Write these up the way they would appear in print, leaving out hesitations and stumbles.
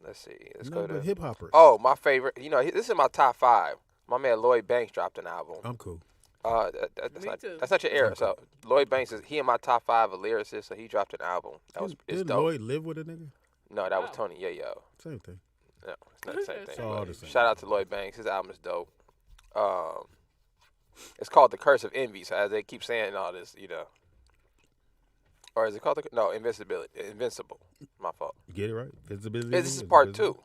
Let's see. Let's go to hip hoppers. Oh, my favorite. You know, this is my top 5. My man Lloyd Banks dropped an album. I'm cool. That's not your era. So Lloyd Banks is he in my top 5 of lyricists. So he dropped an album. Did Lloyd live with a nigga? No, that was Tony Yayo. Same thing. No, it's not the same thing. It's all the same. Shout out to Lloyd Banks. His album is dope. It's called The Curse of Envy. So as they keep saying all this, you know. Or is it called Invincible. My fault. Get it right. Visibility. This is part 2.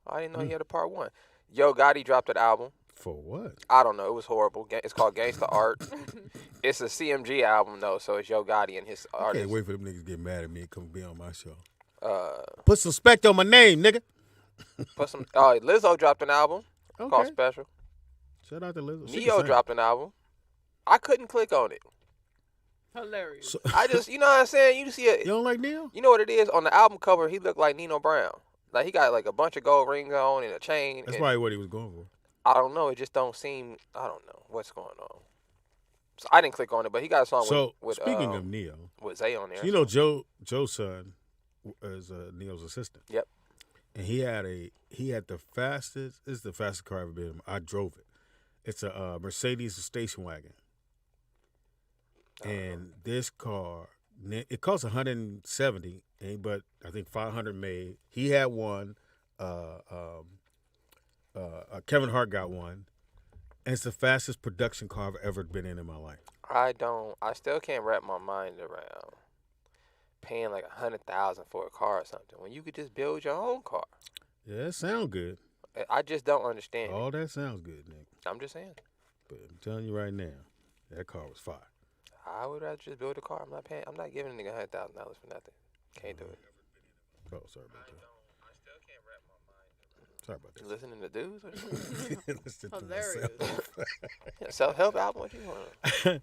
I didn't know he had a part 1. Yo Gotti dropped an album. For what? I don't know. It was horrible. It's called Gangsta Art. It's a CMG album though, so it's Yo Gotti and his artist. I can't wait for them niggas to get mad at me and come be on my show. Put some respect on my name, nigga. Lizzo dropped an album called Special. Shout out to Lizzo. Neo dropped an album. I couldn't click on it. Hilarious. So, I just, you know what I'm saying? You see it. You don't like Neo? You know what it is? On the album cover, he looked like Nino Brown. Like he got like a bunch of gold rings on and a chain. That's probably what he was going for. I don't know. It just don't seem. I don't know what's going on. So I didn't click on it, but he got a song with speaking of Neo, with Zay on there. So you know Joe's son is Neo's assistant. Yep. And he had the fastest. This is the fastest car I've ever been in. I drove it. It's a Mercedes station wagon. And this car, it costs $170, but I think $500 made. He had one. Kevin Hart got one. And it's the fastest production car I've ever been in my life. I still can't wrap my mind around paying like $100,000 for a car or something when you could just build your own car. Yeah, it sounds good. I just don't understand. All that sounds good, Nick. I'm just saying. But I'm telling you right now, that car was fire. I would rather just build a car. I'm not giving a nigga $100,000 for nothing. Can't do it. Oh, sorry about that. I still can't wrap my mind. Sorry about that. Listening to dudes? Listen to Hilarious. Self-help album? What you want?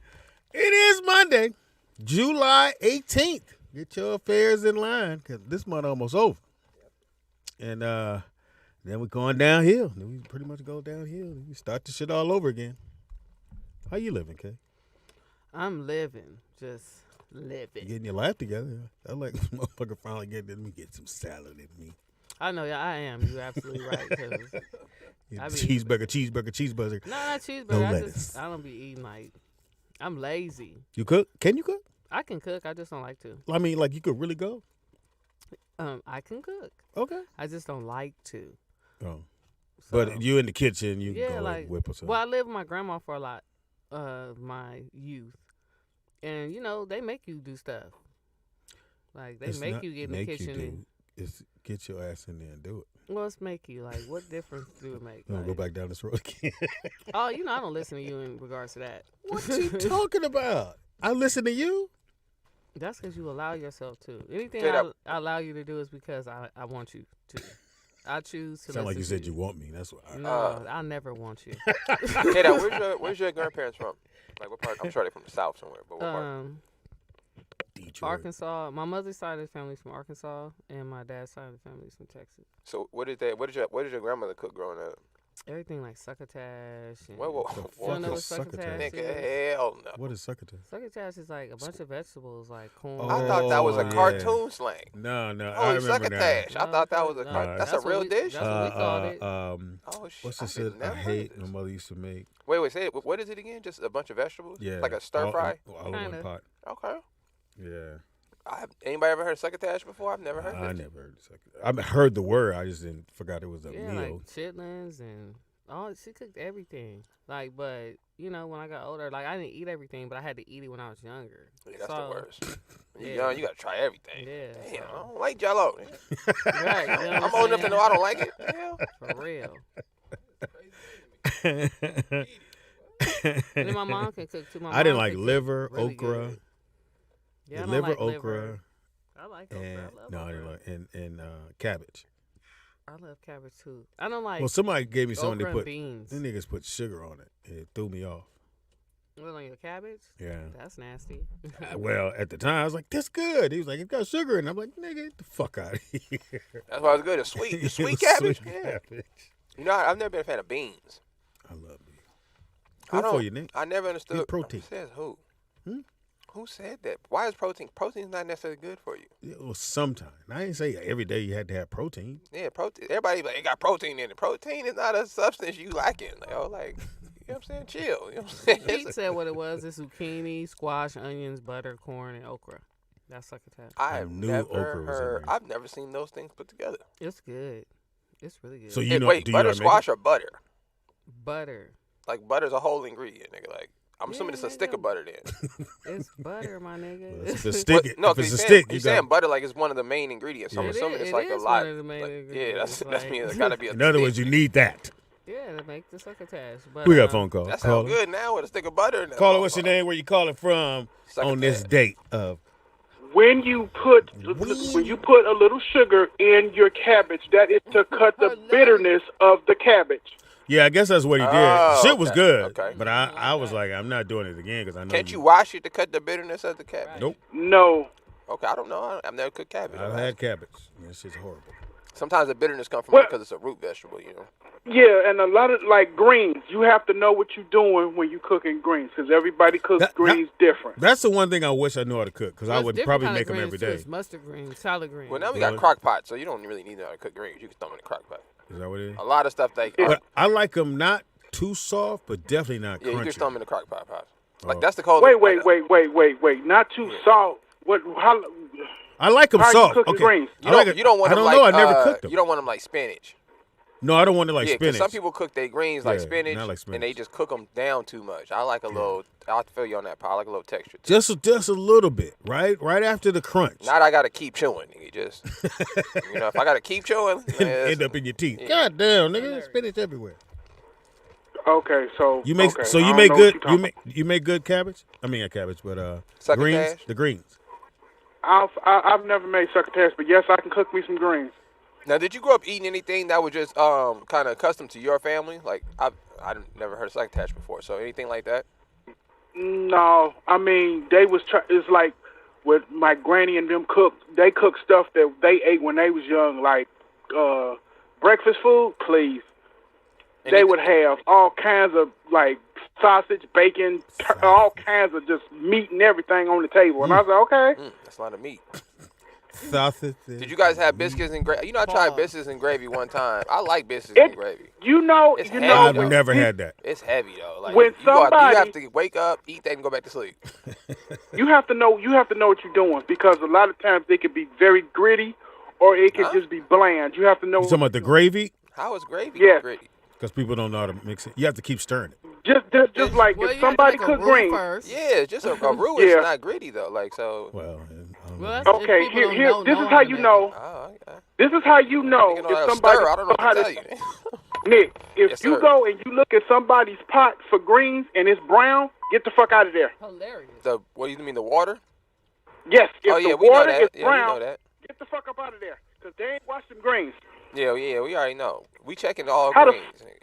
It is Monday, July 18th. Get your affairs in line because this month almost over. And then we're going downhill. Then we pretty much go downhill. We start the shit all over again. How you living, Kay? I'm living. Just living. Getting your life together. I like this motherfucker finally let me get some salad in me. I know, yeah, I am. You're absolutely right. Cheeseburger. No, not cheeseburger. No lettuce. I don't be eating like. I'm lazy. You cook? Can you cook? I can cook. I just don't like to. I mean, like you could really go? I can cook. Okay. I just don't like to. Oh. So, But you in the kitchen, you yeah, can go like whip or something. Well, I lived with my grandma for a lot of my youth, and you know they make you do stuff. Like they make you get in the kitchen. It's get your ass in there and do it. Well, it's make you. Like, what difference do it make? You want to go back down this road again? Oh, you know I don't listen to you in regards to that. What you talking about? I listen to you? That's because you allow yourself to. Anything I allow you to do is because I want you to. I choose to. Sound like you said you want me. That's why. No, I never want you. Hey, now, where's your grandparents from? Like what part? I'm sure they're from the South somewhere, but what part? Detroit. Arkansas. My mother's side of the family's from Arkansas, and my dad's side of the family's from Texas. So what did your grandmother cook growing up? Everything like succotash. Whoa. You don't know what succotash is? Nigga, hell no. What is succotash? Succotash is like a bunch of vegetables, like corn. I thought that was a cartoon slang. No. I Oh, remember succotash. that. I thought that was a that's a real dish? That's what we called it. Oh, shit. What's the shit I hate my mother used to make? Wait, say it. What is it again? Just a bunch of vegetables? Yeah. Like a stir fry? All in one pot. Okay. Yeah. Anybody ever heard of succotash before? I've never heard of it. I never heard of succotash. I heard the word. I just forgot it was a Yeah, meal. like chitlins and she cooked everything. Like, but you know, when I got older, like I didn't eat everything, but I had to eat it when I was younger. Yeah, that's the worst. When you're Yeah. young, you gotta try everything. Yeah. Damn, I don't like Jell-O. Right. You know I'm old enough to know I don't like it. Yeah. For real. And then my mom can cook too. I didn't like liver, really okra. good. Yeah, I don't Liver, like okra. liver. I like okra. And I love no, I okra. didn't like and cabbage. I love cabbage too. I don't like. Well, somebody gave me something okra they and put. beans. Them niggas put sugar on it, and it threw me off. What, on your cabbage? Yeah. That's nasty. Well, at the time, I was like, "That's good." He was like, "It's got sugar," and I'm like, "Nigga, get the fuck out of here." That's why it's good. It's sweet. It's sweet cabbage. Yeah. You know, I've never been a fan of beans. I love beans. Good for you, Nick. I never understood. Good protein. Says who? Who said that? Why is protein? Protein's not necessarily good for you. Well, sometimes. I didn't say every day you had to have protein. Yeah, protein. Everybody like, it got protein in it. Protein is not a substance you lacking. Like, oh, like, you know what I'm saying? Chill. You know what I'm saying? Pete said what it was. It's zucchini, squash, onions, butter, corn, and okra. That's succotash. I've knew never okra was in heard. there. I've never seen those things put together. It's good. It's really good. So Hey, know? wait, Do you butter know how to make squash or butter? Butter. Like butter's a whole ingredient, nigga. Like I'm assuming it's a nigga. stick of butter then. It's butter, my nigga. If it's a stick, No, if it's a he's stick, you saying got. butter like it's one of the main ingredients. So I'm Yeah. assuming it's It like a is lot. one of the main Like, yeah, ingredients, that like- means it gotta be a In other stick. words, you need that. Yeah, to make the succotash. But, We got a phone call. That Caller. sounds good now with a stick of butter. In that Caller, what's your motherfucker. name? Where you calling from on this Succotash. date of? When you put a little sugar in your cabbage, that is to cut the bitterness of the cabbage. Yeah, I guess that's what he did. Oh, Shit was okay, good, okay. but I was like, I'm not doing it again because I know. Can't you wash it to cut the bitterness of the cabbage? Nope. No. Okay, I don't know. I've never cooked cabbage. I've had cabbage. That shit's horrible. Sometimes the bitterness comes from What? because it's a root vegetable, you know. Yeah, and a lot of, like, greens, you have to know what you're doing when you cooking greens because everybody cooks greens different. That's the one thing I wish I knew how to cook because I There's would different probably kind of make them greens, every too. day. It's mustard greens, salad greens. Well, now we Really? got crock pot, so you don't really need to know how to cook greens. You can throw them in the crock pot. Is that what it is? A lot of stuff they But I like them not too soft, but definitely not yeah, you crunchy. just throw them in the crock pot. Like Oh. that's the cold. Wait. Not too salt. What? How? I like them How you soft. cooking Okay. greens? You I don't. like it- You don't want I them don't like. know. I never cooked them. You don't want them like spinach. No, I don't want it like Yeah, because spinach. some people cook their greens like Yeah, spinach, not like and they spinach. just cook them down too much. I like a little. I'll feel you on that part. I like a little texture. Too. Just a little bit, right? Right after the crunch. Not I gotta keep chewing, nigga. Just you know, if I gotta keep chewing, End up in your teeth. Yeah. God damn, nigga, spinach everywhere. Okay, so You make okay, so I you don't make know good what you're talking you make good cabbage. I mean, not cabbage, but Succotash? greens. The greens. I've never made succotash, but yes, I can cook me some greens. Now, did you grow up eating anything that was just kind of accustomed to your family? Like I've never heard of succotash before, so anything like that? No, I mean it's like with my granny and them cooked. They cooked stuff that they ate when they was young, like breakfast food. Please, they would have all kinds of like sausage, bacon, all kinds of just meat and everything on the table. And I was like, okay. That's a lot of meat. Sausage. Did you guys have biscuits and gravy? You know, I tried biscuits and gravy one time. I like biscuits It- and gravy. You know, It's you heavy, know. I've though. never had that. It's heavy though. Like When you have somebody- to wake up, eat that, and go back to sleep. You have to know what you're doing because a lot of times they could be very gritty, or it could just be bland. You have to know. You talking about the gravy? How is gravy Yes. gritty? Because people don't know how to mix it. You have to keep stirring it. Just like Well, if you somebody have to make cook a roux greens. first. Yeah, it's just a roux. It's Yeah. not gritty though. Like so. Well, I don't Well, know. that's- if Okay, people don't here. know This is how how to you make know. Oh, okay. This is how you know You know how if to somebody. stir. I don't know how what to tell you. Nick, if Yes, you sir. go and you look at somebody's pot for greens and it's brown, get the fuck out of there. Hilarious. What do you mean, the water? Yes, if Oh yeah, the we know water that. is Yeah, brown, we know that. get the fuck up out of there because they ain't washed them greens. Yeah, we already know. We checking all How the- greens. nigga.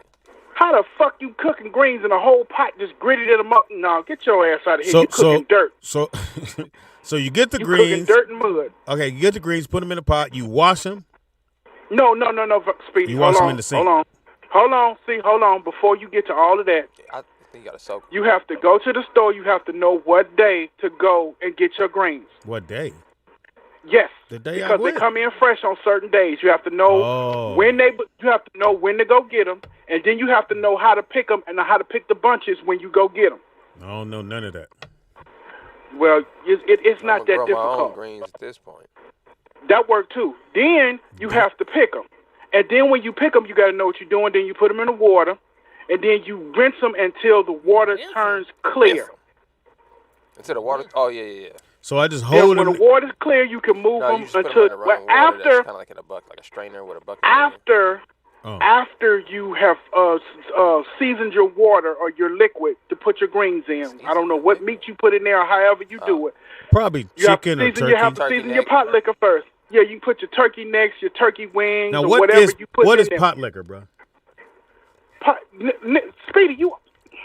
How the fuck you cooking greens in a whole pot just gritted them up? No, get your ass out of here. You cooking dirt. So, so you get the You cooking greens. dirt and mud. Okay, you get the greens, put them in a pot. You wash them. No, Speedy. You wash hold them on, in the sink. Hold on. Before you get to all of that, I think you gotta soak. you have to go to the store. You have to know what day to go and get your greens. What day? Yes, The day I because they went. come in fresh on certain days. You have to know Oh. when you have to know when to go get them, and then you have to know how to pick them and how to pick the bunches when you go get them. I don't know none of that. Well, it's I'm not gonna that grow my own difficult. greens at this point. That work too. Then you have to pick them, and then when you pick them, you got to know what you're doing. Then you put them in the water, and then you rinse them until the water Rinse 'em? turns clear. Into the water. Oh yeah. So I just Then hold when them. the water's clear, you can move No, you them just put them until in the running water. That's kind of like in a bucket, like a strainer with a bucket. Oh. after you have seasoned your water or your liquid to put your greens in. I don't know what meat you put in there or however you do it. Probably You have to chicken or season, you have turkey. to Turkey season your neck. pot liquor first. Yeah, you put your turkey necks, your turkey wings, Now or what whatever is you put what in is there. pot liquor, bro? Speedy, you.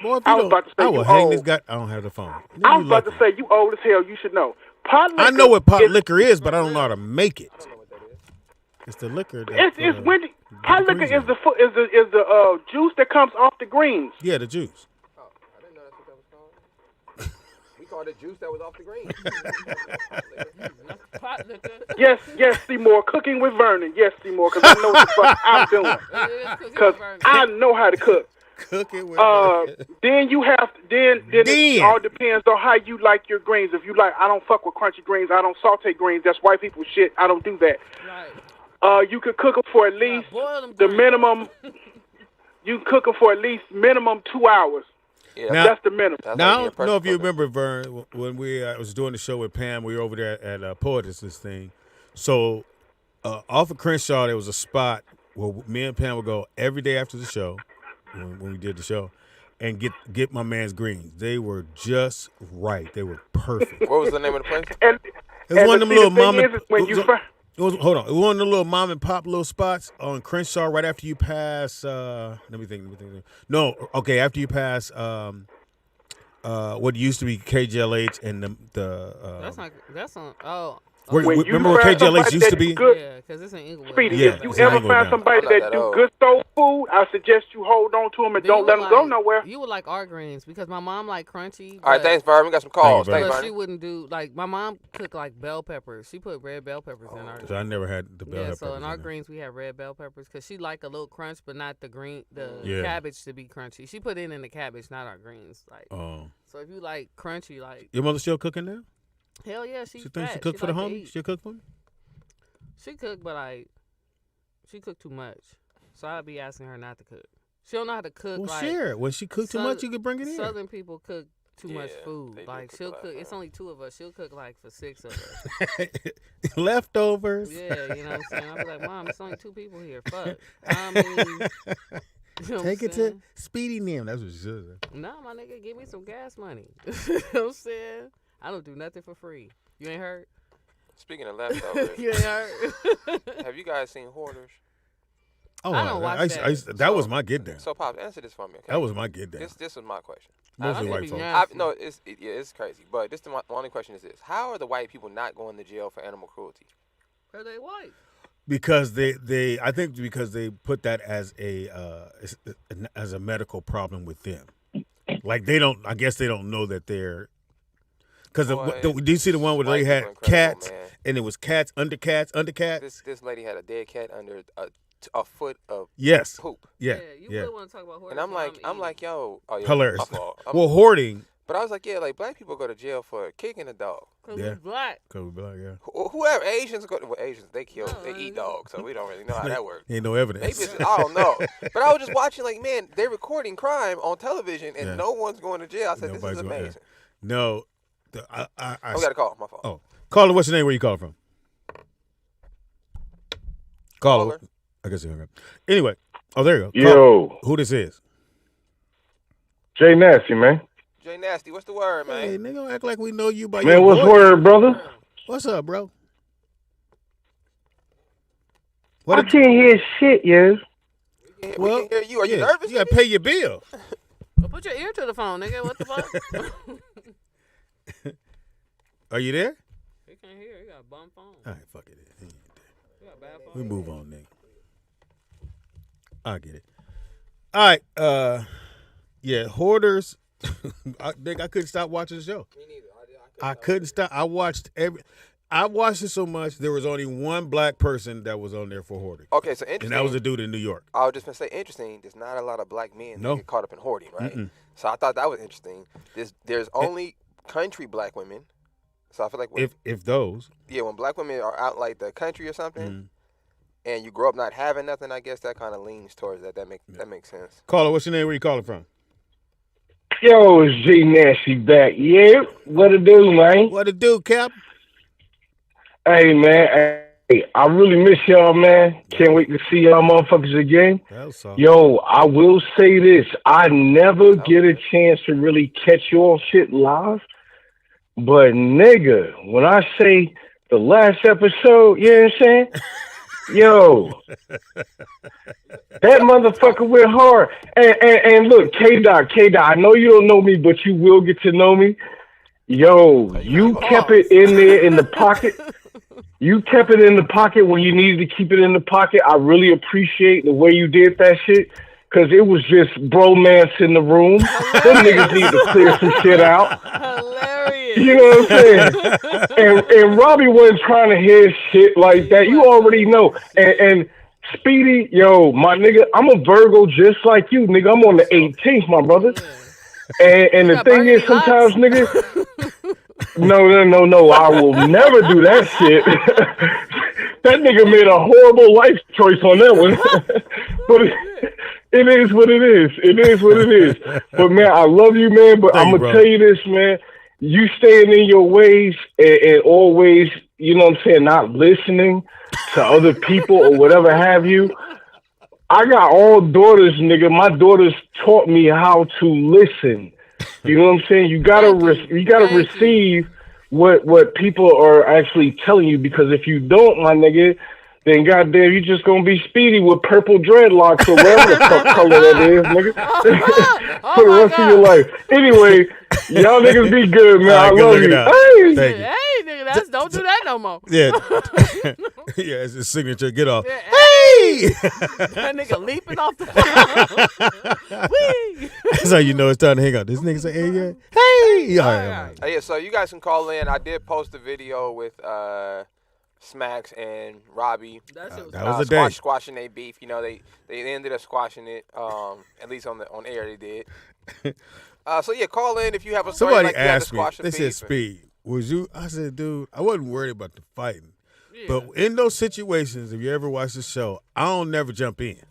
Boy, if I you was don't, about to say I will you hang old. this guy. I don't have the phone. I You was about to lucky. say you old as hell. You should know. Pot liquor. I know what pot is, liquor is, but I don't know how to make it. It's the liquor. That, It's uh, when pot the liquor greens is in. the juice that comes off the greens. Yeah, the juice. Oh, I didn't know that's what that was called. We called the juice that was off the green. Pot liquor. Yes, Seymour. Cooking with Vernon. Yes, Seymour, because I know what the fuck I'm doing. Because I know how to cook. Cooking with Then you have it all depends on how you like your greens. If you like, I don't fuck with crunchy greens. I don't saute greens. That's white people shit. I don't do that. Right. You could cook them for at least the minimum. You can cook them for at least minimum 2 hours. Yeah, Now- that's the minimum. Now, I don't know if you remember, Vern, when we was doing the show with Pam, we were over there at Poetess' thing. So off of Crenshaw, there was a spot where me and Pam would go every day after the show, when we did the show, and get my man's greens. They were just right. They were perfect. What was the name of the place? And It was one of them little mom and hold on. It was one of the little mom and pop little spots on Crenshaw right after you pass. Let me think. No, okay, after you pass what used to be KJLH and That's on. Oh. Remember where KJLH used to be? Yeah, because it's in Inglewood. Speedy, Yeah, if you it's in ever Inglewood find now. somebody that do good soul food, I suggest you hold on to them and don't let them go nowhere. You would like our greens because my mom like crunchy. All right, thanks, Vern. We got some calls. Thank you, Thanks, But Vern. she wouldn't do like my mom cooked like bell peppers. She put red bell peppers in our. So I never had the bell pepper. So in our greens we have red bell peppers because she like a little crunch, but not the Yeah. cabbage to be crunchy. She put it in the cabbage, not our greens. Like, so if you like crunchy, like your mother still cooking now? hell yeah, she She cook for the homie? She cook for me? She cooked, but she cooked too much. So I'd be asking her not to cook. She don't know how to cook. Well, like, share it. When she cook too much, you can bring it in. Southern people cook too much Yeah, food. they do Like cook she'll a lot, cook. It's huh? only 2 of us. She'll cook like for 6 of us. Leftovers. Yeah, you know what I'm saying. I'll be like, Mom, it's only 2 people here. Fuck. I mean, you know what Take I'm it saying? to Speedy Nim. That's what she said. No, my nigga, give me some gas money. You know what I'm saying? I don't do nothing for free. You ain't heard? Speaking of leftovers, You ain't heard? have you guys seen Hoarders? Oh, I don't watch that. That was my get down. So, Pops, answer this for me, okay? That was my get down. This was my question. Mostly I white think folks. yeah. No, it's crazy. But my only question is this: how are the white people not going to jail for animal cruelty? Cause they white. Because I think because they put that as a medical problem with them. Like I guess they don't know that they're. Because do you see the one where they had cats man. and it was cats under cats under cats? This lady had a dead cat under a foot of Yes. poop. Yeah. You really want to talk about horses? And I'm like, yo, oh yeah, Hilarious. my fault. Well, hoarding. But I was like, yeah, like black people go to jail for kicking a dog. Cause Yeah. we black. Cause we black, yeah. Whoever Asians go, Asians they kill, No, they eat dogs, so we don't really know how that works. Ain't no Maybe evidence. I don't know. But I was just watching, like, man, they're recording crime on television and Yeah. no one's going to jail. I said, Nobody's this is going- yeah. amazing. No. I got a call. My fault. Oh. Caller, what's your name? Where you calling from? Caller. I guess you hung up. Anyway. Oh, there you go. Yo. Who this is? Jay Nasty, man. Jay Nasty, what's the word, man? Hey, nigga, don't act like we know you by Man, your what's voice. word, brother? What's up, bro? I can't hear shit, yes. We can hear you. Are you nervous? You got to pay your bill. Well, put your ear to the phone, nigga. What the fuck? Are you there? He can't hear. He got a bum phone. All right, fuck it. He got a bad phone. We move on, nigga. I get it. All right. Yeah, Hoarders. I couldn't stop watching the show. Me neither. I couldn't stop. I watched it so much. There was only one black person that was on there for hoarding, Okay, so interesting. and that was a dude in New York. I was just going to say, interesting, there's not a lot of black men No. that get caught up in hoarding, right? So I thought that was interesting. There's only country black women. So I feel like If those, when black women are out like the country or something, Mm-hmm. and you grow up not having nothing, I guess that kind of leans towards that. That makes sense. caller, what's your name? Where you calling from? Yo, it's Jay Nasty back. Yeah, what it do, man? What to do, Cap? Hey, man. Hey, I really miss y'all, man. Can't wait to see y'all motherfuckers again. That was soft. Yo, I will say this. I never get a chance to really catch y'all shit live. But, nigga, when I say the last episode, you know what I'm saying? Yo, that motherfucker went hard. And look, K-Dot, I know you don't know me, but you will get to know me. Yo, you kept it in there in the pocket. You kept it in the pocket when you needed to keep it in the pocket. I really appreciate the way you did that shit. Because it was just bromance in the room. Them niggas need to clear some shit out. Hilarious. You know what I'm saying? And Robbie wasn't trying to hear shit like that. You already know. And Speedy, yo, my nigga, I'm a Virgo just like you, nigga. I'm on the 18th, my brother. And the thing is, sometimes, nigga, no, I will never do that shit. That nigga made a horrible life choice on that one. But it is what it is. It is what it is. But, man, I love you, man. But I'm going to tell you this, man. You staying in your ways and always, you know what I'm saying, not listening to other people or whatever have you. I got all daughters, nigga. My daughters taught me how to listen. You know what I'm saying? You gotta receive what people are actually telling you, because if you don't, my nigga, then goddamn, you just gonna be Speedy with purple dreadlocks or whatever the fuck color that is, nigga. For the rest of your life. Anyway, y'all niggas be good, man. I love you. Hey, nigga, don't do that no more. Yeah. Yeah, it's his signature. Get off. Yeah, hey! That nigga leaping off the Whee! That's how you know it's time to hang out. This nigga say, hey, yeah. Hey! All right. Yeah, so you guys can call in. I did post a video with Smacks and Robbie. That was a day. Squashing their beef. You know, they ended up squashing it. At least on air they did. So yeah, call in if you have a story. Somebody like you had to asked me, squash the they said, beef. Speed, was you? I said, dude, I wasn't worried about the fighting. Yeah. But in those situations, if you ever watch the show, I don't never jump in.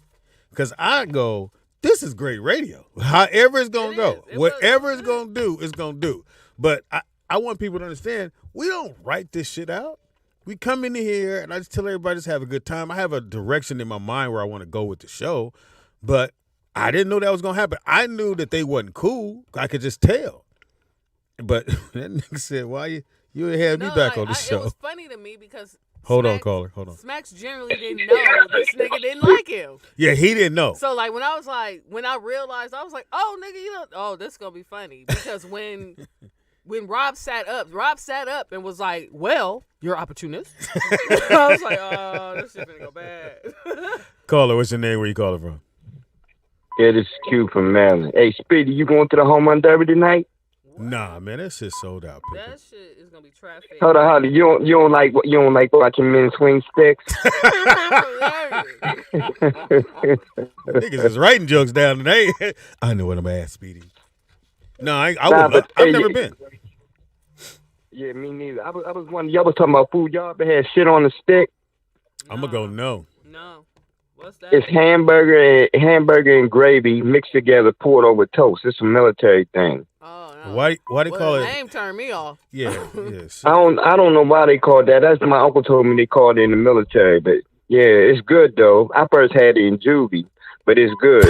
Because I go, this is great radio. However it's going to go. Whatever it's going to do, it's going to do. But I want people to understand, we don't write this shit out. We come in here, and I just tell everybody just have a good time. I have a direction in my mind where I want to go with the show. But I didn't know that was going to happen. I knew that they wasn't cool. I could just tell. But that nigga said, why you had me back on the show? It was funny to me because Hold on, caller. Hold on. Smacks generally didn't know this nigga didn't like him. Yeah, he didn't know. So, like, when I realized, I was like, oh, nigga, this is going to be funny. Because when Rob sat up and was like, well, you're opportunist. I was like, oh, this shit finna go bad. Caller, what's your name? Where you calling from? Yeah, this is Q from Maryland. Hey, Speedy, you going to the home run derby tonight? Nah, man, that shit sold out. People. That shit is gonna be traffic. Hold on. You don't like watching men swing sticks? Niggas is writing jokes down today. I know what I'm gonna ask, Speedy. No, I've never been. Yeah, me neither. I was wondering, y'all was talking about food. Y'all ever had shit on the stick? No. I'm gonna go no. No. What's that? It's hamburger and gravy mixed together, poured over toast. It's a military thing. Oh no. Why they call it? The name turned me off. Yeah. I don't know why they called that. That's my uncle told me they called it in the military, but yeah, it's good though. I first had it in juvie, but it's good.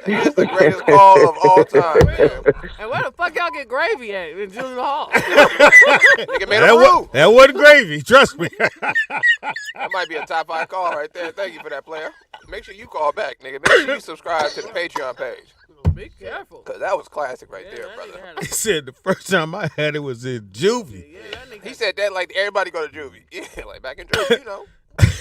It's the greatest call of all time, man. And where the fuck y'all get gravy at in Julian Hall? Nigga made a brew. That wasn't gravy. Trust me. That might be a top 5 call right there. Thank you for that, player. Make sure you call back, nigga. Make sure you subscribe to the Patreon page. Be careful. Because that was classic right there, brother. He said the first time I had it was in juvie. He said that like everybody go to juvie. Yeah, like back in juvie, you know.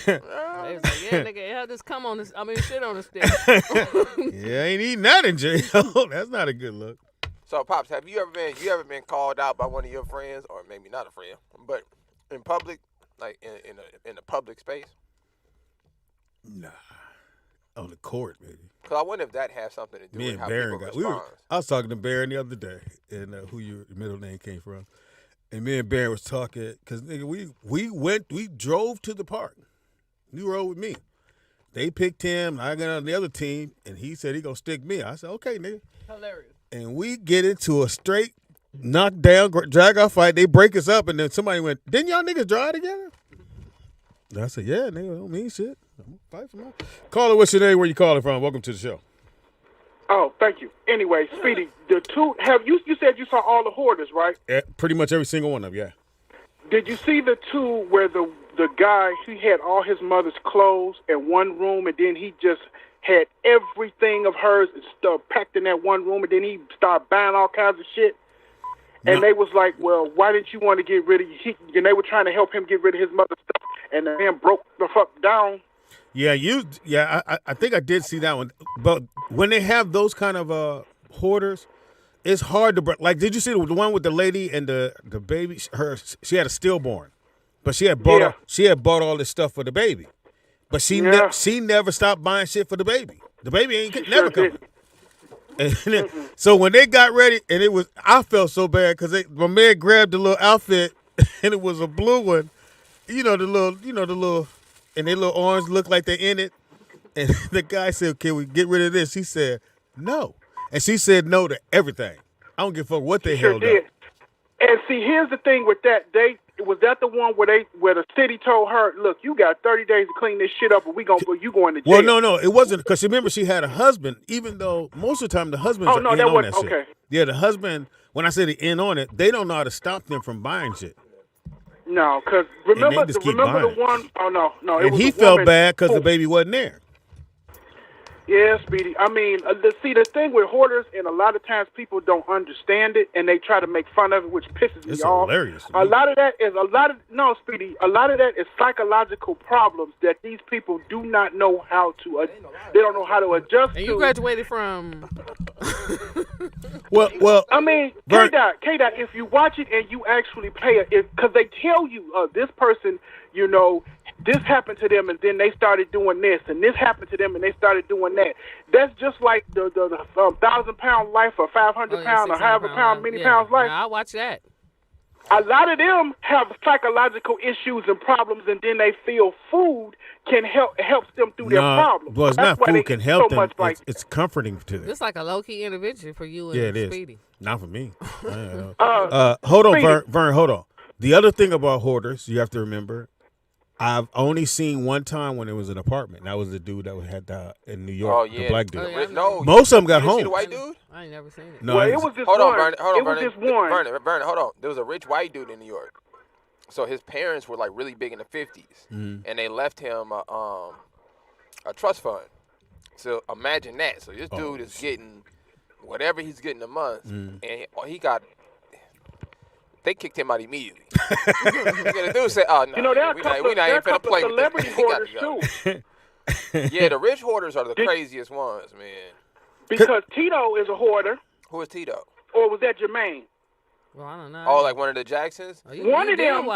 They was like, yeah, nigga, how this come on this? I mean, shit on the stick. Yeah, I ain't eating that in jail. That's not a good look. So, Pops, have you ever been called out by one of your friends, or maybe not a friend, but in public, like in a public space? Nah, on the court, maybe. Because I wonder if that has something to do Me with and how Baron people respond. I was talking to Baron the other day, and who your middle name came from. And me and Baron was talking, because, nigga, we drove to the park. You rode with me. They picked him, I got on the other team, and he said he gonna stick me. I said, okay, nigga. Hilarious. And we get into a straight knockdown, drag-out fight. They break us up, and then somebody went, didn't y'all niggas drive together? And I said, yeah, nigga, don't mean shit. I'm gonna fight for my... Caller, what's your name? Where you calling from? Welcome to the show. Oh, thank you. Anyway, Speedy, you said you saw all the hoarders, right? Yeah, pretty much every single one of them, yeah. Did you see the two where the guy, he had all his mother's clothes in one room, and then he just had everything of hers stuff packed in that one room, and then he started buying all kinds of shit? And they was like, well, why didn't you want to get rid of and they were trying to help him get rid of his mother's stuff, and the man broke the fuck down. Yeah, I think I did see that one. But when they have those kind of hoarders, it's hard to like. Did you see the one with the lady and the baby? She had a stillborn, but she had bought all this stuff for the baby, but she never stopped buying shit for the baby. The baby ain't never coming. And then, so when they got ready, and I felt so bad because my man grabbed the little outfit, and it was a blue one. The little, and their little arms look like they're in it. And the guy said, "Can we get rid of this?" He said, "No." And she said no to everything. I don't give a fuck what they held up. And see, here's the thing with that. Was that the one where the city told her, "Look, you got 30 days to clean this shit up, or you going to jail." Well, no, it wasn't, because remember she had a husband. Even though most of the time the husband's in on that shit. Okay. Yeah, the husband. When I say the in on it, they don't know how to stop them from buying shit. No, because remember the one. Oh no. And he felt bad because the baby wasn't there. Yeah, Speedy. I mean, the thing with hoarders, and a lot of times people don't understand it, and they try to make fun of it, which pisses me off. Hilarious. A lot of that is Speedy. A lot of that is psychological problems that these people do not know how to. They don't know how to adjust. And you graduated from. well. I mean, K-Dot, if you watch it and you actually pay it, because they tell you this person, this happened to them, and then they started doing this, and this happened to them, and they started doing that. That's just like the 1,000-pound life, or 500-pound, or however pound, many pounds life. I watch that. A lot of them have psychological issues and problems, and then they feel food helps them through their problems. Well, it's not food can help them. It's comforting to them. It's like a low-key intervention for you and Speedy. Is. Not for me. Hold on, Vern, hold on. The other thing about hoarders, you have to remember, I've only seen one time when it was an apartment. That was the dude that had in New York, the black dude. Most of them got home. See the white dude? I ain't never seen it. No, it was this one. Vernon, hold on. There was a rich white dude in New York. So his parents were like really big in the 50s, and they left him a trust fund. So imagine that. So this dude is getting whatever he's getting a month, and he got. They kicked him out immediately. The dude said, "Oh no, there are a couple of celebrity hoarders too." Yeah, the rich hoarders are the craziest ones, man. Because Tito is a hoarder. Who is Tito? Or was that Jermaine? Well, I don't know. Oh, like one of the Jacksons? One of them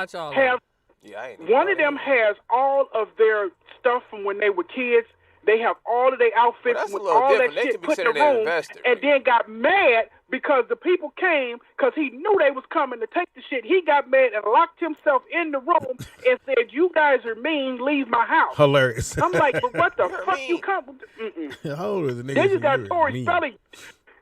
has all of their stuff from when they were kids. They have all of their outfits with all that shit put in the room, and then got mad because the people came because he knew they was coming to take the shit. He got mad and locked himself in the room and said, "You guys are mean. Leave my house." Hilarious. I'm like, but what the fuck you come? How old is the nigga? Then you got Tori Spelling.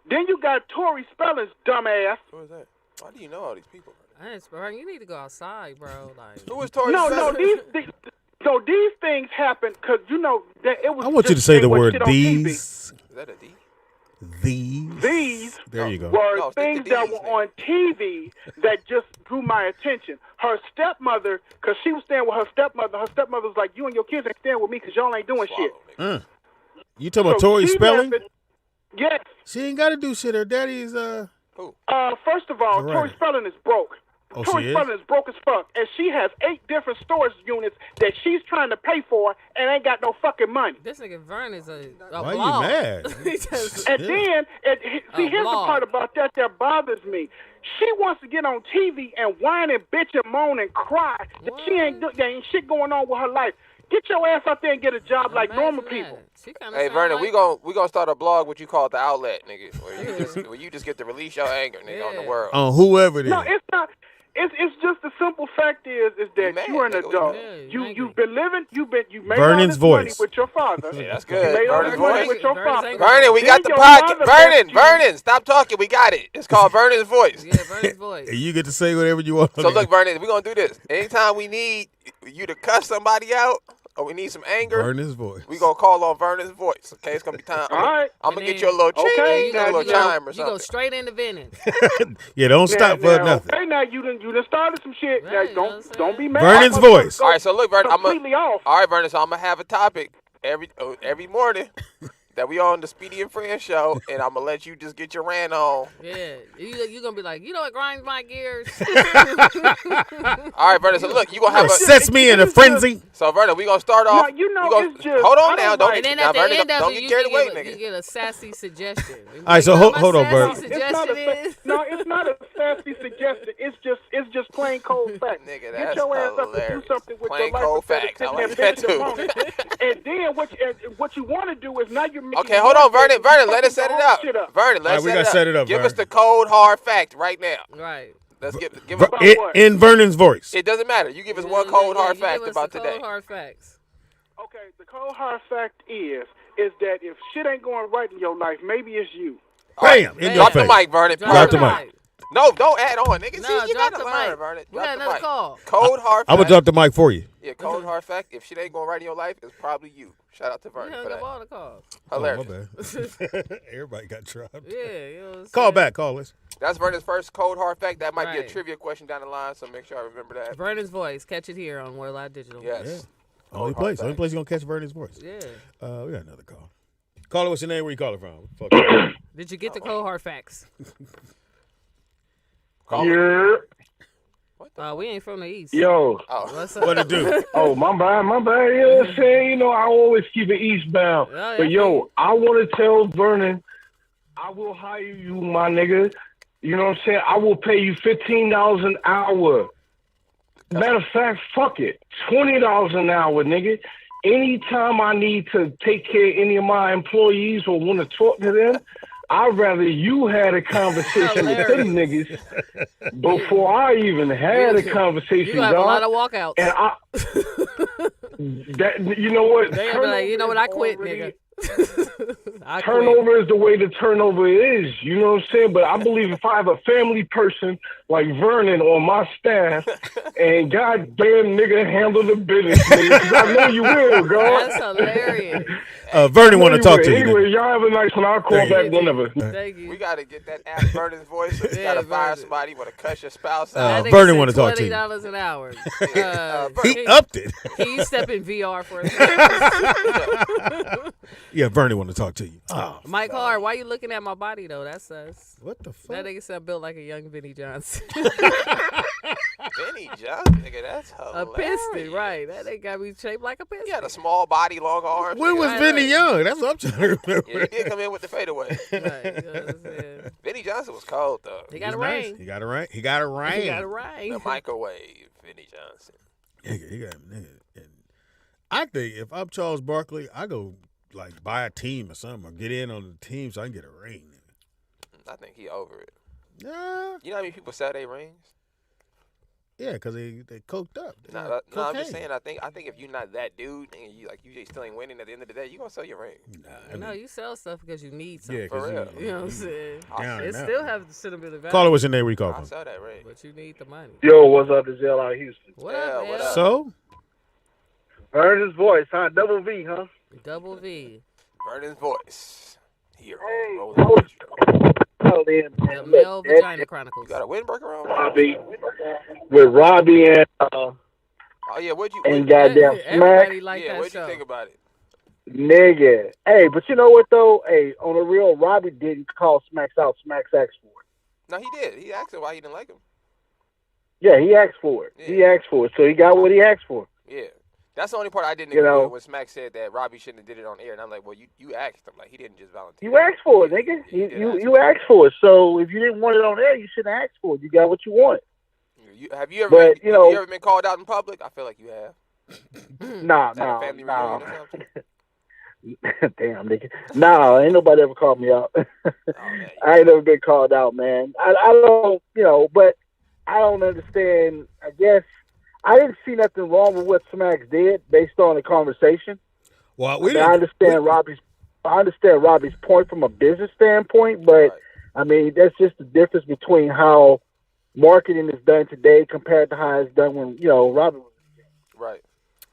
Then you got Tori Spelling's dumbass. Who is that? Why do you know all these people? You need to go outside, bro. Like, who is Tori Spelling? So these things happen because that it was. I want you to say the word these. Is that a D? These. There you go. Were things that were on TV that just drew my attention. Her stepmother, because she was staying with her stepmother. Her stepmother was like, "You and your kids ain't staying with me because y'all ain't doing shit." You talking about Tori Spelling? Yes. She ain't got to do shit. Her daddy's Who? First of all, Tori Spelling is broke. Oh, Tori Spelling is broke as fuck, and she has 8 different storage units that she's trying to pay for and ain't got no fucking money. This nigga Vern is a Why blog. you mad? And then, here's the part about that bothers me. She wants to get on TV and whine and bitch and moan and cry that there ain't shit going on with her life. Get your ass out there and get a job like normal people. Hey, Vernon, we gonna start a blog, what you call the outlet, nigga, where you just get to release your anger, nigga, on the world. On whoever it is. No, it's not. It's just the simple fact is that you're an adult. You've been living. You made Vernon's all this money voice with your father. Yeah, that's good. You made all this money with your father. Vernon, we got the podcast. Vernon, stop talking. We got it. It's called Vernon's voice. Yeah, Vernon's voice. And you get to say whatever you want. So look, Vernon, we're gonna do this. Anytime we need you to cuss somebody out, or we need some anger, Vernon's voice. We gonna call on Vernon's voice. Okay, it's gonna be time. I'm gonna get you a little chime or something. You go straight into Vernon's. Yeah, don't stop for nothing. Okay, now you done started some shit. Right, now, don't be mad. Vernon's voice. All right, so look, Vernon, completely off. All right, Vernon, so I'm gonna have a topic every morning that we on the Speedy N Friends show, and I'm gonna let you just get your rant on. Yeah, you gonna be like, you know what grinds my gears? All right, Vernon. So look, you gonna have sets me in a frenzy. So Vernon, we gonna start off. It's just. Hold on now, don't And then now, at the Vernon, end of don't it, get carried away, you nigga. get a sassy suggestion. All right, so hold on, Vernon. No, it's not a sassy suggestion. It's just plain cold fact. Nigga, Get that's your ass up and hilarious. do something with Plain your life cold instead of facts. I sitting like there that bitching too. about it. And then what you want to do is now you're making. Okay, hold on, Vernon. Vernon, let us set it up. Vernon, let's we gotta set it up. Give Vernon. us the cold hard fact right now. Right. Let's give us. In Vernon's voice. It doesn't matter. You give us one cold hard you fact give us about the today. Cold hard facts. Okay, the cold hard fact is that if shit ain't going right in your life, maybe it's you. Bam! In your Drop the face. mic, Vernon. Drop the mic. No, don't add on, nigga. No, See, you drop gotta the learn, mic. Vernon. We got Drop the another mic. call. Cold hard fact. I'm gonna drop the mic for you. Yeah, cold hard fact. If shit ain't going right in your life, it's probably you. Shout out to We Vernon hung for up that. all the calls. Hilarious. Oh, my bad. Everybody got dropped. Yeah, you know what I'm Call saying? back, callers. That's Vernon's first cold hard fact. That might be a Right. trivia question down the line, so make sure I remember that. Vernon's voice. Catch it here on ROLLOUT Digital. Yes. Only hard place fact. you're gonna catch Vernon's voice. Yeah. We got another call. Caller, what's your name? Where you calling from? Fuck you. Did you get the cold hard facts? Yeah. We ain't from the East. Yo. Oh. What's up? What it do? Oh, my bad. You know what I'm saying? You know, I always keep it eastbound. yeah, But, yo, I want to tell Vernon, I will hire you, my nigga. You know what I'm saying? I will pay you $15 an hour. Matter of fact, fuck it. $20 an hour, nigga. Anytime I need to take care of any of my employees or want to talk to them, I'd rather you had a conversation with them niggas before I even had a conversation, You have a lot dog. of walkouts. And you know what? They gonna be like, you know what? I quit, nigga. I quit. Turnover is the way the turnover is. You know what I'm saying? But I believe if I have a family person like Vernon on my staff, and goddamn nigga handle the business, nigga, 'cause I know you will, God. That's hilarious. Vernon want to talk to you. Anyway, nigga. y'all have a nice one. I'll call Thank back you. whenever. Thank you. We gotta get that app Vernon's voice. So you Yeah, gotta fire Vernon. somebody. You wanna cuss your spouse That out. nigga Vernon said wanna talk to you. $20 an hour. He upped it. Can you step in VR for a second? Yeah, Vernon want to talk to you. Oh, Mike Hard, why you looking at my body though? That's us. what the That fuck? nigga said I'm built like a young Vinny Johnson. Benny Johnson, nigga, that's A hilarious. piston, right? That nigga got me shaped like a piston. He had a small body, long arms. When nigga. was Right, Vinny right. Young? That's what I'm trying to remember. Yeah, he did come in with the fadeaway. Right, you know what I'm saying? Benny Johnson was cold though. He got a He's nice. ring. He got a ring. He got a ring. He got a ring. The microwave, Benny Johnson. He got nigga. And I think if I'm Charles Barkley, I go like buy a team or something, or get in on the team so I can get a ring. I think he over it. Nah, You know how many people sell their rings? yeah, because they coked up. They No, got no, I'm just cocaine. saying. I think if you're not that dude and you just still ain't winning at the end of the day, you gonna sell your ring. Nah, I No, mean, you sell stuff because you need something. yeah, For real. because You know what I'm saying? down It and out. still have sentimental value. Caller, what's your name? Where you call I'll from? sell that ring. But you need the money. Yo, what's up? This is L out of Houston. What Yeah, up, what man? up? So, Heard his voice, huh? Double V, huh? Double V. Vernon's voice. Here Hey, on ROLLOUT. Called in, The man. Male Look, Vagina You Chronicles. got a windbreaker on? Robbie, with Robbie and Oh yeah, what'd you? goddamn Everybody Smack, like yeah, that what'd show. you think about it? nigga. Hey, but you know what though? Hey, on the real, Robbie didn't call Smacks out. Smacks asked for it. No, he did. He asked him why he didn't like him. Yeah, he asked for it. He Yeah. asked for it, so he got what he asked for. Yeah. That's the only part I didn't You agree know. with when Smack said that Robbie shouldn't have did it on air. And I'm like, well, you asked him. Like, he didn't just volunteer. You asked for it, nigga. He did ask You asked for it. So if you didn't want it on air, you shouldn't have asked for it. You got what you want. Have you ever But, you know- ever been called out in public? I feel like you have. Nah, Is that a family nah. reunion or something? Damn, nigga. Nah, ain't nobody ever called me out. Oh, man. I ain't never been called out, man. I don't, but I don't understand. I guess I didn't see nothing wrong with what Smacks did based on the conversation. well, I understand Robbie's point from a business standpoint, but Right. I mean that's just the difference between how marketing is done today compared to how it's done when Robbie was. Right.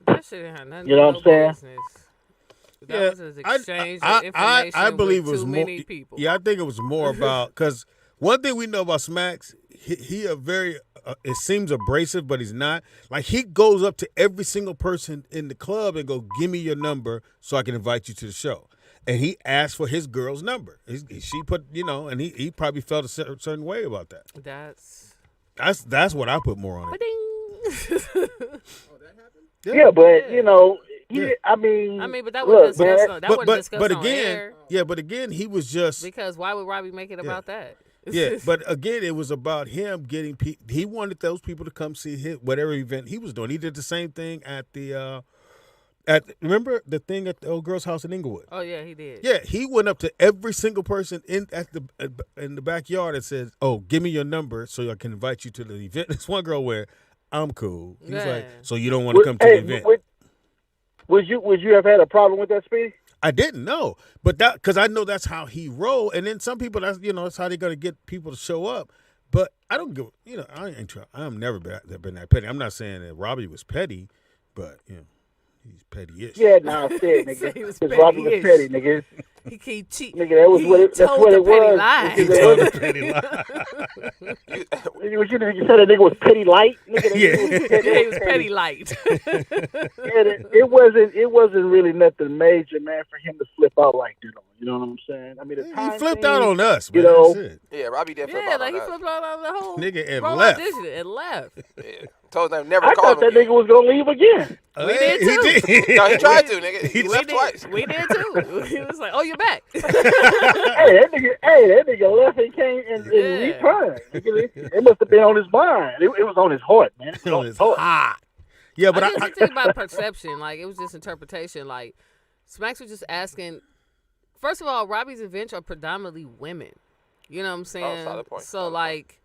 That shit ain't had nothing You know to what do I'm with saying? business. That Yeah, was his exchange of information I believe with it was too more. many people. Yeah, I think it was more about because one thing we know about Smacks, he a very it seems abrasive, but he's not. Like he goes up to every single person in the club and go, "Give me your number so I can invite you to the show." and he asked for his girl's number. She put, and he probably felt a certain way about that. That's what I put more on it. Yeah, but I mean, but that wasn't discussed. That wasn't discussed but on again, air. yeah, but again, he was just because why would Robbie make it about that? Yeah, but again, it was about him getting. He wanted those people to come see whatever event he was doing. He did the same thing at the. Remember the thing at the old girl's house in Inglewood? Oh yeah, he did. Yeah, he went up to every single person in the backyard and said, "Oh, give me your number so I can invite you to the event." This one girl went, "I'm cool." He's like, "So you don't want to come to the event?" Would you have had a problem with that, Speedy? I didn't know, but that because I know that's how he roll. And then some people, that's how they're gonna get people to show up. But I don't give, I ain't trying. I'm never been that petty. I'm not saying that Robbie was petty, but he's petty-ish. Yeah, nah, I said, nigga. Because Robbie was petty, nigga. He can't cheat. Nigga, that's what it was. He told a petty lie. You said that nigga was petty light? Nigga, he was petty light. It wasn't really nothing major, man, for him to flip out like that. You know what I'm saying? I mean, he flipped out on us, man. Yeah, Robbie did flip out on us. He flipped out on the whole nigga and left. And left. Yeah. Told them never I call him thought that nigga was going to leave again. We did too. No, he tried to, nigga. He left twice. We did too. He was like, "Oh, you're back." that nigga left and came and returned. It must have been on his mind. It was on his heart, man. It was on his heart. Yeah, but I think about perception. Like, it was just interpretation. Like, Smacks was just asking. First of all, Robbie's events are predominantly women. You know what I'm saying? Solid point. So, like,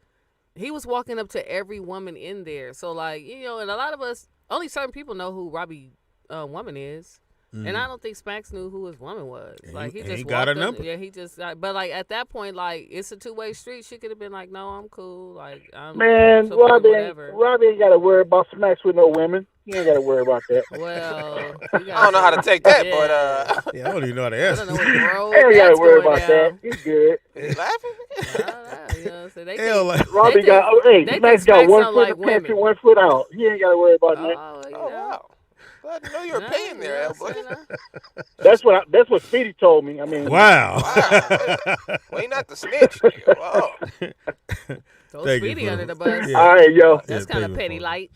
he was walking up to every woman in there. So, like, and a lot of us, only certain people know who Robbie woman is. Mm. And I don't think Smacks knew who his woman was. Like, he just got a number. Yeah, he just. But like at that point, like it's a two-way street. She could have been like, "No, I'm cool." Like, man, Robbie ain't got to worry about Smacks with no women. He ain't got to worry about that. Well, I don't know how to take that, but I don't even know how to answer. I don't know what road he ain't got to worry about that. He's good. Is he laughing? So Robbie Smacks got 1 foot in the pantry, 1 foot out. He ain't got to worry about that. Oh wow. Glad to know your opinion there, boy. That's what Speedy told me. I mean, wow. Well, he not the snitch. Wow. Throw Speedy under the bus. Yeah. All right, yo. That's kind of petty light.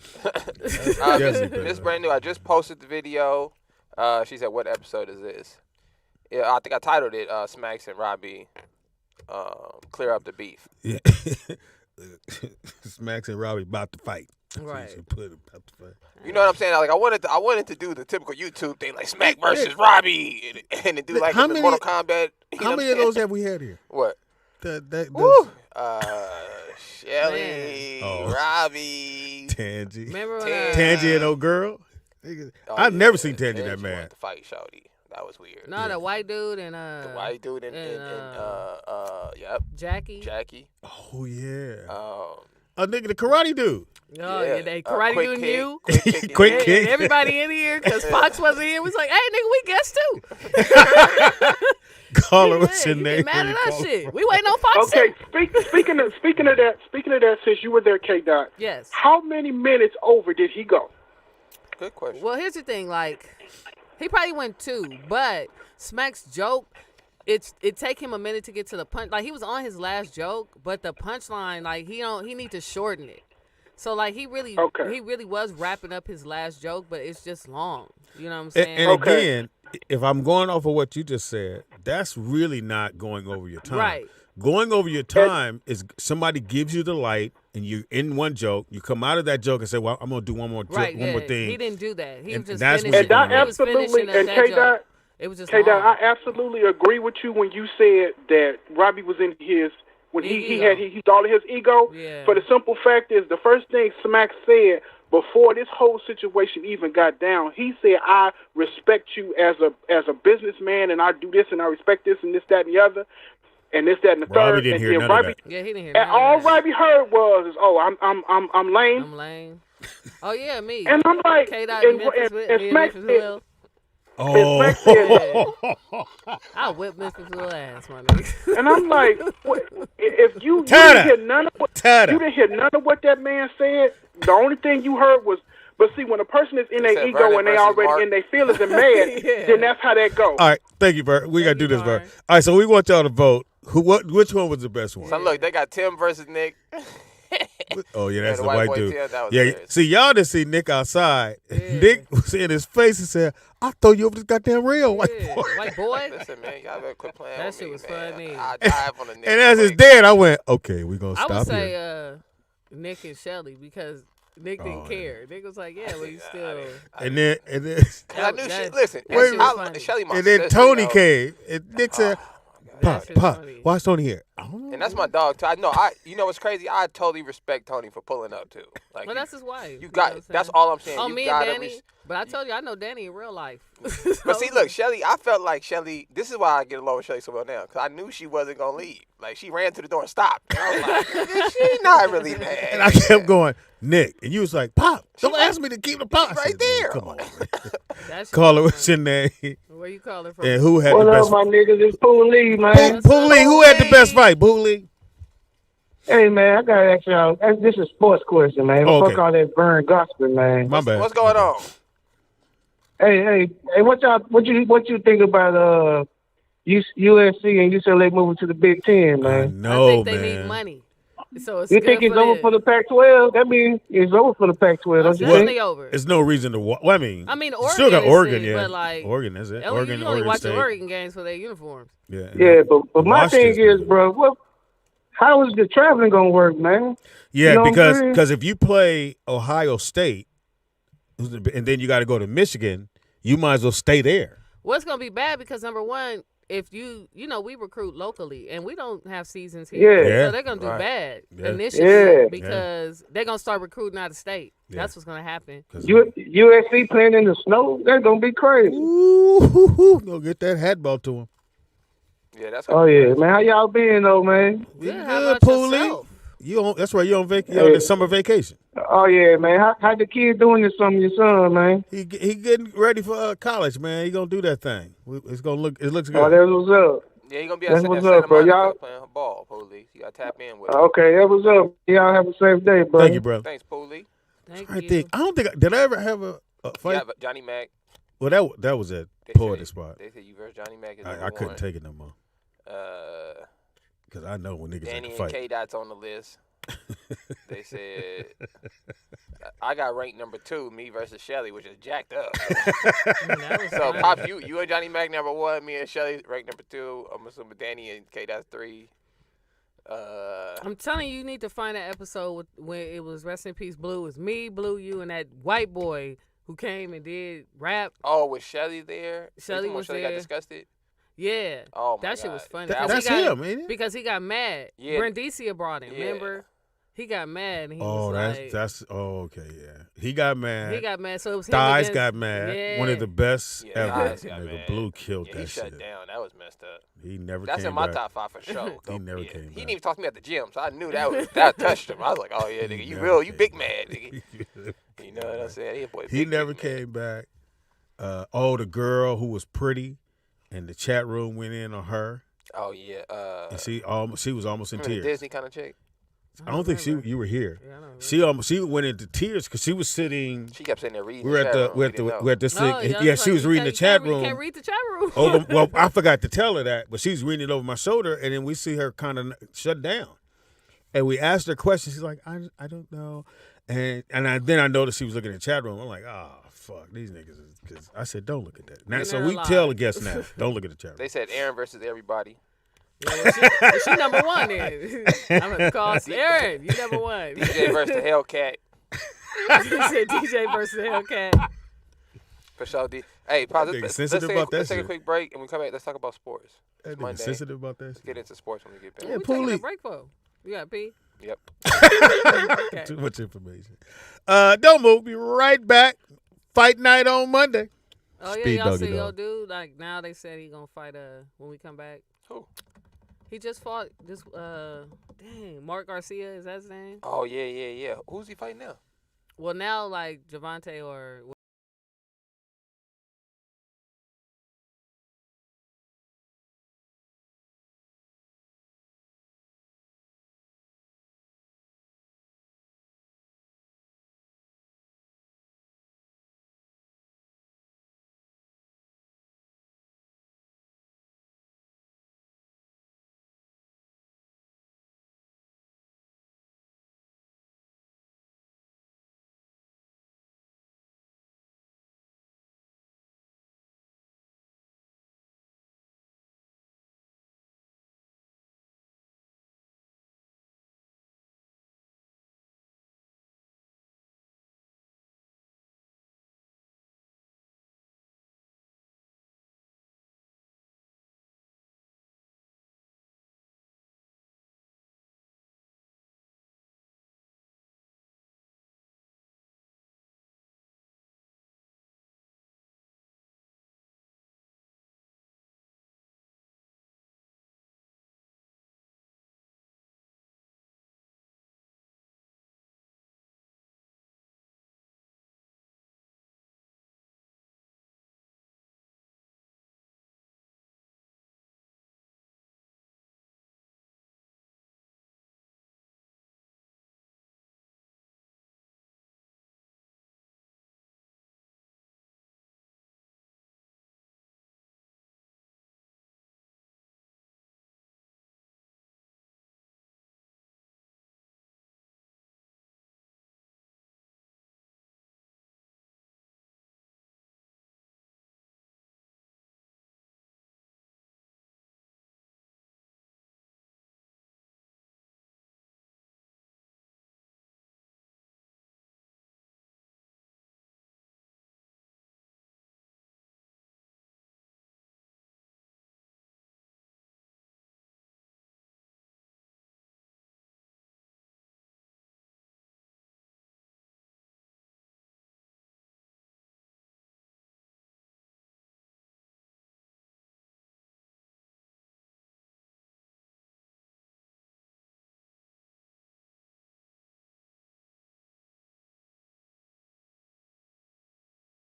Miss Brand New, I just posted the video. She said, "What episode is this?" Yeah, I think I titled it "Smacks and Robbie Clear Up the Beef." Yeah. Smacks and Robbie about to fight. Right. You know what I'm saying? Like I wanted to do the typical YouTube thing, like Smack versus Robbie, and to do like the Mortal Kombat. How many of those have we had here? What? Shelly, Robbie, Tangy. Remember Tangy and old girl? I've never seen Tangy that mad. To fight Shawty. That was weird. No, the white dude and the white dude and yep. Jackie. Oh yeah. Nigga, the karate dude. Oh yeah, they karate dude and you. Quick kick. And everybody in here because Fox wasn't here. Was like, "Hey, nigga, we guessed too." Caller was in there. Get mad at us, shit. We waiting on Fox. Okay, speaking of that, since you were there, K-Dot. Yes. How many minutes over did he go? Good question. Well, here's the thing. Like, he probably went 2, but Smack's joke, it take him a minute to get to the punch. Like, he was on his last joke, but the punchline, like, he need to shorten it. So like he really was wrapping up his last joke, but it's just long. You know what I'm saying? And again, if I'm going off of what you just said, that's really not going over your time. Right. Going over your time is somebody gives you the light and you're in one joke. You come out of that joke and say, "Well, I'm gonna do one more thing." He didn't do that. He was just that's finishing. And I absolutely and K-Dot. It was just K-Dot, I absolutely agree with you when you said that Robbie was in his. When he all of his ego, for the simple fact is the first thing Smack said before this whole situation even got down, he said, "I respect you as a businessman, and I do this, and I respect this, and this, that, and the other, and this, that, and the third." Robbie didn't hear none of that. Yeah, he didn't hear none and all Robbie heard was, "Oh, I'm lame." I'm lame. Oh yeah, me. And I'm like, and Smack said. Oh, I whipped Memphis' little ass, my nigga. And I'm like, if you didn't hear none of what that man said, the only thing you heard was But see, when a person is in They their said ego Vernon and they versus already Mark. in their feelings and mad, then that's how that goes. All right, thank you, Bert. We got to do this, Bert. Byron. All right, so we want y'all to vote. Which one was the best one? So look, they got Tim versus Nick. Oh, yeah, that's the the white white boy dude. Tim, that was Yeah, hilarious. see, y'all didn't see Nick outside. Yeah. Nick was in his face and said, I thought you over this goddamn rail, white Yeah, boy. white boy. Listen, man, y'all better quit playing That with shit me, was man. funny. I dive on the Nick. And as his quick. dad, I went, okay, we're going to I stop would say here. Nick and Shelly because Nick didn't Oh, care. Nick was like, yeah, but he's still. And then, Cause I knew that- shit. Listen, that shit was I, funny. Shelly, my and then sister, Tony yo. came. And Nick said, That shit Pop, funny. why is Tony here? I don't know. And that's my dog too. You know what's crazy? I totally respect Tony for pulling up too. Like, Well, that's his wife. you know got. what I'm That's saying? all I'm saying. Oh, you me gotta and Dani. But I told you, I know Dani in real life. But see, look, Shelly, I felt like Shelly, this is why I get along with Shelly so well now, because I knew she wasn't going to leave. Like, she ran to the door and stopped. And I was like, she's not really mad. And I kept going, Nick. And you was like, Pop, don't ask me to keep the Pop. I right said, there. Come on, man. That shit Call her was what's your name. funny. Where you calling from? And who had What the up, best my niggas? It's Pool Lee, man. Pooley, who had the best fight? Pooley? Hey, man, I got to ask y'all. This is a sports question, man. Oh, okay. Fuck all that burn gospel, man. My bad. What's going on? Hey, what you think about USC and UCLA moving to the Big Ten, I man? know, I think they man. need money. So it's You good think it's for over them. for the Pac-12? That means it's over for the Pac-12, don't It's you definitely think? over. There's no reason to watch. Well, I mean, I mean, you Oregon still got is Oregon, sick, yeah. but like, Oregon, that's it. you Oregon, only watch State. the Oregon games for their uniforms. Yeah, Yeah, but my thing Washington's is, bro, how is the traveling gonna work, man? Yeah, You know what I'm saying? because if you play Ohio State, and then you got to go to Michigan, you might as well stay there. Well, it's gonna be bad because number one, if you we recruit locally and we don't have seasons Yeah. here, Yeah. so they're gonna do Right. bad Yeah. initially Yeah. because they're gonna start recruiting out of state. Yeah. That's what's gonna happen. USC playing in the snow? That's gonna be crazy. Ooh, go get that hat ball to him. Yeah, that's Oh yeah, man. How y'all been though, man? We Good. How good, about Pooley. yourself? That's right. You on the summer vacation. Oh yeah, man. How the kid doing this summer, your son, man? He getting ready for college, man. He gonna do that thing. It looks good. Oh, that's what's up. Yeah, he going to be That's at what's Santa up, bro. Monica Y'all- playing ball, Pooley. You got to tap in with it. Okay, that was up. Y'all have a safe day, bro. Thank you, bro. Thanks, Pooley. Thank I you. think did I ever have a fight? Yeah, but Johnny Mac. Well, that was at They Poetry said- Spot. They said you versus Johnny Mac is I number couldn't one. take it no more Uh, because I know when niggas Dani have to and fight. K-Dot's on the list. They said I got ranked number 2, me versus Shelly, which is jacked up. That was So funny. Pop, you and Johnny Mac number 1, me and Shelly ranked number 2. I'm assuming Dani and K-Dot's 3. I'm telling you, you need to find that episode when it was Rest in Peace Blue. It was me, Blue, you, and that white boy who came and did rap. Oh, was Shelly there? Shelly When was Shelly got there. disgusted? Yeah. Oh, my That shit God. was funny. That Because That's he got, him, ain't it? Because he got mad. Yeah. Brandicia brought him, Yeah. remember? He got mad and he Oh, was like, okay, yeah. He got mad. he got mad. So it was him Thighs against- got mad. Yeah. One of the best Yeah, ever. Thighs got Nigga, mad. Blue killed Yeah, that he shut shit. down. That was messed up. He never That's came in my back. top 5 for sure. He never Yeah. came He back. didn't even talk to me at the gym, so I knew that touched him. I was like, oh yeah, nigga, you never real, you came big mad, nigga. You know what I'm saying? He, a boy, He big, never big mad. came back. The girl who was pretty, and the chat room went in on her, Oh yeah. and she was almost in Remember the tears. Disney kind of chick? I don't think remember. you were here. Yeah, I don't remember. She went into tears because she was sitting. She kept sitting there reading. We were at chat the room. we're We at the didn't know. we're at this No, thing. yeah, Yeah, it's she like, was you reading the can't- chat you room. can't read the chat room. Well, I forgot to tell her that, but she's reading it over my shoulder, and then we see her kind of shut down. And we asked her questions. She's like, I don't know. Then I noticed she was looking at the chat room. I'm like, fuck, these niggas. Because I said, don't look at that. Now, You're so not we alive. tell the guests now, don't look at the chat room. They said Aaron versus everybody. Yeah, she number one then. I'm going to call Aaron. You number one. DJ versus the Hellcat. He said DJ versus Hellcat. For sure. Hey, pause. Nigga Let's sensitive take, about that let's take a shit. quick break and we come back. Let's talk about sports. That It's nigga Monday. sensitive about that Let's shit. get into sports when we get back. Yeah, What we taking Pooley. a break for? You got pee? Yep. Okay. Too much information. Don't move. Be right back. Fight night on Monday. Oh, yeah, Speed y'all buggy see your dog. dude? Like, now they said he going to fight when we come back. Who? He just fought this, Mark Garcia, is that his name? Oh yeah. Who's he fighting now? Well, now, like, Javante or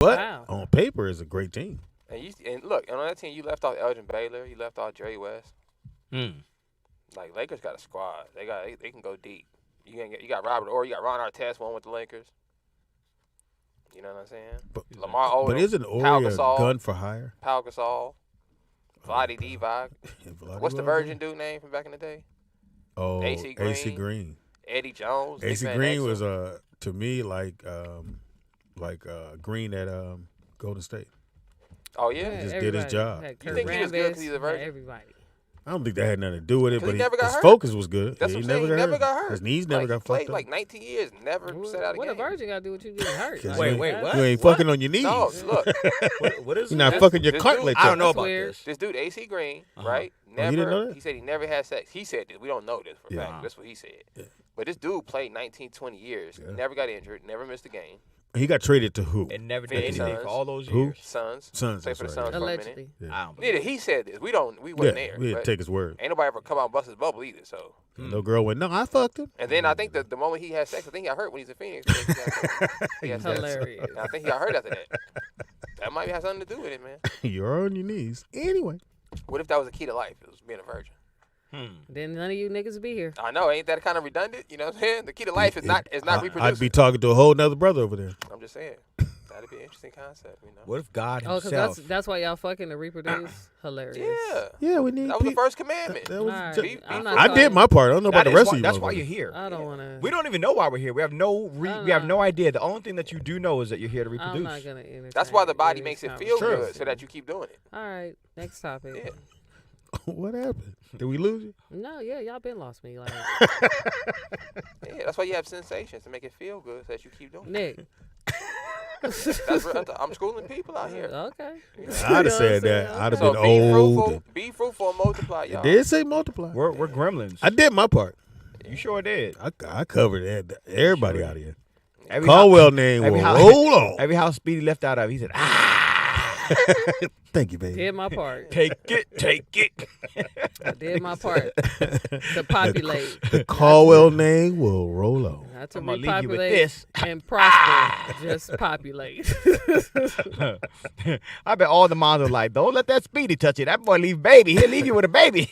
But Wow. on paper, it's a great team. And look, and on that team, you left off Elgin Baylor. You left off Jerry West. Mm. Like Lakers got a squad. They can go deep. You got Robert Orr. You got Ron Artest, one with the Lakers. You know what I'm saying? But, Lamar Odom. But isn't Ori a gun for hire? Pau Gasol. Vlade Divac. What's the Virgin dude name from back in the day? Oh, AC Green. Eddie Jones. AC Green was to me like Green at Golden State. Oh yeah, he just did his job. You think he was good because he's a Virgin? Everybody. I don't think that had nothing to do with it, but he never got his hurt. focus was good. That's what I'm saying. He never got hurt. His knees never got fucked played up. like 19 years, never sat out a What game. a Virgin got to do with you getting hurt? Wait, what? You ain't fucking on your knees. No, look. What is You're not fucking your cartilage. I don't know That's about weird. this. This dude, AC Green, right? Oh, you didn't know that? He said he never had sex. He said this. We don't know this for a Yeah. fact. That's what he said. Yeah. But this dude played 19, 20 years, never got injured, never missed a game. He got traded to who? And never did Phoenix anything Suns. for all those Who? years. Suns. Suns. Played for the that's Suns right. for a Allegedly. minute. I don't Neither he said this. We wasn't Yeah, there. we had but to take his word. Ain't nobody ever come out and bust his bubble either. So. No girl went, no, I fucked him. And then I think the moment he had sex, I think he got hurt when he was in Phoenix. He had sex. Hilarious. And I think he got hurt after that. That might have something to do with it, man. You're on your knees. Anyway. What if that was the key to life? It was being a virgin. Then none of you niggas be here. I know, ain't that kind of redundant? You know what I'm saying? The key to life is not reproducing. I'd be talking to a whole nother brother over there. I'm just saying. That'd be an interesting concept, you know. What if God Oh, himself? because that's why y'all fucking to reproduce? Hilarious. Yeah. Yeah, we need That was the first commandment. That was All right. ju- I'm not I did talking- my part. I don't know about That the is rest why- of you. That's why motherfuckers. you're here. I don't want to. We don't even know why we're here. We have we have no idea. The only thing that you do know is that you're here to reproduce. I'm not going to entertain. That's why the body this makes it feel conversation. good, so that you keep doing it. All right, next topic. Yeah. What happened? Did we lose you? No, yeah, y'all been lost me. Like, Yeah, that's why you have sensations to make it feel good, so that you keep doing it. Nick. That's real. I'm schooling people out here. Okay. I'd have said that. I'd have So been be old. fruitful, be fruitful and multiply, y'all. It did say multiply. We're gremlins. I did my part. You sure did. I covered everybody out here. Every Caldwell name will roll on. Every house Speedy left out of, he said, Thank you, baby. Did my part. take it. I did my part to populate. The Caldwell name will roll on. Not to I'm gonna leave you with repopulate this. and prosper. Just populate. I bet all the moms are like, don't let that Speedy touch it. That boy leave baby. He'll leave you with a baby.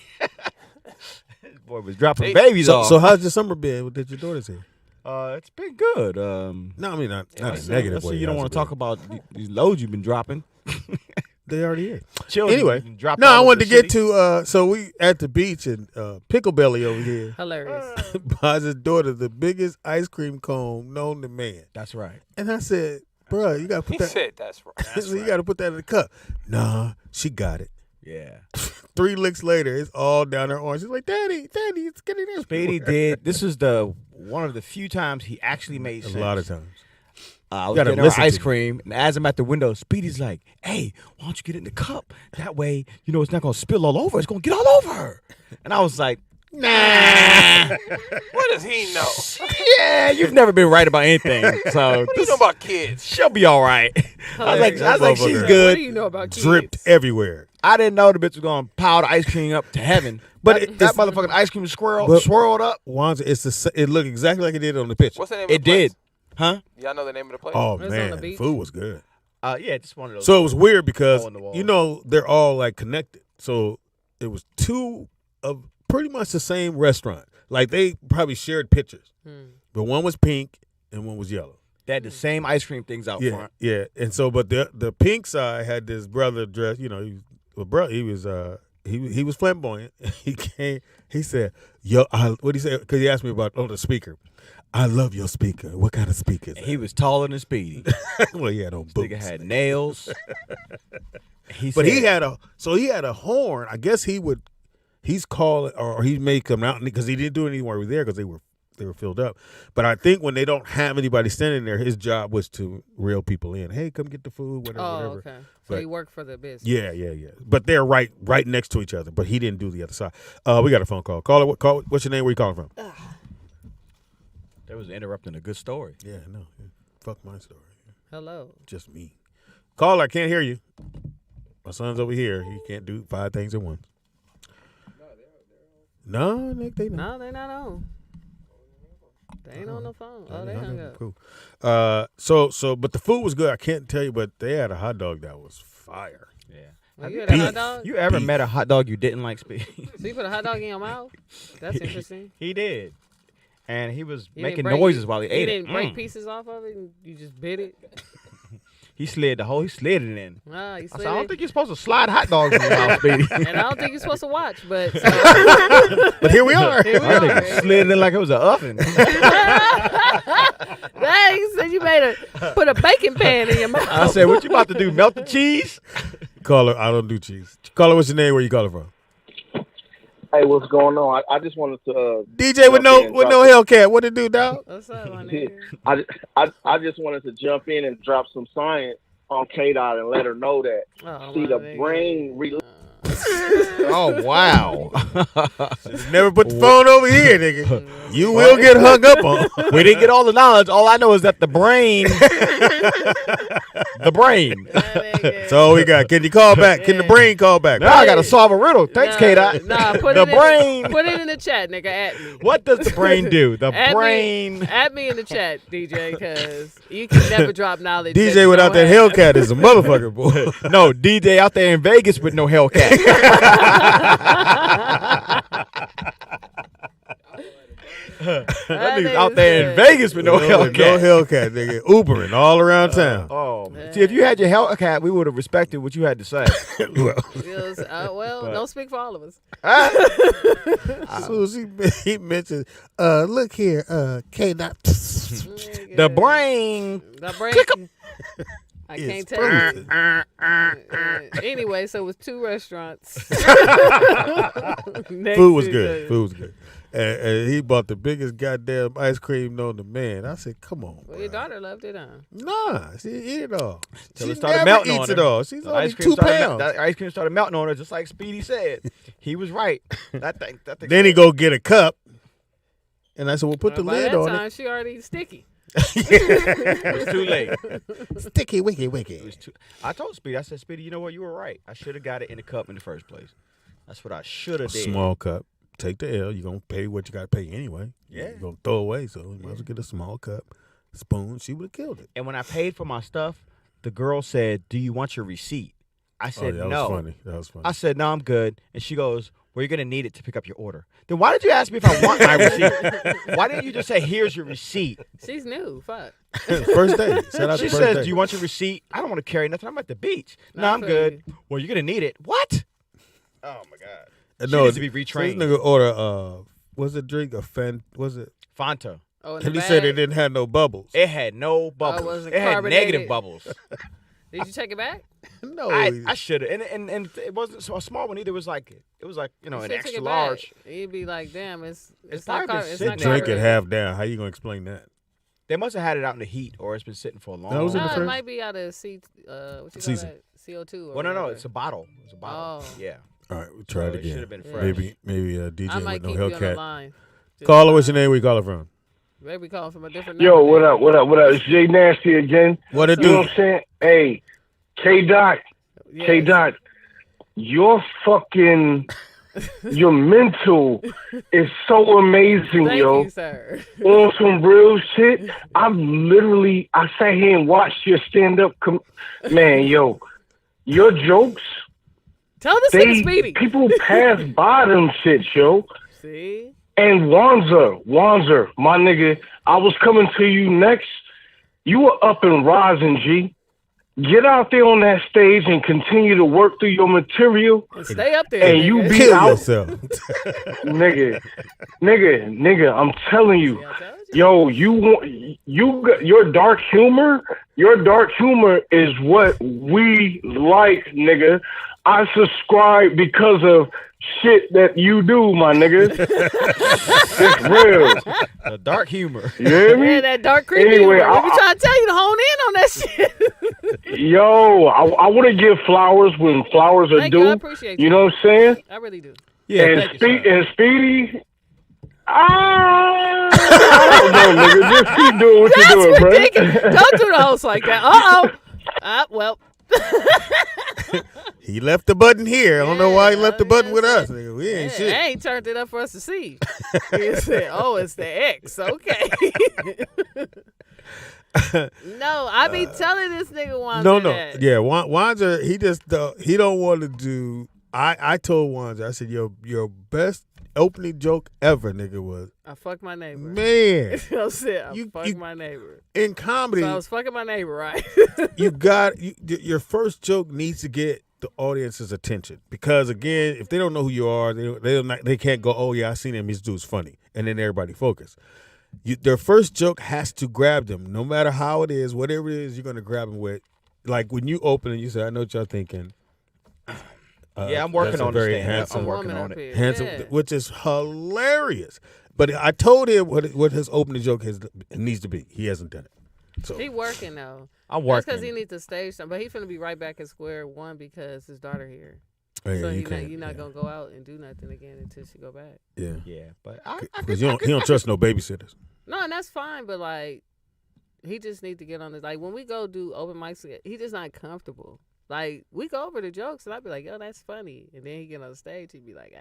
This boy was dropping babies off. So how's your summer been? What did your daughter say? It's been good. No, I mean not a Let's negative see, way. you don't how's want it to talk been? about these loads you've been dropping. They already is. Children Anyway, been dropped no, all I over wanted to the get city. to. So we at the beach and Pickle Belly over here Hilarious. buys his daughter the biggest ice cream cone known to man. That's right. And I said, "Bruh, you gotta put He that. said that's right. You gotta put that in the cup." Nah, she got it. Yeah. 3 licks later, it's all down her arm. She's like, Daddy, it's getting in. Speedy did. This is one of the few times he actually made sense. A lot of times. I was gotta getting her listen ice to me. cream, and as I'm at the window, Speedy's like, "Hey, why don't you get it in the cup? That way, it's not gonna spill all over. It's gonna get all over her." And I was like, "Nah, What does he know? yeah, you've never been right about anything. So What do you know about kids? she'll be all right." I was like, That "She's motherfucker What good." do you know about kids? Dripped everywhere. I didn't know the bitch was gonna pile the ice cream up to heaven. But That motherfucking ice cream but- swirled up. Wanza, it looked exactly like it did on the picture. What's the name of the It place? did, huh? Y'all know the name of the place? Oh It was on man, the the beach. food was good. Yeah, just one of those. So it was weird because Hole in the wall. they're all like connected. So it was 2 of pretty much the same restaurant. Like they probably shared pictures, but one was pink and one was yellow. They had the same ice cream things out Yeah, front. yeah. And so, but the pink side had this brother dressed. He was flamboyant. He came. He said, "Yo, what he said? Because he asked me about the speaker. I love your speaker. What kind of speaker is And that?" he was taller than Speedy. Well, he had on Nigga boots. had nails. But he had a horn. I guess he's calling or he may come out because he didn't do anything while we were there because they were filled up. But I think when they don't have anybody standing there, his job was to reel people in. Hey, come get the food, whatever. Oh, whatever. okay. So But- he worked for the business. Yeah. But they're right next to each other. But he didn't do the other side. We got a phone call. Call. What's your name? Where you calling from? That was interrupting a good story. Yeah, no. Fuck my story. Hello. Just me. Caller, I can't hear you. My son's over here. He can't do 5 things at once. No, Nick, they not. No, they're not on. They ain't on the phone. Oh, they hung up. Cool. But the food was good. I can't tell you, but they had a hot dog that was fire. Yeah. Well, you had a hot dog? You ever met a hot dog you didn't like, Speedy? So you put a hot dog in your mouth? That's interesting. He did. And he was You making didn't break- noises while he ate You it. didn't break pieces off of it and you just bit it? He slid it in. Ah, you I slid said, I don't it? think you're supposed to slide hot dogs in your mouth, Speedy. And I don't think you're supposed to watch, but But here we are. here we I are. think slid it in like it was an oven. Dang, you said you put a baking pan in your mouth. I said, what you about to do, melt the cheese? Caller, I don't do cheese. Caller, what's your name? Where you calling from? Hey, what's going on? I just wanted to DJ with no Hellcat. What it do, dog? What's up, my nigga? I just wanted to jump in and drop some science on K-Dot and let her know that the brain Oh, wow. Never put the phone over here, nigga. You will get hung up on. We didn't get all the knowledge. All I know is that the brain. That's all we got. Can you call back? Can the brain call back? Now I got to solve a riddle. Thanks, K-Dot. Nah, put the brain. Put it in the chat, nigga. At me. What does the brain do? The At brain. Add me in the chat, DJ, because you can never drop knowledge. DJ without that Hellcat is a motherfucker, boy. No, DJ out there in Vegas with no Hellcat. That nigga's out there in Vegas with no Hellcat. No Hellcat, nigga. Ubering all around town. See, if you had your Hellcat, we would have respected what you had to say. Well, don't speak for all of us. As soon as he mentioned, look here, K-Dot. The brain. The brain. I can't tell you. Anyway, so it was 2 restaurants. Food was good. Food was good. And he bought the biggest goddamn ice cream known to man. I said, come on. Well, your daughter loved it, huh? Nah, she didn't eat it all. Till She it started never melting eats on it her. all. She's The only ice cream 2 pounds. That ice cream started melting on her, just like Speedy said. He was right. Then he go get a cup. And I said, well, put the By lid that on time, it. she already sticky. It was too late. Sticky, wicky. I told Speedy, I said, Speedy, you know what? You were right. I should have got it in the cup in the first place. That's what I should have did. Small cup. Take the L. You're going to pay what you got to pay anyway. Yeah. You're going to throw away, so you might as well get a small cup. Spoon. She would have killed it. And when I paid for my stuff, the girl said, do you want your receipt? I said, that no. was funny. That was funny. I said, no, I'm good. And she goes, well, you're going to need it to pick up your order. Then why did you ask me if I want my receipt? Why didn't you just say, here's your receipt? She's new. Fuck. First day. Shout out She to first says, day. do you want your receipt? I don't want to carry nothing. I'm at the beach. No, I I'm feel good. you. Well, you're going to need it. What? Oh, my God. She No, needs to be so retrained. this nigga order, what's the drink? Was it? Fanta. Oh, in And the he said bag? it didn't have no bubbles. It had no bubbles. was it it had carbonated? negative bubbles. Did you take it back? No. I should have, and it wasn't so a small one either. It was like You an should've took extra it large. back. You'd be like, damn, it's probably not been it's sitting not there. Drink it carbonated. half down. How you going to explain that? They must have had it out in the heat, or it's been sitting for a long. That was in the No, fridge? it might be out of what you call Season. that? CO2 or Well, no, whatever. it's a bottle. It's a bottle. Oh. Yeah. All right, we'll try So it it should've again. been fresh. Maybe I DJ might with keep no you on the Hellcat. line. Caller, what's your name? Where you calling from? Maybe calling from a different Yo, number. what up? It's Jay Nasty again. What it You know do? what I'm saying? Hey, K-Dot, Yes. K-Dot, your mental is so amazing, Thank yo. you, sir. On some real shit. I sat here and watched your stand-up. Man, yo, your jokes, Tell this nigga Speedy. people pass by them shit, yo. See? And Wanzer, my nigga, I was coming to you next. You were up and rising, G. Get out there on that stage and continue to work through your material. And stay up there. And you nigga. be Kill out, yourself. nigga. I'm telling you, I told yo, your dark humor. Your dark humor is what we like, nigga. I subscribe because of shit that you do, my nigga. It's real. The dark humor. You hear me? Yeah, that dark creepy Anyway, humor. We be trying to tell you to hone in on that shit. Yo, I want to give flowers when flowers are Thank due. you, I appreciate you. You know what I'm saying? I really do. Yeah. And, thank you, sir. Speedy, I don't know, nigga. Just keep doing what That's you're doing, ridiculous. bro. Don't do the host like that. Well, He left the button here. I don't know why he left the button with us. Nigga. We ain't shit. They ain't turned it up for us to see. He said, "Oh, it's the X." Okay. No, I be telling this nigga Wanzer that. Yeah, Wanzer, he don't want to do. I told Wanzer, I said, your best opening joke ever, nigga, was I fucked my neighbor. Man. I said, I fucked my neighbor. In comedy. So I was fucking my neighbor, right? Your first joke needs to get the audience's attention. Because again, if they don't know who you are, they can't go, oh yeah, I seen him, this dude's funny. And then everybody focus. Their first joke has to grab them, no matter how it is, whatever it is, you're gonna grab them with. Like when you open and you say, I know what y'all thinking. Yeah, I'm working on it. I'm working on it. Handsome, which is hilarious. But I told him what his opening joke needs to be. He hasn't done it. So he working though. I'm working. That's because he needs to stage something. But he finna be right back at square one because his daughter here. Oh, yeah, so you're not gonna go out and do nothing again until she go back. Yeah, yeah. But because he don't trust no babysitters. No, and that's fine. But like, he just need to get on this. Like when we go do open mics, he just not comfortable. Like, we go over the jokes, and I'd be like, yo, that's funny. And then he get on the stage, he'd be like,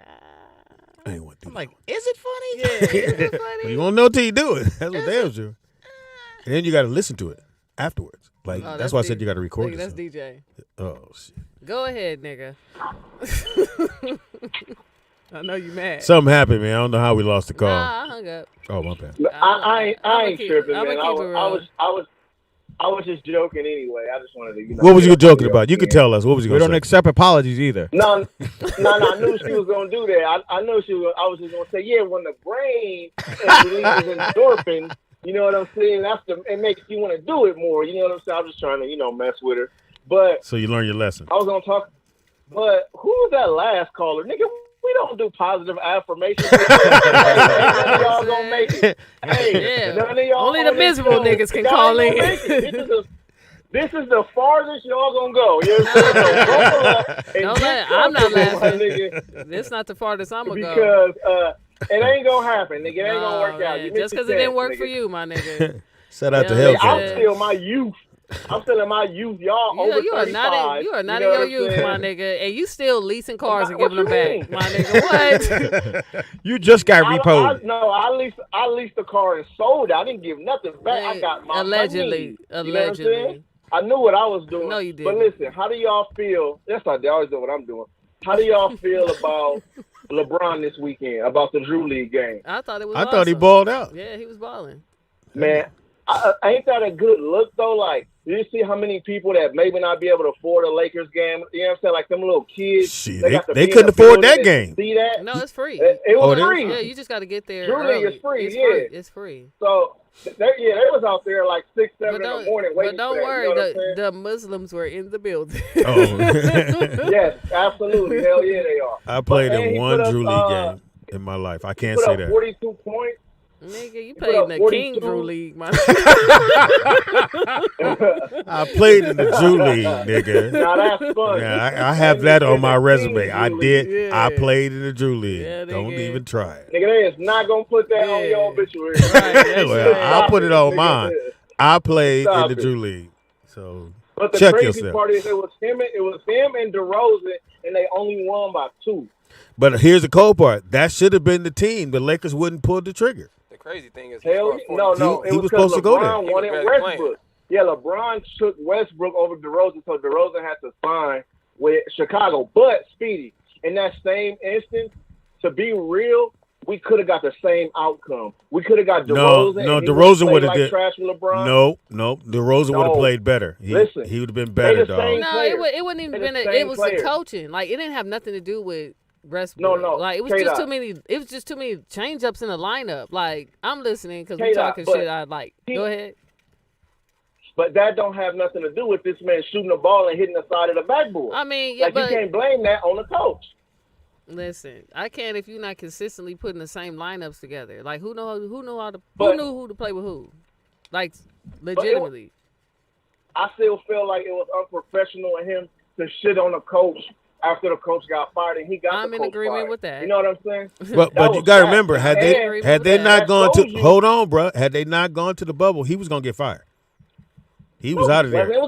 I ain't want to do I'm like, is it funny? Yeah, is it funny? Well, you won't know till you do it. That's what damn sure. And then you got to listen to it afterwards. Like, that's why I said you got to record it. That's DJ. Oh, shit. Go ahead, nigga. I know you mad. Something happened, man. I don't know how we lost the call. Nah, I hung up. Oh, my bad. I ain't tripping, man. I was just joking anyway. I just wanted to, What was you joking about? You could tell us. What was you going to say? We don't accept apologies either. No, I knew she was going to do that. I knew she was. I was just going to say, yeah, when the brain releases endorphins, you know what I'm saying? It makes you want to do it more. You know what I'm saying? I'm just trying to, mess with her. But so you learned your lesson. I was going to talk. But who was that last caller? Nigga, we don't do positive affirmations. None of y'all gonna make it. Hey, none of y'all. Only the miserable niggas can call in. This is the farthest y'all gonna go. You know what I'm saying? I'm not laughing. This not the farthest I'm gonna go. Because it ain't gonna happen, nigga. It ain't gonna work out. Just because it didn't work for you, my nigga. Shout out to Hell. I'm still my youth. I'm still in my youth, y'all. Over 35. You are not in your youth, my nigga, and you still leasing cars and giving them back, my nigga. What? You just got repoed. I leased the car and sold it. I didn't give nothing back. I got my allegedly. Allegedly. I knew what I was doing. No, you didn't. But listen, how do y'all feel? That's not. They always know what I'm doing. How do y'all feel about LeBron this weekend? About the Drew League game? I thought it was. I thought he balled out. Yeah, he was balling. Man, ain't that a good look though? Like, you see how many people that maybe not be able to afford a Lakers game? You know what I'm saying? Like them little kids. Shit, they couldn't afford that game. See that? No, it's free. It was free. Yeah, you just got to get there. Drew League is free. It's free. So they was out there like 6, 7 in the morning waiting. But don't for worry, that, you know the Muslims were in the building. Oh. Yes, absolutely. Hell yeah, they are. I played in one Drew League game in my life. I can't say that. 42 points. Nigga, you played in the King Drew League, man. I played in the Drew League, nigga. Now that's fun. Yeah, I have that on my resume. I did. Yeah. I played in the Drew League. Yeah, don't even try it. Nigga, they is not gonna put that on your obituary. Right, well, I'll put it on mine. I played in the Drew League. So but the check crazy yourself. Part is it was him and DeRozan, and they only won by 2. But here's the cold part. That should have been the team. The Lakers wouldn't pull the trigger. Crazy thing is, he was supposed to go there. LeBron wanted Westbrook. Yeah, LeBron took Westbrook over DeRozan, so DeRozan had to sign with Chicago. But Speedy, in that same instance, to be real, we could have got the same outcome. We could have got DeRozan. No, DeRozan would have did trash with LeBron. No, DeRozan would have played better. He would have been better, dog. No, it wouldn't even been. It was the coaching. Like it didn't have nothing to do with. No. Like it was just too many. It was just too many change ups in the lineup. Like I'm listening because we're talking shit. I like. Go ahead. But that don't have nothing to do with this man shooting the ball and hitting the side of the backboard. I mean, yeah, like you can't blame that on the coach. Listen, I can't if you're not consistently putting the same lineups together. Like who knew who to play with who? Like legitimately. I still feel like it was unprofessional of him to shit on the coach. After the coach got fired and he got I'm in agreement fired. with that. You know what I'm saying? But you got to remember, had they not gone to hold on, bro. Had they not gone to the bubble, he was gonna get fired. He was out of there. It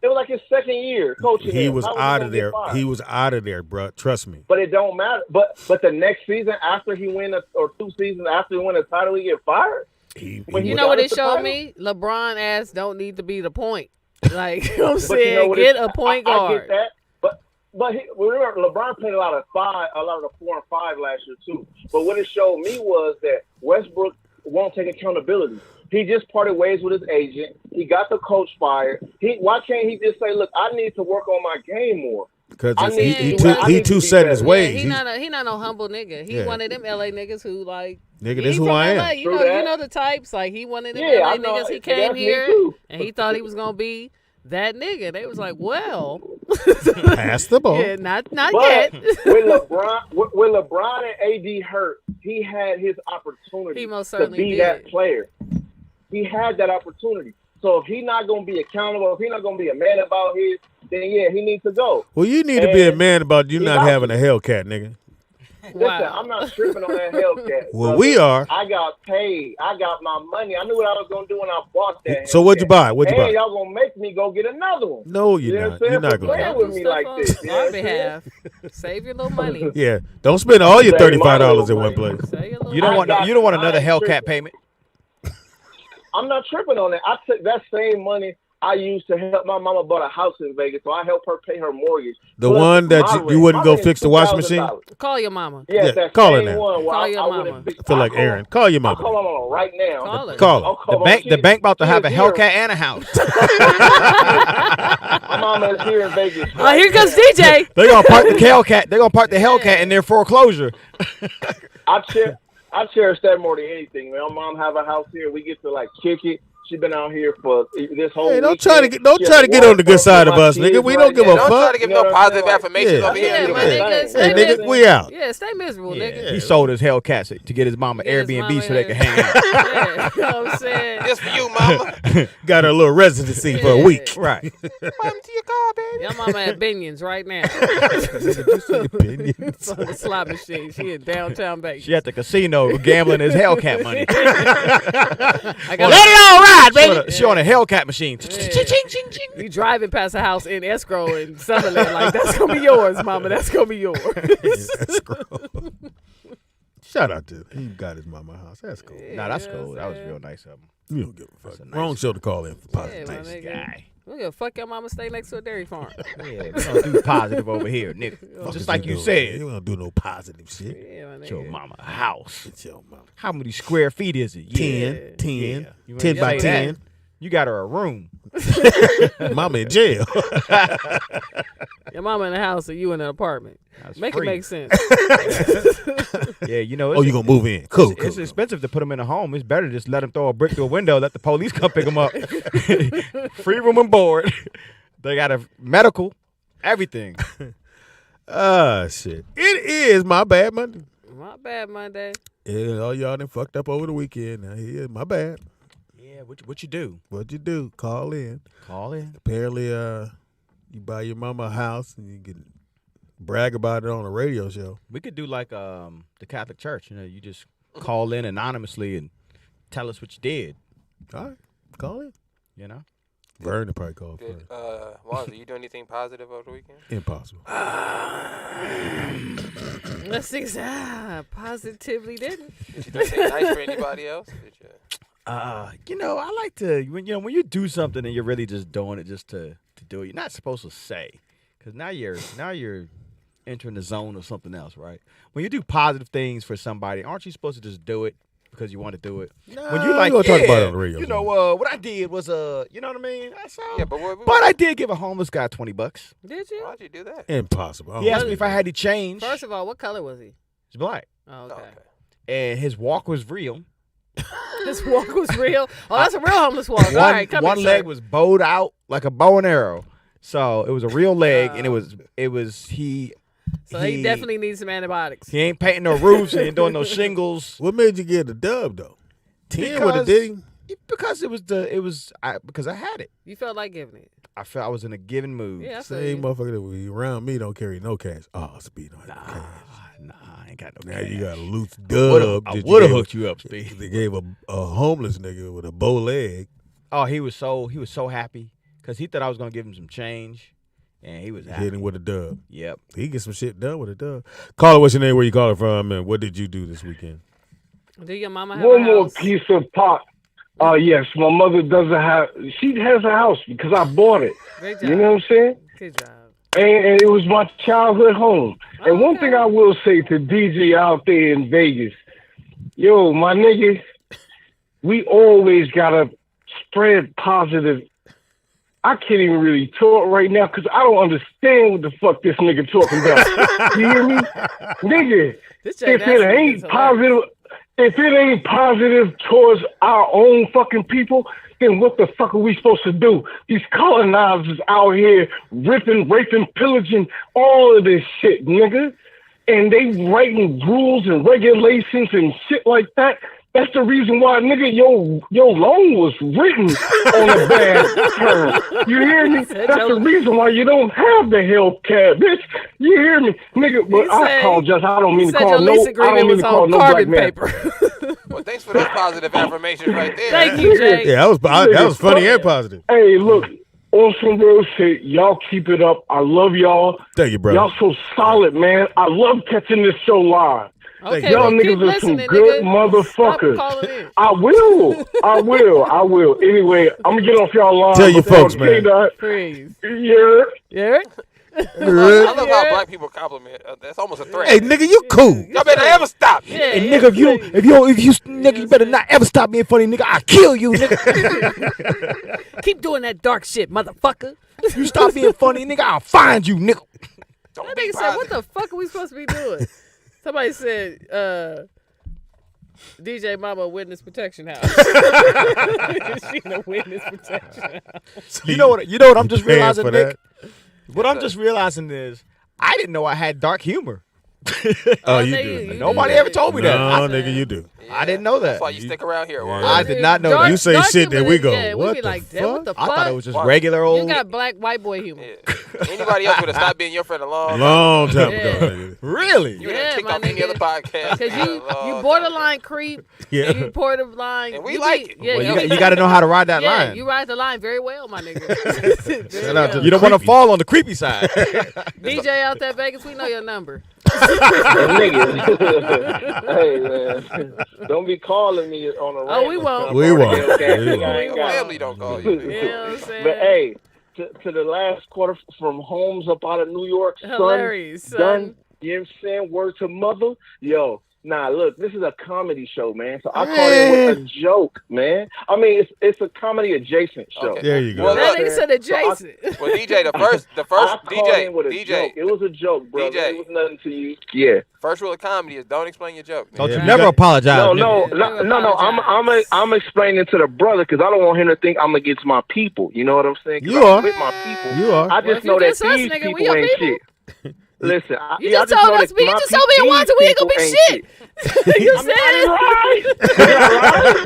It was like his second year coaching. He was How out he of gonna there. get fired? He was out of there, bro. Trust me. But it don't matter. But the next season after he win or 2 seasons after he win a title, he get fired. You know what it showed me? LeBron ass don't need to be the point. Like, you know what I'm saying? Get a point guard. I get that. But remember, LeBron played a lot of the 4 and 5 last year too. But what it showed me was that Westbrook won't take accountability. He just parted ways with his agent. He got the coach fired. Why can't he just say, "Look, I need to work on my game more"? Because he too set in his ways. Yeah, he not no humble nigga. He one of them LA niggas who like nigga. This is who I am. LA. You know the types. Like he one of them LA niggas. He came here and he thought he was gonna be that nigga. They was like, well, pass the ball. Yeah, not but yet. when LeBron and AD hurt, he had his opportunity He most to certainly be did. that player. He had that opportunity. So if he's not going to be accountable, if he's not going to be a man about his, then yeah, he needs to go. Well, you need to be a man about you not having a Hellcat, nigga. Listen, I'm not tripping on that Hellcat. Well, we are. I got paid. I got my money. I knew what I was going to do when I bought that. So what'd you buy? What'd you buy? Y'all going to make me go get another one. No, you're not. You're not going to. Play with me like this. On our behalf. Save your little money. Yeah, don't spend all your $35 in one place. You don't want another Hellcat payment. I'm not tripping on that. I took that same money I used to help my mama bought a house in Vegas, so I helped her pay her mortgage. The one that you wouldn't go fix the washing machine? Call your mama. Yes, that call her same now. one. Call your mama. I feel like Aaron. Call your I'll mama. call her mama right now. Call her. Call her. The bank about to have a Hellcat and a house. My mama is here in Vegas. Oh, here comes DJ. They're gonna park the Hellcat. They're gonna park the Hellcat in their foreclosure. I cherish that more than anything, man. My mom have a house here. We get to like kick it. She been out here for this whole. Hey, don't weekend. try to get on the good side of us, nigga. We don't give a Don't try fuck. to give no positive affirmations over here. Yeah, my nigga. Hey, nigga, we out. Yeah, stay miserable, nigga. He sold his Hellcat to get his mama Get his Airbnb mama so they could hang out. Yeah, you know what I'm saying? Just for you, mama. Got a little residency for a week. Right. Mom, to your car, baby. Your mama at Binions right now. Opinions. On the slot machine. She in downtown Vegas. She at the casino gambling his Hellcat money. I got Let it all ride, baby. She on a Hellcat machine. You driving past a house in escrow in Summerlin, like that's gonna be yours, mama. That's gonna be yours. Shout out to he got his mama house. That's cool. Nah, that's cool. That was real nice of him. You don't give a fuck. a nice Wrong show to call in for positive. my Nice nigga. guy. We gonna fuck your mama stay next to a dairy farm. Yeah, we don't do positive over here, nigga. Just like you doing? said. You don't do no positive shit. Yeah, my It's your nigga. mama house. It's your mama. How many square feet is it? 10, 10, Yeah. You 10 ain't by say 10. that. You got her a room. Mama in jail. Your mama in the house or you in an apartment. That's Make free. it make sense. Yeah, you know. Oh, you gonna move in? Cool. It's expensive to put them in a home. It's better to just let them throw a brick through a window, let the police come pick them up. Free room and board. They got a medical, everything. Shit. It is my bad Monday. My bad, Monday. Yeah, all y'all done fucked up over the weekend. Now here, my bad. Yeah, what you do? What'd you do? Call in. Call in. Apparently, you buy your mama a house and you can brag about it on a radio show. We could do like the Catholic Church. You know, you just call in anonymously and tell us what you did. All right, call in. You know. Vernon probably called Did, first. Wanda, you do anything positive over the weekend? Impossible. Let's see. Positively didn't. Did you do anything nice for anybody else? Did you? You know, I like to when you do something and you're really just doing it just to do it. You're not supposed to say, because now you're entering the zone of something else, right? When you do positive things for somebody, aren't you supposed to just do it because you want to do it? Nah, When you like, we gonna talk about it yeah, on the radio you show. know, what I did was you know what I mean? That's all. Yeah, but I did give a homeless guy $20. Did you? Why'd you do that? Impossible. He asked me if I had any change. First of all, what color was he? He's black, Oh, okay. and his walk was real. This walk was real. Oh, that's a real homeless walk. All right, come one in, leg sir. was bowed out like a bow and arrow, so it was a real leg, and it was he. So he definitely needs some antibiotics. He ain't painting no roofs. He ain't doing no shingles. What made you get the dub though? 10 with a diddy? Because because I had it. You felt like giving it. I felt I was in a giving mood. Yeah, I feel Same you. motherfucker that was around me don't carry no cash. Oh, Speed don't have no cash. Nah, I ain't got no. Now cash. you got a loose I dub. would have hooked you up, Speed. They gave a homeless nigga with a bow leg. Oh, he was so happy because he thought I was gonna give him some change, and he was happy. Hitting with a dub. Yep. He get some shit done with a dub. Caller, what's your name? Where you calling from? And what did you do this weekend? Do your mama have One a more house? piece of pot. Yes, my mother doesn't have. She has a house because I bought it. Great job. You know what I'm saying? Good job. And it was my childhood home. And one thing I will say to DJ out there in Vegas, yo, my nigga, we always gotta spread positive. I can't even really talk right now because I don't understand what the fuck this nigga talking about. You hear me? Nigga, if it ain't positive towards our own fucking people, then what the fuck are we supposed to do? These colonizers out here ripping, raping, pillaging, all of this shit, nigga. And they writing rules and regulations and shit like that. That's the reason why, nigga, your loan was written on a bad term. You hear me? That's the reason why you don't have the health care, bitch. You hear me? Nigga, but I apologize. I don't mean to call no black man. Well, thanks for those positive affirmations right there. Thank you, Jay. Yeah, that was funny and positive. Hey, look, on some real shit, y'all keep it up. I love y'all. Thank you, brother. Y'all so solid, man. I love catching this show live. Okay, y'all niggas are some good motherfuckers. I will. Anyway, I'm gonna get off y'all line. Tell your folks, man. Please. Yeah. I love how black people compliment. That's almost a threat. Hey, nigga, you cool. Y'all better ever stop. Hey, nigga, nigga, you better not ever stop being funny, nigga. I'll kill you, nigga. Keep doing that dark shit, motherfucker. If you stop being funny, nigga, I'll find you, nigga. That nigga said, what the fuck are we supposed to be doing? Somebody said, DJ Mama Witness Protection House. She in a witness protection house. You know what I'm just realizing, Nick? What I'm just realizing is I didn't know I had dark humor. Oh, you do. Nobody ever told me that. No, nigga, you do. Yeah, I didn't know that. That's why you stick around here. Yeah. I did not know that. You say shit that we go, what we the like, fuck? what the fuck? I thought it was just regular old. You got black white boy humor. Yeah. Anybody else would have stopped being your friend a long time Yeah. ago, nigga. Really? You would have kicked off any other podcast. Because you borderline creep. Yeah. And you borderline. And we like it. Yeah, Well, you got to know how to ride that yeah, line. you ride the line very well, my nigga. Shout out to You don't want to fall on the creepy side. DJ out there, Vegas, we know your number. Hey, man. Don't be calling me on a Oh, we won't. We won't. Your family don't call you. You know what I'm saying? But hey, to the last quarter from Holmes up out of New York, Hilarious, son. Done, you know what I'm saying? Word to mother. Yo, nah, look, this is a comedy show, man. So I call it with a joke, man. I mean, it's a comedy adjacent show. Okay. There you go. Well, That look, nigga said adjacent. well, DJ, the first I called DJ, in with a joke. It was a joke, bro. DJ. It was nothing to you. Yeah. first rule of comedy is don't explain your joke. Don't Yeah. you never apologize. No, nigga. I'm explaining to the brother because I don't want him to think I'm against my people. You know what I'm saying? 'Cause You I'm are. with my people. You are. I Well, just if you know that diss us, these nigga, we people your ain't people. shit. Listen, You just told us, you just told me in Watson we ain't gonna be shit. You said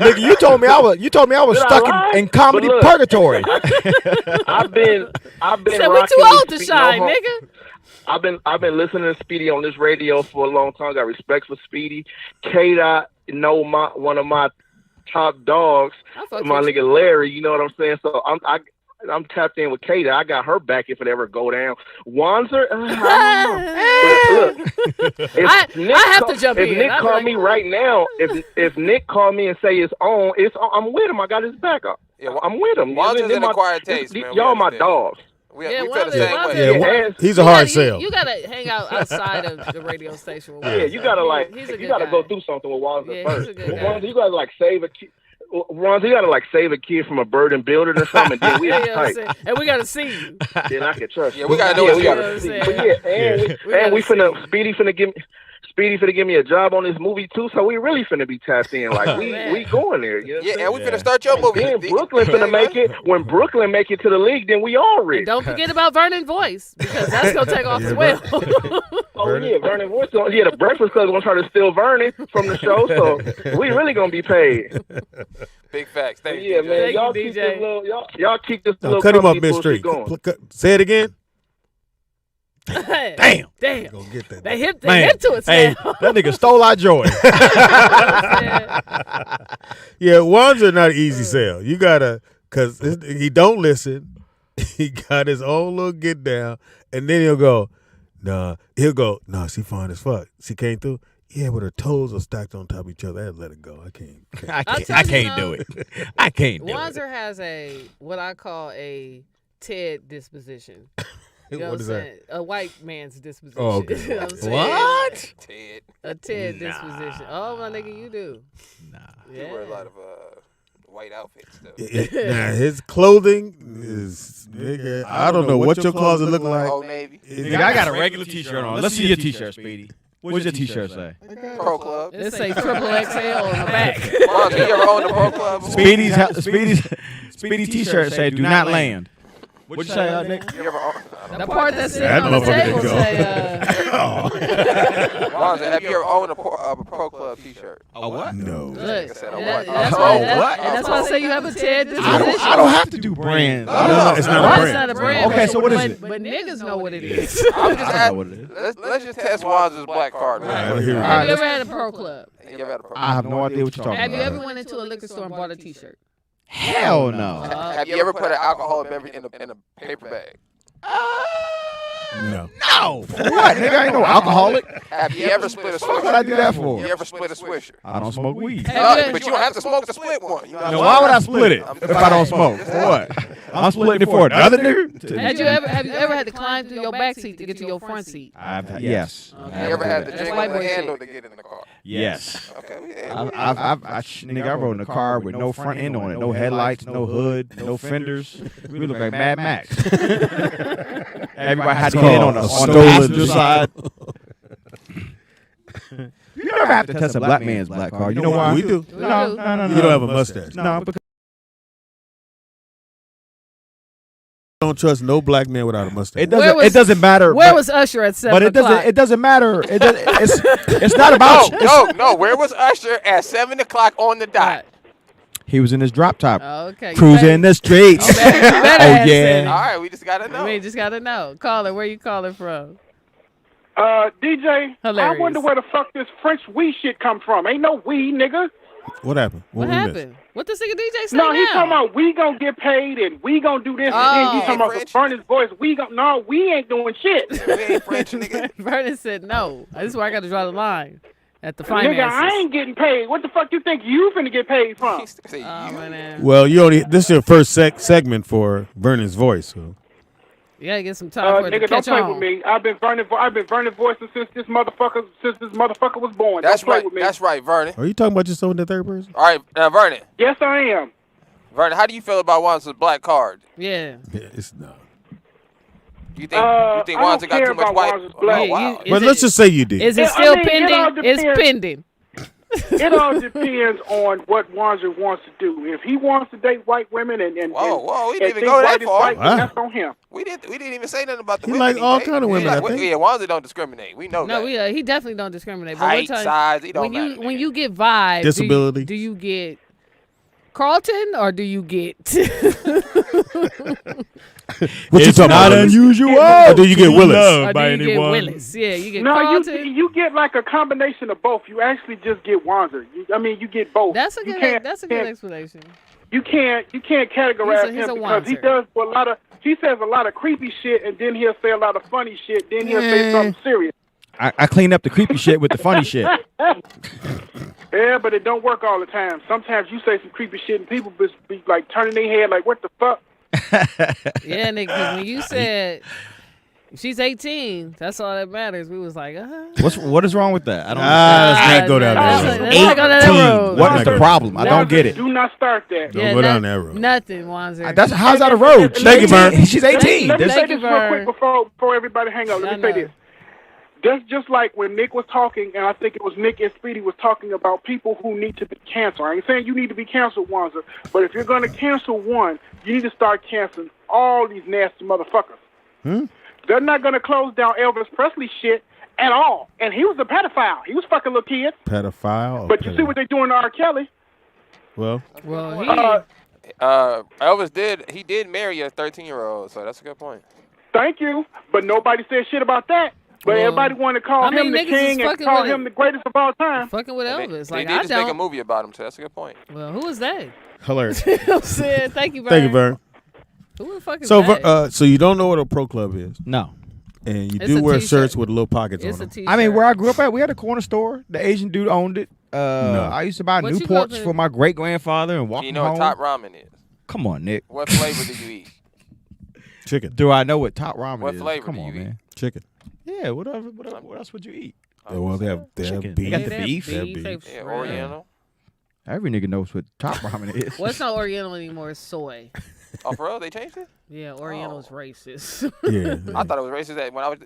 Nigga, you told me I was Did I stuck lie? in comedy But look, purgatory. I've been said we rocking too old with to Speedy, shine, no homo. nigga. I've been listening to Speedy on this radio for a long time. Got respect for Speedy. K-Dot, one of my top dogs, I fuck my with you. nigga Larry. You know what I'm saying? So I'm tapped in with K-Dot. I got her back if it ever go down. Wanzer, I don't know. But look, I have to jump if in. Nick I'm call like- me right now, if Nick call me and say it's on, I'm with him. I got his back up. Yeah, I'm with him. Wanzer's They're an acquired taste, man. We Y'all my understand. dogs. We Yeah, feel the Wanzer- same Wanzer- way. Yeah, Yeah. he's a hard sell. You gotta hang out outside of the radio station. With Yeah, Wanzer. you gotta He's a you good gotta guy. go through something with Wanzer Yeah, first. he's a good guy. Wanzer, you gotta save a kid. Wanzer, you gotta save a kid from a bird and build it or something. And then we Yeah, you know what I'm tight. saying? And we gotta see you. Then I can trust. Yeah, we gotta know what we you gotta know see. what I'm But saying? yeah, and gotta we finna see. Speedy finna give me a job on this movie too. So we really finna be tapped in. Like man. we going there. You know what I'm Yeah, saying? and we finna start your movie. Then Brooklyn finna make it. When Brooklyn make it to the league, then we all And rich. don't forget about Vernon Voice because that's gonna take off as well. Oh yeah, Vernon Voice. Yeah, the Breakfast Club gonna try to steal Vernon from the show, so we really gonna be paid. Big facts. Thank Yeah, you, man. Thank Y'all you, keep DJ. this little. Y'all keep this No, little. cut him up company mid-street. bullshit going. Say it again. Damn. Damn. Go get that. They hip Man, to us hey, now. that nigga stole our joy. Yeah, ones are not easy sell. You gotta, cause he don't listen. He got his own little get down, and then he'll go, nah, she fine as fuck. She came through. Yeah, but her toes are stacked on top of each other. I had to let it go. I can't do it. I can't do it. Wanzer has what I call a Ted disposition. You know what is that? A white man's disposition. Oh, okay. You know what? What? Ted. A Ted disposition. Oh, my nigga, you do. Nah. Yeah. You wear a lot of white outfits, though. Now, his clothing is, nigga, I don't know what your closet look like. Old Navy. Nigga, I got a regular T-shirt on. Let's see your T-shirt, Speedy. What's your T-shirt say? Pro Club. It say triple XL on the back. Mom, you ever own the Pro Club? Speedy T-shirt say "Do not land." What'd you say, Nick? You ever own? The part that's sitting That on the motherfucker table didn't say, Mom, have you ever owned a Pro Club T-shirt? A what? No. look, That's that's what? why, what? and that's why I say you have a Ted disposition. I don't have to do brands. No, it's not a Why brand. it's not a brand? Okay, so what is it? But niggas know what it is. I'm just I know what it is. let's just test Wanzer's black card. All right, here we Have you go. ever had a pro club? You ever had a Pro I have no idea what you're talking Have you about. ever went into a liquor store and bought a T-shirt? Hell no. Have you ever put an alcoholic beverage in a paper bag? No. No. For what? Nigga, I ain't no alcoholic. Have you ever split a What swisher? would I do that for? You ever split a swisher? I don't smoke weed. But you don't have to smoke the split one. You know Now, why would I split it if I don't smoke? For what? I'm splitting it for another nigga? Have you ever had to climb through your back seat to get to your front seat? Yes. You ever had to jingle white the boy handle shit. to get in the car? Yes. Okay. Nigga, I rode in a car with no front end on it, no headlights, no hood, no fenders. We look like Mad Max. Everybody had to get in on the passenger side. You never have to test a black man's black car. You know why? We do. No. You don't have a mustache. No, because I don't trust no black man without a mustache. it doesn't matter. Where was Usher at 7 But o'clock? it doesn't matter. It's not about No. Where was Usher at 7 o'clock on the dot? He was in his drop top, Oh, okay. cruising the streets. You better Oh ask yeah. All right, we just gotta know. We just gotta know. Caller, where you calling from? DJ, Hilarious. I wonder where the fuck this French weed shit come from. Ain't no weed, nigga. What happened? What we missed? happened? What this nigga DJ say No, now? he talking about we gonna get paid and we gonna do this and then he talking about French. burn his voice. No, we ain't doing shit. We ain't French, nigga. Vernon said no. This is where I got to draw the line at the finances. Nigga, I ain't getting paid. What the fuck you think you finna get paid from? Say Oh, you. man. Well, this is your first segment for Vernon's voice. So. You gotta get some time for it to Nigga, don't catch play on. with me. I've been burning voices since this motherfucker was born. That's don't play right. with me. That's right, Vernon. Are you talking about yourself in the third person? All right, now Vernon. Yes, I am. Vernon, how do you feel about Wanzer's black card? Yeah. Yeah, it's not. You think I Wanzer don't got care too much about white? Wanzer's black. Oh, Yeah, wow. Is But it- let's just say you did. Is it I still mean, it pending? all It's depends. pending. It all depends on what Wanzer wants to do. If he wants to date white women and Whoa, we and didn't even think go that white is far. white, then Wow. that's on him. We didn't even say nothing about the He women. like all date. kind of women, Yeah, I think. Yeah, Wanzer don't discriminate. We know No, that. he definitely don't discriminate. But Height, we're talking, size, he don't when matter. when you get vibe, Disability. do you get Carlton or do you get? What you talking about? Willis? unusual. Or do you get Willis? or do you get Willis? Yeah, you get No, Carlton. you get like a combination of both. You actually just get Wanzer. You get both. That's a You good. can't- That's a good can't- explanation. You can't categorize He's a him because he Wanzer. does he says a lot of creepy shit and then he'll say a lot of funny shit. Then he'll say something serious. I clean up the creepy shit with the funny shit. Yeah, but it don't work all the time. Sometimes you say some creepy shit and people be like turning their head like, what the fuck? Yeah, Nick. 'Cause when you said she's 18, that's all that matters. We was like, What is wrong with that? I don't Let's not go down Let's that road. not go down that road. What is the problem? I don't get it. Do not start that. Don't go down that road. Nothing, Wanzer. That's how's that a road? Thank you, Vern. She's 18. Let me Thank say you, this real Vern. quick before everybody hang up. Let me say this. Just like when Nick was talking, and I think it was Nick and Speedy was talking about people who need to be canceled. I ain't saying you need to be canceled, Wanzer, but if you're going to cancel one, you need to start canceling all these nasty motherfuckers. They're not going to close down Elvis Presley shit at all. And he was a pedophile. He was fucking little kids. Pedophile. But you see what they're doing to R. Kelly. Well, Elvis did marry a 13-year-old, so that's a good point. Thank you. But nobody said shit about that. But everybody wanted to call I mean, him the niggas is king and fucking call with him it. the greatest of all time. Fucking with Elvis. They Like, did I just make a don't. movie about him, so that's a good point. Well, who is that? hilarious. I'm saying, thank you, Vern. Thank you, Vern. Who the fuck is So, that? so you don't know what a pro club is, No. and you It's do a wear t-shirt. shirts with little pockets It's on a them. t-shirt. I mean, where I grew up at, we had a corner store. The Asian dude owned it. No. I used to buy What you go Newports to- for my great grandfather and walk Do you him know home. what top ramen is? Come on, Nick. What flavor do you eat? Chicken, Do I know what top ramen What is? flavor Come do on, you eat? man. chicken. Yeah, what else would you eat? Well, they have Chicken. beef. They got the They have beef. They have beef, beef. they have Yeah, shrimp. Oriental. Every nigga knows what top ramen is. Well, it's not Oriental anymore. It's soy. Oh, for real? They changed it? Yeah, Oriental's racist. Yeah, I thought it was racist when I was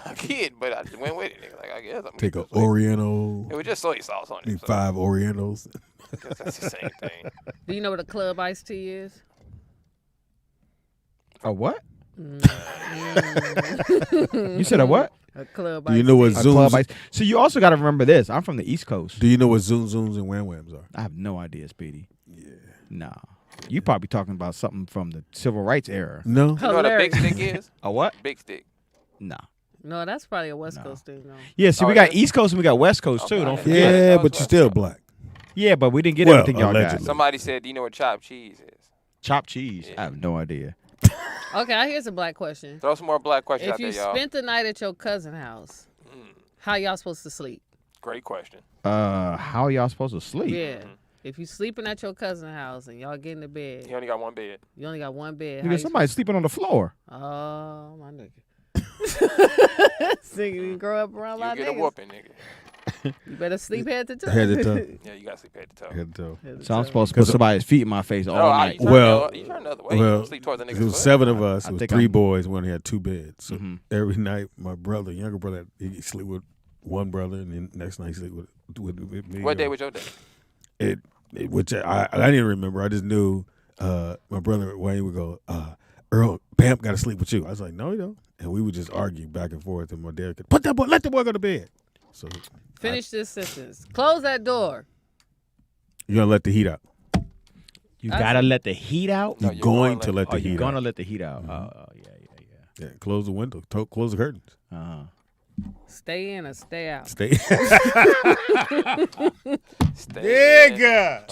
a kid, but I just went with it. Nigga. Like, I guess I'm take a just like- Oriental. It was just soy sauce on it. Need So 5 Orientals. I guess that's the same thing. Do you know what a club iced tea is? A what? Mm. You said a what? A club Do you iced know what tea. A Zooms? club ice. So you also got to remember this. I'm from the East Coast. Do you know what Zooms and Wham Whams are? I have no idea, Speedy. Yeah. Nah. You probably talking about something from the civil rights era. No. You know what a big Hilarious. stick is? A what? Big stick. Nah. No, that's probably a West No. Coast thing, though. Yeah, see, Oh, we got yeah? East Coast and we got West Coast, too. Okay. Don't forget. Yeah, that was but you're West still Coast. black. Yeah, but we didn't get Well, everything y'all allegedly. got. Somebody said, do you know what chopped cheese is? Chopped cheese. Yeah. I have no idea. Okay, here's a black question. Throw some more black questions If out there, you y'all. spent the night at your cousin's house, how y'all supposed to sleep? Great question. How are y'all supposed to sleep? Yeah. If you sleeping at your cousin's house and y'all get in the bed, You only got one bed. you only got one bed. how Nigga, you somebody's sleeping on the floor. Oh, my nigga. So you grow up around a You lot get of a niggas. whooping, nigga. You better sleep head to toe. Head to toe. Yeah, you got to sleep head to toe. Head to toe. Head to So I'm toe. supposed to put somebody's feet in my face all No, night. you turn Well- you turn the other way. You Well, don't sleep towards the it nigga's was foot. 7 of us. I It was think 3 I'm- boys. We only had 2 beds. So Mhm. every night, my brother, younger brother, he sleep with one brother, and then next night he sleep with me. What day was your day? Which I didn't even remember. I just knew my brother Wayne would go, Earl, Pam got to sleep with you. I was like, no, you don't. And we would just argue back and forth, and my dad could let the boy go to bed. So Finish this sentence. Close that door. you're gonna let the heat out. You I gotta see. let the heat out? You're you're going going to let Oh, the you're heat gonna out. let the heat out. Yeah. Yeah, close the window. Close the curtains. Uh-huh. Stay in or stay out. Stay. Stay in. Nigga.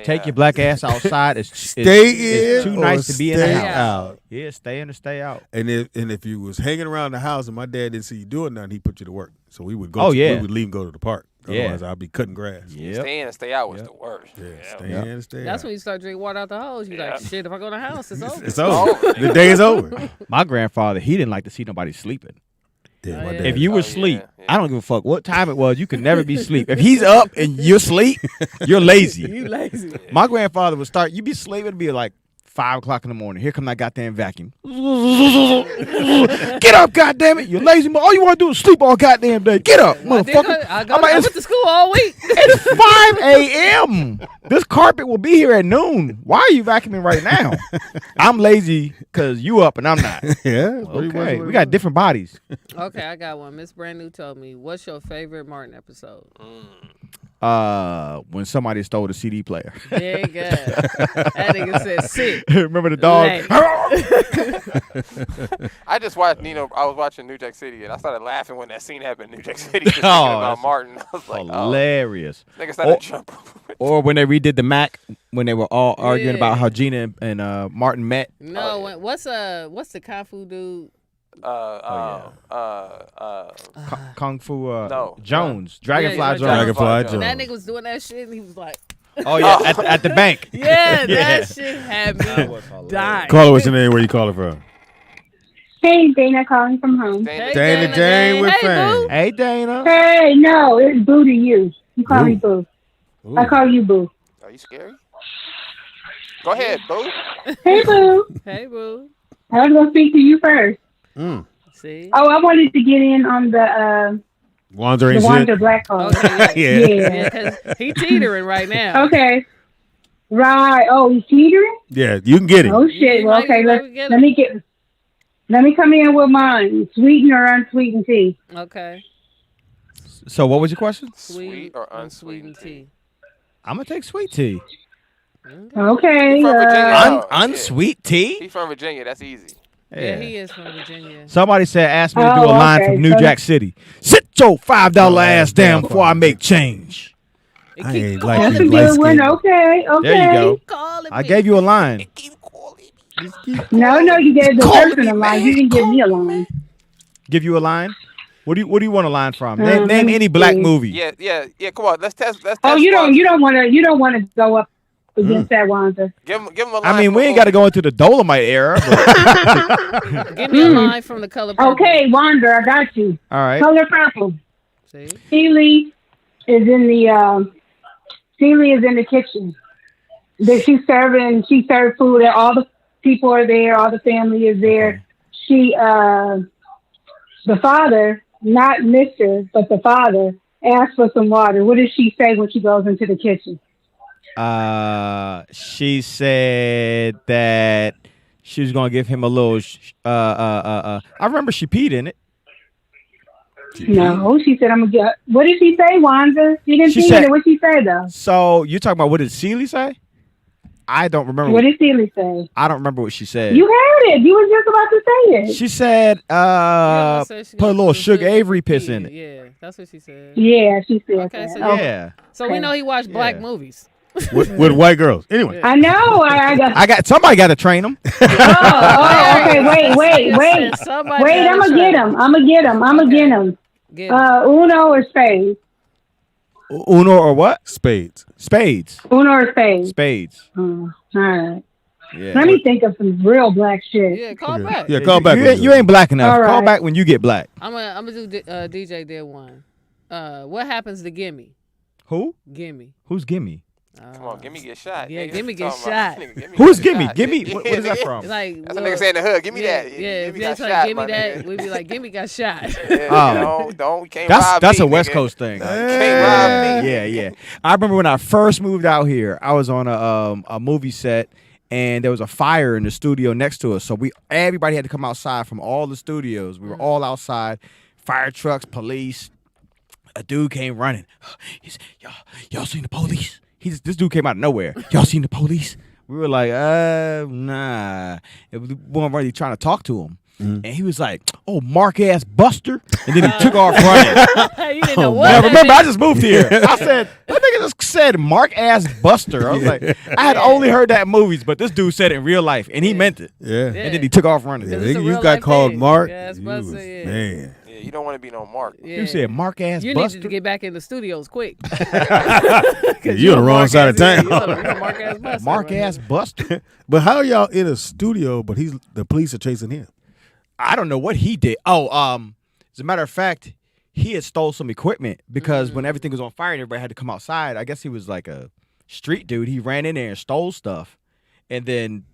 Take your black ass outside. It's Stay it's in too or nice to be in the stay house. out. Yeah, stay in or stay out. And if you was hanging around the house and my dad didn't see you doing nothing, he put you to work. So we would go. Oh, we yeah. would leave and go to the park. Yeah. Otherwise, I'd be cutting grass. Yep. Stay in and stay out was Yep. the worst. Yeah, stay Yep. in and stay That's out. when you start drinking water out the hose. You like, Yeah. shit, if I go in the house, it's over. It's over. over. The day is over. My grandfather, he didn't like to see nobody sleeping. Yeah, my yeah. dad. If you Oh, were yeah, asleep, yeah. I don't give a fuck what time it was. You could never be asleep. If he's up and you're asleep, you're lazy. You lazy. My grandfather would start. You'd be sleeping. It'd be like 5 o'clock in the morning. Here come that goddamn vacuum. Get up, goddamn it! You lazy. All you want to do is sleep all goddamn day. Get up, I did motherfucker. I went to school all week. It's 5 a.m. This carpet will be here at noon. Why are you vacuuming right now? I'm lazy because you up and I'm not. Yeah. it's pretty much Okay, what we it got was. different bodies. Okay, I got one. Miss Brand New told me, what's your favorite Martin episode? When somebody stole the CD player. There you go. That nigga said sit. Remember the dog? Lay. I just watched, I was watching New Jack City, and I started laughing when that scene happened in New Jack City. Just thinking about that's Martin. I was like, Hilarious. nigga started Oh. jumping. Or when they redid the Mac, when they were all arguing about Yeah. how Gina and Martin met. No, yeah. what's the Kung Fu dude? Kung Fu No. Jones, Dragonfly Yeah, Jones. Dragonfly When Jones. that nigga was doing that shit, and he was like, Oh yeah, at the bank. yeah, Yeah. that shit had me dying. Call her what's your name? Where you call it from? Hey, Dana calling from home. Hey, Dana Jane with hey, fame. boo. Hey Dana. Hey, no, it's Boo to you. You call me Boo. Ooh. I call you Boo. Are you scary? Go ahead, boo. Hey, Boo. Hey, boo. I was going to speak to you first. See? Oh, I wanted to get in on the Wandering Wanda shit. Black Hole. Okay, Yeah. yeah, because he teetering right now. Okay. Right. Oh, he's teetering? Yeah, you can get it. Oh, shit. You Well, might- okay, you might get him. let me come in with mine. Sweetened or unsweetened tea? Okay. So what was your question? Sweet or unsweetened tea? I'm gonna take sweet tea. Okay. He from Virginia. Unsweet tea? He from Virginia. That's easy. Yeah, he is from Virginia. Somebody said, ask me to do a Oh, line okay, from New so- Jack City. Sit your $5 ass down before I make change. It I keep ain't calling like That's you a light good one. skin. Okay. There you go. calling I me. gave you a line. Keep calling me. No, you gave the person a line. You didn't give me a line. Give you a line? What do you want a line from? Name any black movie. Yeah. Come on, let's test. Oh, you don't want to go up against that Wanda. Give him a line. I mean, we ain't got to go into the Dolomite era. Give me a line from The Color Purple. Okay, Wanda, I got you. All right. Color Purple. See? Celie is in the kitchen. She served food. All the people are there. All the family is there. Okay. The father, not Mr., but the father, asked for some water. What does she say when she goes into the kitchen? She said that she was gonna give him a little. I remember she peed in it. No, she said, "I'm gonna get." What did she say, Wanda? She didn't pee in it. What did she say though? So you talking about what did Celie say? I don't remember. What did Celie say? I don't remember what she said. You heard it. You was just about to say it. She said, put a little Sugar Avery piss in it. Yeah, that's what she said. Yeah, she said okay, that. So we know he watched black movies. with white girls. Anyway. I know. I got somebody got to train them. Okay. Wait. I'm going to get him. Uno or spades? Uno or what? Spades. Uno or spades? Spades. All right. Yeah. Let me think of some real black shit. Yeah, call back. Yeah, call back. You ain't black enough. All right. Call back when you get black. I'm gonna do DJ did one. What happens to Gimme? Who? Gimme. Who's Gimme? Come on, Gimme get shot. Yeah, Gimme get shot. Who's Gimme? Gimme? What is that from? Like, that's a nigga saying in the hood. Give me that. Yeah, Gimme if got they shot, give me that, nigga. we'd be like, Gimme got shot. Don't can't rob That's me, a West nigga. Coast thing. Can't rob me. Yeah. I remember when I first moved out here, I was on a movie set and there was a fire in the studio next to us. So everybody had to come outside from all the studios. We were all outside, fire trucks, police. A dude came running. He said, y'all seen the police? This dude came out of nowhere. Y'all seen the police? We were like, nah. We weren't really trying to talk to him. Mm-hmm. And he was like, oh, Mark-ass Buster. And then he took off running. You didn't know what. Now, remember, I just moved here. I said, that nigga just said Mark-ass Buster. I was like, I had only heard that in movies, but this dude said it in real life, and he meant it. Yeah. And then he took off running. Yeah, you got called thing. Mark. Yeah, Man. Yeah, you don't want to be no Mark. Yeah. You said Mark-ass You Buster. needed to get back in the studios quick. You're on the wrong side of town. Mark-ass Buster. Mark-ass Buster. But how are y'all in a studio, but the police are chasing him? I don't know what he did. Oh, as a matter of fact, he had stole some equipment because when everything was on fire and everybody had to come outside, I guess he was like a street dude. He ran in there and stole stuff. And then,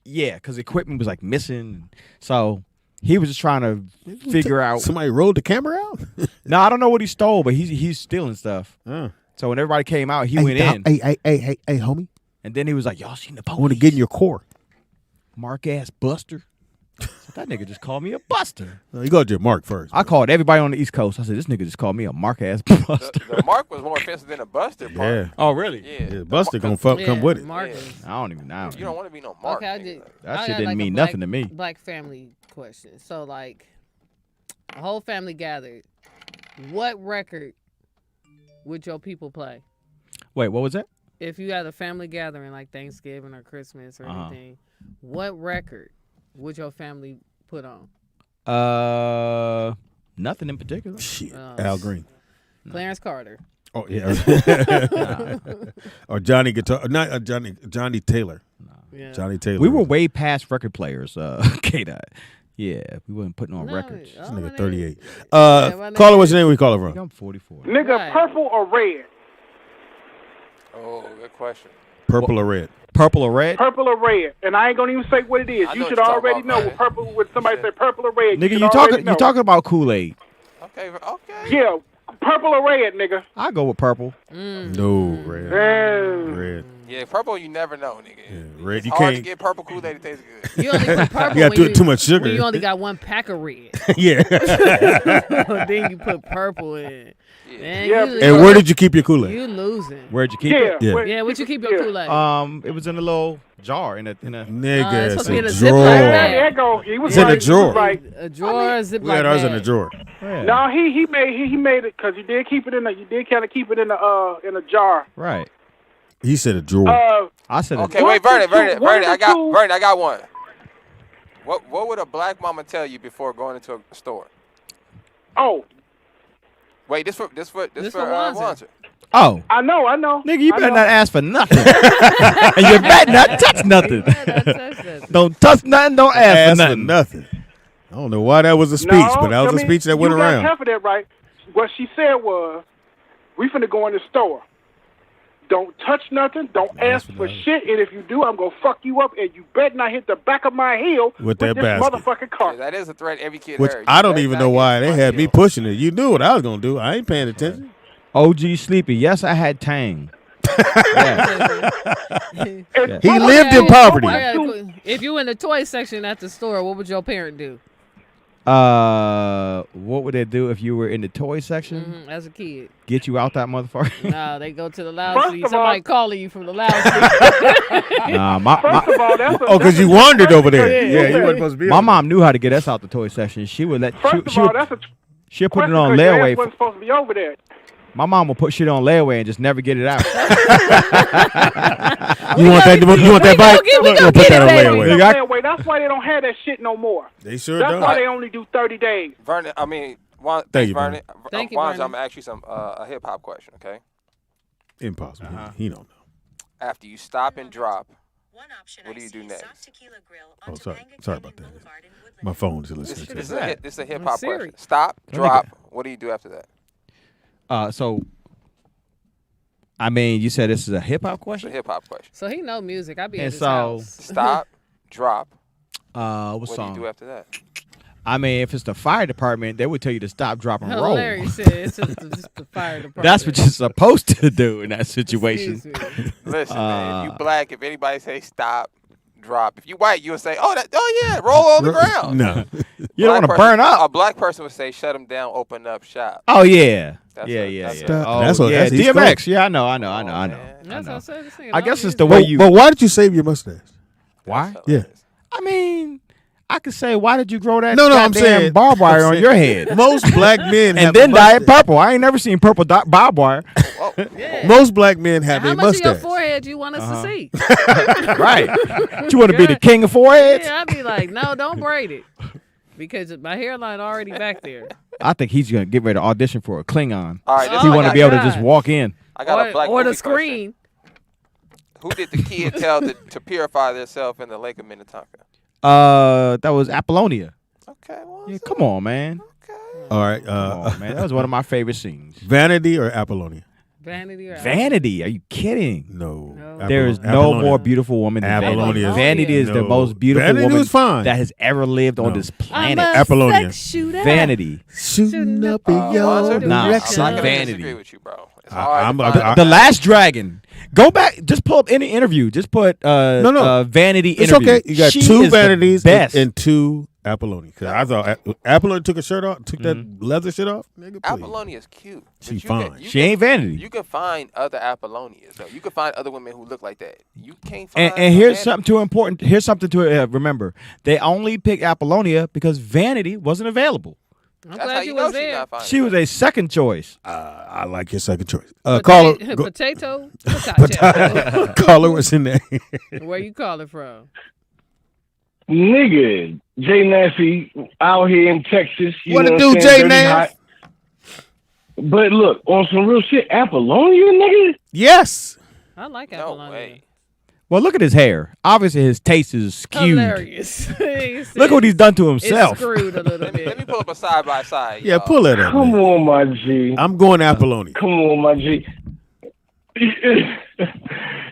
because equipment was like missing. So he was just trying to figure out. Somebody rolled the camera out? No, I don't know what he stole, but he's stealing stuff. So when everybody came out, he went in. Hey, homie. And then he was like, y'all seen the police? I want to get in your core. Mark-ass Buster. That nigga just called me a buster. No, you go to Mark first. I called everybody on the East Coast. I said, this nigga just called me a Mark-ass buster. The Mark was more offensive than a Buster part. Yeah. Oh, really? Yeah. Buster gonna come with it. Mark I don't even know. You don't want to be no Mark. Okay, that shit didn't mean nothing to me. Black family question. So, like, a whole family gathered. What record would your people play? Wait, what was that? If you had a family gathering like Thanksgiving or Christmas or anything, what record would your family put on? Nothing in particular. Shit. Al Green. Clarence Carter. Oh yeah. Or Johnny Guitar. Not Johnny Taylor. Yeah. Johnny Taylor. We were way past record players. K-Dot. Yeah, we wasn't putting on records. This nigga 38. Caller, what's your name? We call it from. I'm 44. Nigga, Right. purple or red? Oh, good question. Purple or red? Purple or red? Purple or red? And I ain't gonna even say what it is. I know You what should you're talking already about, know. man. With purple, when somebody say purple or red, Nigga, you you talking about Kool-Aid. Okay. Yeah, purple or red, nigga. I go with purple. No, red. Red. Yeah, purple you never know, nigga. Yeah, red. It's You hard to can't. get purple Kool-Aid to taste good. You only put purple You got when too much sugar. when you only got one pack of red. Yeah. Then you put purple in. Man, Yeah. And where did you keep your Kool-Aid? You losing. Where'd you keep Yeah. it? Yeah. Yeah, where'd you keep your Kool-Aid? It was in a little jar in a. Nigga, it's it's supposed to be in a a Ziploc drawer. bag. There you go. He was It's in right. a drawer. He was right. A drawer, Ziploc We had ours in the bag. drawer. Yeah. No, he made it because you did keep it in you did kind of keep it in a jar. Right. He said a drawer. I said Okay, it. wait, Vernon, I got one. What would a black mama tell you before going into a store? Oh, wait, this for Wanzer. Oh. I know. Nigga, you better not ask for nothing. And you better not touch nothing. Don't touch nothing, don't ask for nothing. I don't know why that was a speech, but that was a speech that went around. You got that right. What she said was, we finna go in the store. Don't touch nothing. Don't ask for shit. And if you do, I'm going to fuck you up. And you better not hit the back of my heel with that this basket. motherfucking car. Yeah, that is a threat every kid Which heard. I don't even know why they had me pushing it. You knew what I was going to do. I ain't paying attention. OG Sleepy. Yes, I had Tang. He lived in poverty. If you in the toy section at the store, what would your parent do? What would they do if you were in the toy section? As a kid. Get you out that motherfucker? No, they go to the loudspeaker. Somebody calling you from the loudspeaker. First of all, that's because you wandered over there. Yeah, you weren't supposed to be. My mom knew how to get us out the toy section. She would let. She'll put it on layaway. Wasn't supposed to be over there. My mom will put shit on layaway and just never get it out. You want that bike? We'll put that on layaway. That's why they don't have that shit no more. They sure That's don't. why they only do 30 days. Vernon, I mean, Thank you, Vernon. Thank you, Wanzer, Vernon. I'm going to ask you a hip-hop question, okay? Impossible. He don't know. After you stop and drop, what do you do next? Oh, sorry about that. My phone's listening to This it. is a hip-hop question. Stop, drop. What do you do after that? So, I mean, you said this is a hip hop question. It's a hip hop question. So he know music. I be at And his so, house. Stop, drop. What do song? you do after that? I mean, if it's the fire department, they would tell you to stop, drop, and roll. Larry said it's just the fire department. That's what you're supposed to do in that situation. Listen, man, if you black, if anybody say stop, drop. If you white, you'll say, oh yeah, roll on the ground. No. You don't want to burn up. A black person would say, shut them down, open up shop. Oh, yeah. That's Yeah. Stop. Oh, That's what- yeah, that's East DMX. Coast. Yeah, I know. That's what I said. I guess it's the way you. But why did you save your mustache? Why? Yeah. I mean, I could say, why did you grow that No, I'm goddamn saying barbed wire on your head? Most black men have And then a dye it mustache. purple. I ain't never seen purple barbed wire. Yeah. Most black men have How a much of your mustache. forehead you want us to see? Right. You want to be the king of foreheads? Yeah, I'd be like, no, don't braid it. Because my hairline already back there. I think he's going to get ready to audition for a Klingon. All right, He want to be able to just walk in. I got a black Or the movie question. screen. Who did the kid tell to purify themselves in the Lake of Minnetonka? That was Apollonia. Okay, well, Yeah, come on, man. All right. Come on, man. That was one of my favorite scenes. Vanity or Apollonia? Vanity or Vanity? Are you kidding? No. There is no more beautiful woman than Apollonia. Vanity. Vanity is the No. most beautiful Vanity woman was fine. that has ever lived on this planet. I'm a Apollonia. sex shooter. Vanity. Shooting up in your Wanzer? Nah, direction. I'm not gonna Vanity. disagree with you, bro. It's hard I'm- to I'm- find- The Last Dragon. Go back. Just pull up any interview. Just put No. Vanity It's interview. okay. You got She two is the vanities best. and two Apollonia. Because I thought Apollonia took her shirt off, took that leather shit off. Nigga, please. Apollonia is cute. but She you fine. can- She ain't Vanity. You can find other Apollonias, though. You can find other women who look like that. You can't find. And here's Vanity. something too important. Here's something to remember. They only picked Apollonia because Vanity wasn't available. I'm That's how glad you you know was she's there. not fine. She was a second choice. I like your second choice. Caller. Potato. Potato. Caller was in there. Where you calling from? Nigga, Jay Nasty out here in Texas. You What know it do, I'm saying? Jay Dirty Nass? hot. But look, on some real shit, Apollonia, nigga? Yes. I like No Apollonia. way. Well, look at his hair. Obviously, his taste is skewed. Hilarious. Look what he's done to It's himself. screwed a little Let me bit. pull up a side by side. Yeah, pull it up. Come man. on, my G. I'm going Apollonia. Come on, my G.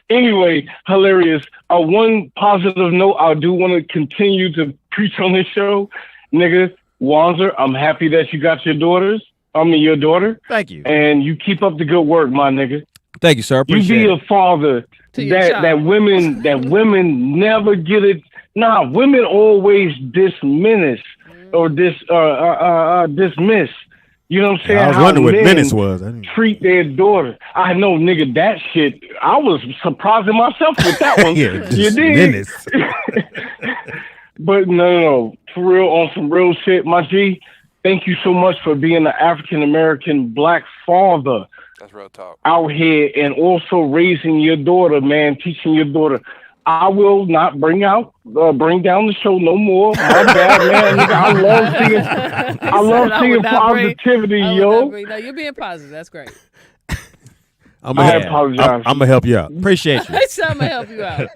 Anyway, hilarious. One positive note, I do want to continue to preach on this show. Nigga, Wanzer, I'm happy that you got your daughter. Thank you. And you keep up the good work, my nigga. Thank you, sir. You Appreciate be it. a father To your that child. women never get it. Nah, women always dismiss. You know what I'm saying? I was How wondering what men minutes was. I didn't- treat their daughter. I know, nigga, that shit. I was surprising myself with that one. Yeah, you just did. minutes. But no, for real, on some real shit, my G. Thank you so much for being an African American black father That's real talk. out here and also raising your daughter, man, teaching your daughter I will not bring down the show no more. My bad, man. Nigga, I love seeing positivity, yo. No, you're being positive. That's great. I apologize. I'm gonna help you out. Appreciate you. I'm gonna help you out.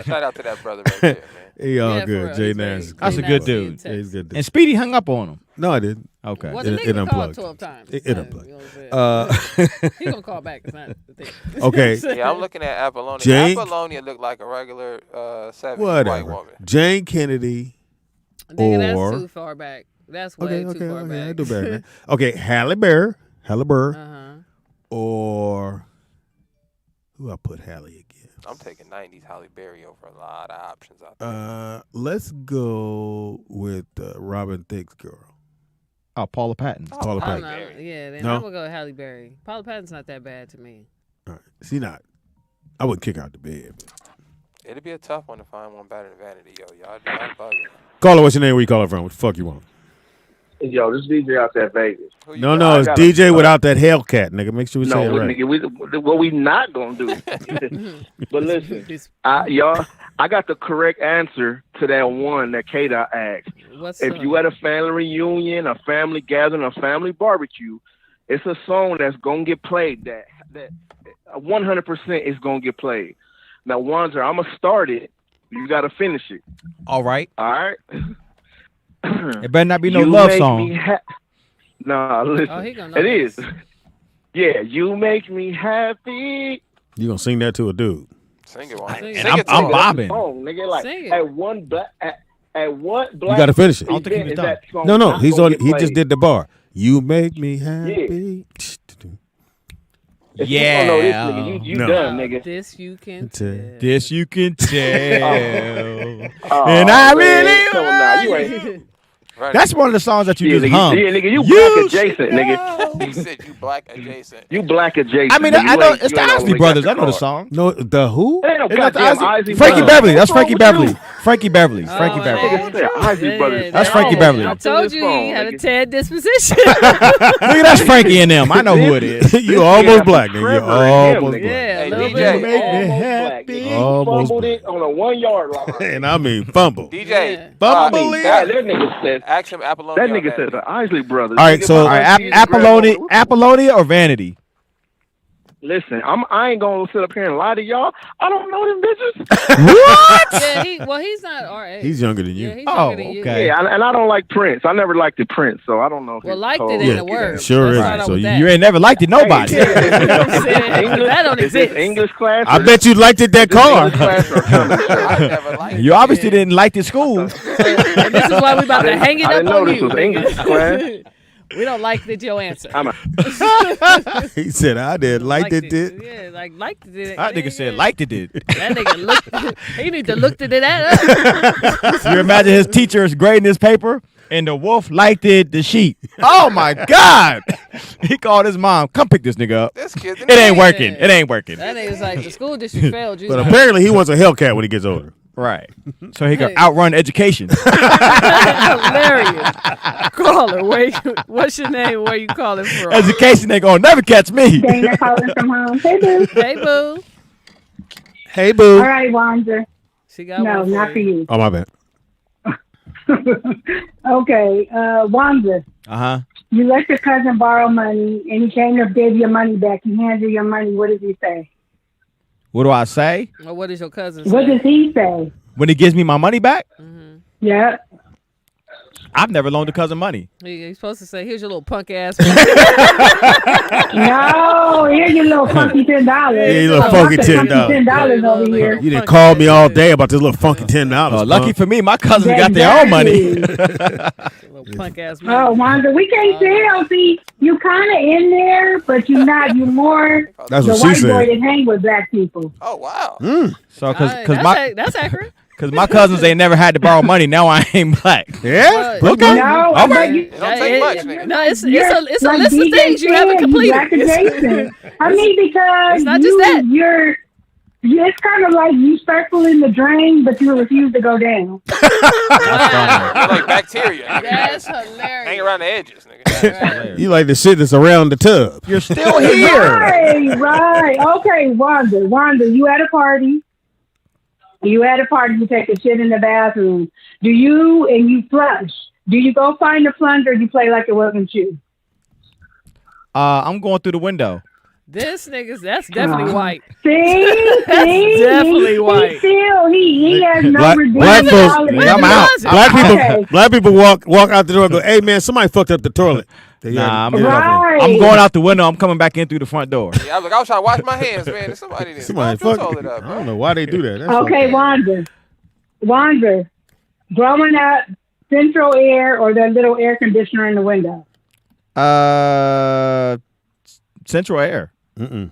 Shout out to that brother right there, man. He all Yeah, good. for Jay real. Nance. That's a good dude. Yeah, he's a good dude. And Speedy hung up on him. No, I didn't. Okay. Well, the It nigga called unplugged. 12 times. It unplugged. You know what I'm saying? He gonna call back. It's not the thing. Okay. Yeah, I'm looking at Apollonia. Jane- Apollonia looked like a regular 70s white Whatever. woman. Jane Kennedy. Nigga, Or- that's too far back. That's way too far back. I do better, man. Okay, Halle Berry. Uh-huh. Or who I put Halle again? I'm taking 90s Halle Berry over a lot of options out there. Let's go with Robin Thicke's girl. Oh, Paula Patton. Paula I'm Patton. not, yeah, then No? I'm gonna go with Halle Berry. Paula Patton's not that bad to me. All right. See, not. I wouldn't kick her out the bed. But. It'd be a tough one to find one better than Vanity, yo. Y'all bugging. Call her. What's your name? Where you call her from? What the fuck you want? Yo, this DJ out there Vegas. No, it's DJ without that Hellcat, nigga. Make sure we say it right. Nigga, what we not gonna do? But listen, I got the correct answer to that one that K-Dot asked. If you at a family reunion, a family gathering, a family barbecue, it's a song that's gonna get played. That 100% is gonna get played. Now, Wanzer, I'm gonna start it. You gotta finish it. All right. All right. It better not be no love song. Nah, listen. Oh, he gonna know it this. is. Yeah, you make me happy. You gonna sing that to a dude? Sing it, one. And I'm bobbing. Song, nigga, like Sing it. at one black. You gotta finish it. I don't think he was is done. that song No, not he's gonna on. get He just played. did the bar. You make me happy. If you don't know this Yeah. nigga, you No. done, nigga. This you can Tell. tell. This you can tell. Oh, And I man, really come on now, you want ain't. Right. That's one of the songs that you Yeah, just nigga, hum. yeah, nigga, you black adjacent, nigga. He said you black adjacent. You black adjacent. I mean, nigga. I You know ain't- it's you the ain't Isley only Brothers. got I know the car. song. No, the who? Ain't no It's not the goddamn Isley- Isley Frankie Brothers. Beverly. That's What's wrong Frankie with Beverly. you? Frankie Beverly. Oh, Frankie Beverly. Nigga said Isley Brothers. That's Frankie Beverly. I Answer told this you phone, he had a nigga. Ted disposition. Nigga, that's Frankie and them. I know who it is. You This almost nigga black, got nigga. You Trevor in him, almost nigga. black. Yeah, a Hey, little DJ. bit. Make me Almost black. happy. Nigga. He Almost fumbled black. it on a 1 yard line. And I mean fumble. DJ. Yeah. Fumble it. That nigga said. Ask him Apollonia. That on nigga said the Isley Brothers. All right, Nigga, so- my All right, auntie used to grab Apollonia, on- Apollonia or Vanity? Listen, I ain't gonna sit up here and lie to y'all. I don't know them bitches. Yeah, he's not our age. He's younger than you. Yeah, he's Oh, younger than you. okay. Yeah, and I don't like Prince. I never liked the Prince, so I don't know. If Well, it's liked it cold. in Yeah, the word. sure Let's is. start out So with you that. You ain't never liked it, nobody. That don't Is this exist. English class? I bet you liked it that car. English class or comedy show? I never liked You obviously didn't like the school. And this is why we about to hang it I up didn't know on this you. was English class. We don't like that your answer. I'm a, He said I did. Liked it, did. Yeah, liked it. That nigga said liked it did. That nigga looked. He need to looked at that up. You imagine his teacher is grading his paper and the wolf liked it the sheet. Oh my God. He called his mom, come pick this nigga up. This kid's It ain't working. It ain't working. That nigga's like the school district failed you. But apparently he wants a Hellcat when he gets older. Right. So he can outrun education. Hilarious. Caller, what's your name? Where you calling from? Education ain't gonna never catch me. Dana calling from home. Hey, boo. Hey, boo. Hey, boo. All right, Wanzer. She got No, one not for you. Oh, my bad. Okay, Wanzer. Uh-huh. You let your cousin borrow money, and he came to give your money back. He hands you your money. What does he say? What do I say? Well, what does your cousin What say? does he say? When he gives me my money back? Yeah. I've never loaned a cousin money. He's supposed to say, here's your little punk ass. No, here's your little funky $10. Yeah, you little funky $10. $10 over here. You didn't call me all day about this little funky $10. Lucky for me, my cousins got their own money. Little punk ass man. Oh, Wanda, we can't tell. See, you kind of in there, but you're not. You're more That's the what she white boy said. that hang with black people. Oh, wow. So, That's accurate. Cause my cousins ain't never had to borrow money. Now I ain't black. Yeah? Well, Okay. No, Okay. but you, It don't take much, nigga. No, it's a like list of DJ things you haven't said, completed. black adjacent. I mean, because It's not just that. It's kind of like you circling the drain, but you refuse to go down. You're like bacteria. Nigga. That's hilarious. Hang around the edges, nigga. You like the shit that's around the tub. You're still here. Right. Okay, Wanda, you at a party. You at a party, you take a shit in the bathroom. And you flush. Do you go find the plunger or you play like it wasn't you? I'm going through the window. This that's definitely white. See? Definitely white. He has no black folks, I'm out. Black people walk out the door and go, "Hey man, somebody fucked up the toilet." I'm going out the window. I'm coming back in through the front door. Yeah, I was trying to wash my hands, man. There's somebody there. Somebody fucked it up. I don't know why they do that. That's okay, Wanda. Growing up, central air or that little air conditioner in the window? Central air. Nigga,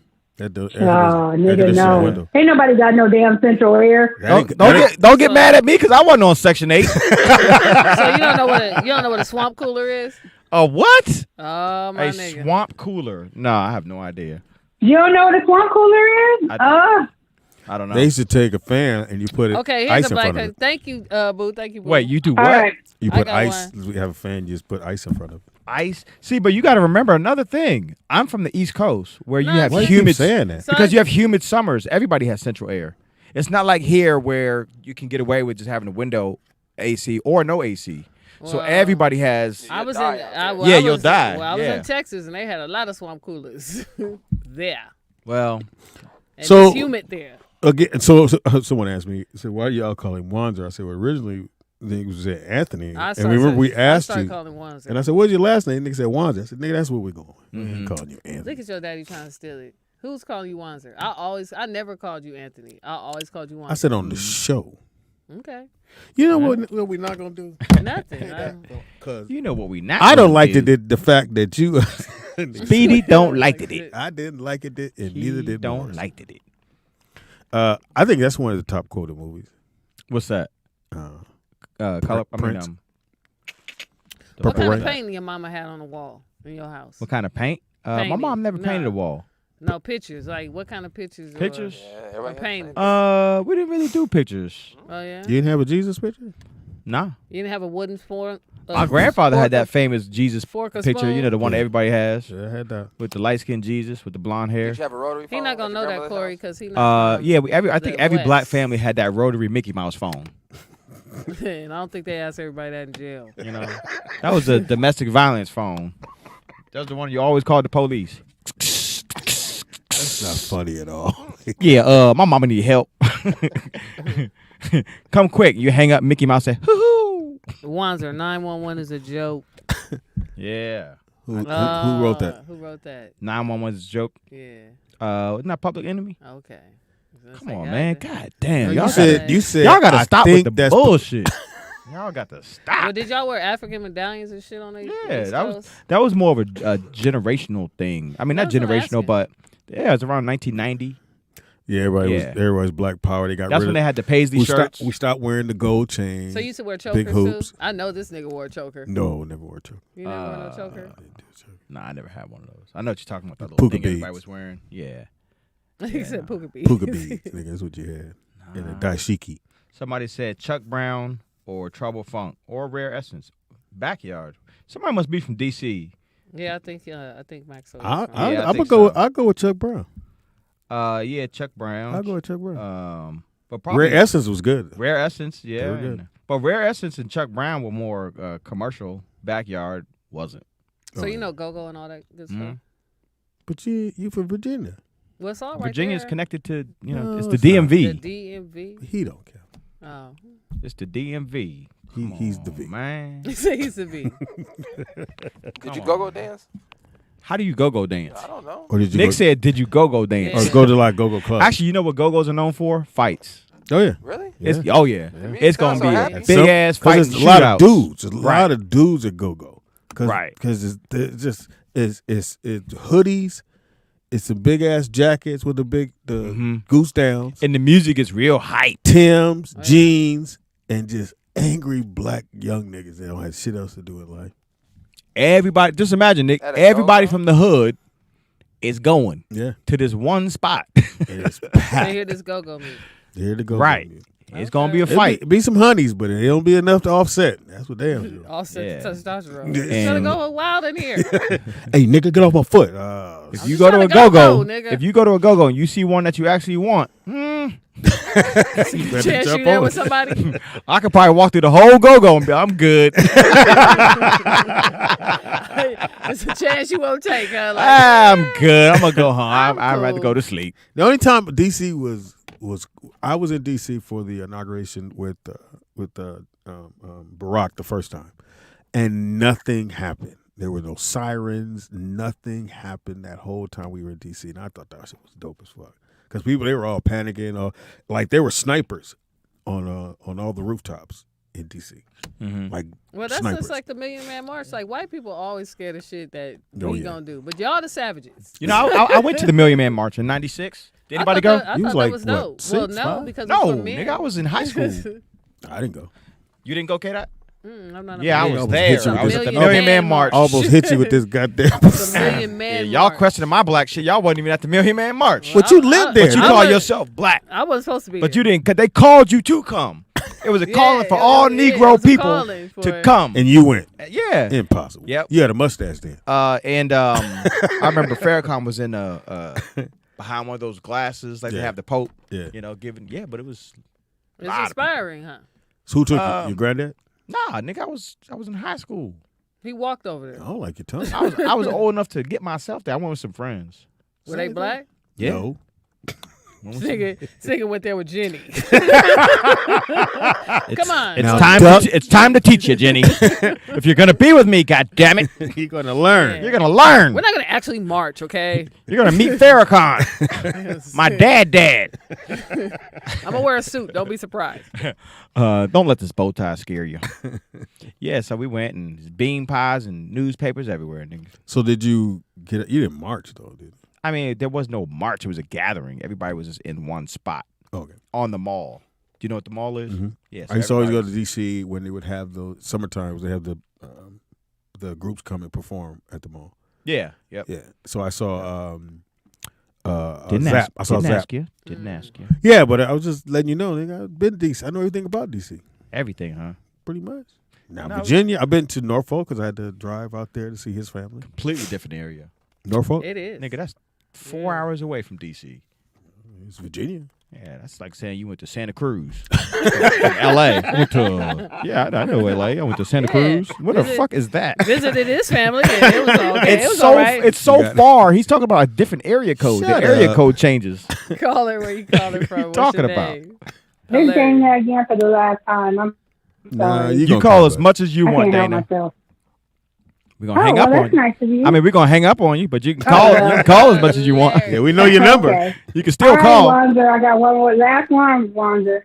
no. Ain't nobody got no damn central air. Don't get mad at me because I wasn't on Section 8. So you don't know what a swamp cooler is? A what? Oh my nigga. A swamp cooler? No, I have no idea. You don't know what a swamp cooler is? I don't know. They used to take a fan and you put it ice in front of it. Thank you, Boo. Thank you, Boo. Wait, you do what? Right. You put ice. We have a fan. You just put ice in front of it. Ice. See, but you got to remember another thing. I'm from the East Coast where you have humid. Saying that? Because you have humid summers. Everybody has central air. It's not like here where you can get away with just having a window AC or no AC. So everybody has. I was you'll die. Well, I was in Texas and they had a lot of swamp coolers there. Well, and it's humid there. Again, so someone asked me, said, "Why do y'all call him Wanzer?" I said, "Well, originally it was Anthony, and remember we asked you." And I said, "What's your last name?" Nigga said Wanzer. I said, "Nigga, that's where we're going." Calling you Anthony. Look at your daddy trying to steal it. Who's calling you Wanzer? I never called you Anthony. I always called you Wanzer. I said on the show. Okay. You know what we're not gonna do? Nothing. Cause you know what we not. I don't like the fact that you Speedy don't like it. I didn't like it, and neither did don't Morris. liked it. I think that's one of the top quoted movies. What's that? Color. Prince. What kind of painting your mama had on the wall in your house? What kind of paint? My mom never painted a wall. No, pictures. Like what kind of pictures? Pictures? Or paintings? We didn't really do pictures. Oh yeah. You didn't have a Jesus picture? Nah. You didn't have a wooden fork? My grandfather had that famous Jesus picture, spoon? you know, the one that everybody has. Yeah, I had that. With the light-skinned Jesus with the blonde hair. Did you have a rotary phone? He's not going to know that, Corey, because he not I think every black family had that rotary Mickey Mouse phone. And I don't think they asked everybody that in jail. You know, that was a domestic violence phone. That was the one you always called the police. That's not funny at all. Yeah, my mama need help. Come quick. You hang up, Mickey Mouse say, hoo-hoo. Wanzer, 911 is a joke. Yeah. Who wrote that? Who wrote that? 911 is a joke. Yeah. Isn't that Public Enemy? Okay. Come on, man. God damn. You said y'all got to stop with the bullshit. Y'all got to stop. Well, did y'all wear African medallions and shit on their that was more of a generational thing. I mean, not generational, but it was around 1990. Yeah, everybody's Black Power. They got That's rid when of, they had the paisley shirts. We stopped wearing the gold chain. So you used to wear chokers big hoops. too? I know this nigga wore a choker. No, never wore a choker. You never wore no choker? Nah, I never had one of those. I know what you're talking about. That little thing everybody was wearing. Yeah. He said puka beads. Puka beads, nigga. That's what you had. And a dashiki. Somebody said Chuck Brown or Trouble Funk or Rare Essence. Backyard. Somebody must be from D.C. Yeah, I think Max. I'll go with Chuck Brown. Yeah, Chuck Brown. I'll go with Chuck Brown. But probably Rare Essence was good. Rare Essence, yeah. They were good. But Rare Essence and Chuck Brown were more commercial. Backyard wasn't. So you know Go-Go and all that good stuff. But you from Virginia. Well, it's all right Virginia's there. connected to it's the DMV. The DMV. He don't care. Oh. It's the DMV. He's the V. Man. He said he's the V. Did you go dance? How do you go dance? I don't know. Or did you Nick said, "Did you go dance?" Or go to like go club? Actually, you know what go-go's are known for? Fights. Oh yeah. Really? Yeah. It's gonna be a big ass fight. There's a lot of dudes. There's a lot of dudes at go. Right. Because it's hoodies. It's some big ass jackets with the goose downs. And the music is real hype. Timbs, jeans, and just angry black young niggas that don't have shit else to do in life. Everybody, just imagine, Nick. Everybody from the hood is going to this one spot. It's packed. They hear this go-go music. Here to go. Right. It's going to be a fight. It'll be some honeys, but it don't be enough to offset. That's what they do. Offset the testosterone. It's going to go wild in here. Hey, nigga, get off my foot. If you go to a go-go, and you see one that you actually want, Chance you there with somebody? I could probably walk through the whole go-go and be, I'm good. It's a chance you won't take, huh? Like, I'm good. I'm gonna go home. I'd rather cool. go to sleep. The only time DC was I was in DC for the inauguration with Barack the first time, and nothing happened. There were no sirens. Nothing happened that whole time we were in DC, and I thought that shit was dope as fuck. Because they were all panicking, like there were snipers on all the rooftops in DC. Mm-hmm. Like, well, that's snipers. just like the Million Man March. Like white people always scared of shit that Oh, we yeah. gonna do, but y'all the savages. You know, I went to the Million Man March in '96. Did anybody go? I You thought was that like, was what, dope. 6, Well, no, 5? because No, it's for men. nigga, I was in high school. I didn't go. You didn't go, K-Dot? I'm not Yeah, I a was almost there. hit you with I was this. at the Million Million Man Man March. I almost hit you with this goddamn. The Million Yeah, Man y'all March. questioning my black shit. Y'all wasn't even at the Million Man March. But you lived there. But you I call was- yourself black. I wasn't supposed to be. But there. you didn't, because they called you to come. It was a calling for all it Negro was a people calling for to it. come. And you went. Yeah. Impossible. Yep. You had a mustache then. And I remember Farrakhan was in behind one of those glasses, like they Yeah. have the Pope. Yeah. You know, giving. Yeah, but it was. It's inspiring, huh? So who took you? Your granddad? Nah, nigga, I was in high school. He walked over I there. don't like your tongue. I was old enough to get myself there. I went with some friends. Were they black? Yeah. No. Nigga went there with Jenny. Come on. It's time to teach you, Jenny. If you're gonna be with me, God damn it, You're gonna learn. you're gonna learn. We're not gonna actually march, okay? You're gonna meet Farrakhan, my dad. I'm gonna wear a suit. Don't be surprised. Don't let this bow tie scare you. Yeah, so we went and bean pies and newspapers everywhere. Nigga. So did you get? You didn't march though, did you? I mean, there was no march. It was a gathering. Everybody was just in one spot Okay. on the mall. Do you know what the mall is? Mm-hmm. Yeah. I used to always go to DC when they would have the summertime. They have the groups come and perform at the mall. Yeah. Yep. Yeah. So I saw Didn't Zap. ask, I saw didn't Zap. ask you. Didn't ask you. Yeah, but I was just letting you know, nigga, I've been to DC. I know everything about DC. Everything, huh? Pretty much. Now No. Virginia, I've been to Norfolk because I had to drive out there to see his family. Completely different area. Norfolk? It is. Nigga, that's 4 hours away from D.C. It's Virginia. Yeah, that's like saying you went to Santa Cruz. L.A. I went to, I know L.A. I went to Santa Cruz. What the fuck is that? Visited his family and it was okay. It was so all right. it's so far. He's talking about a different area code. Shut the area up. code changes. Call it where you call it from. What's talking your about? name? This saying Hilarious. that again for the last time. I'm Nah, sorry. You gonna call as back. much as you I want, can't help Dana. myself. We're gonna hang up well, on that's you. nice of you. I mean, we're gonna hang up on you, but you can call. You can call as much as you want. Yeah, we know your number. Okay. You can still All right, call. Wanda, I got one more. Last one, Wanda.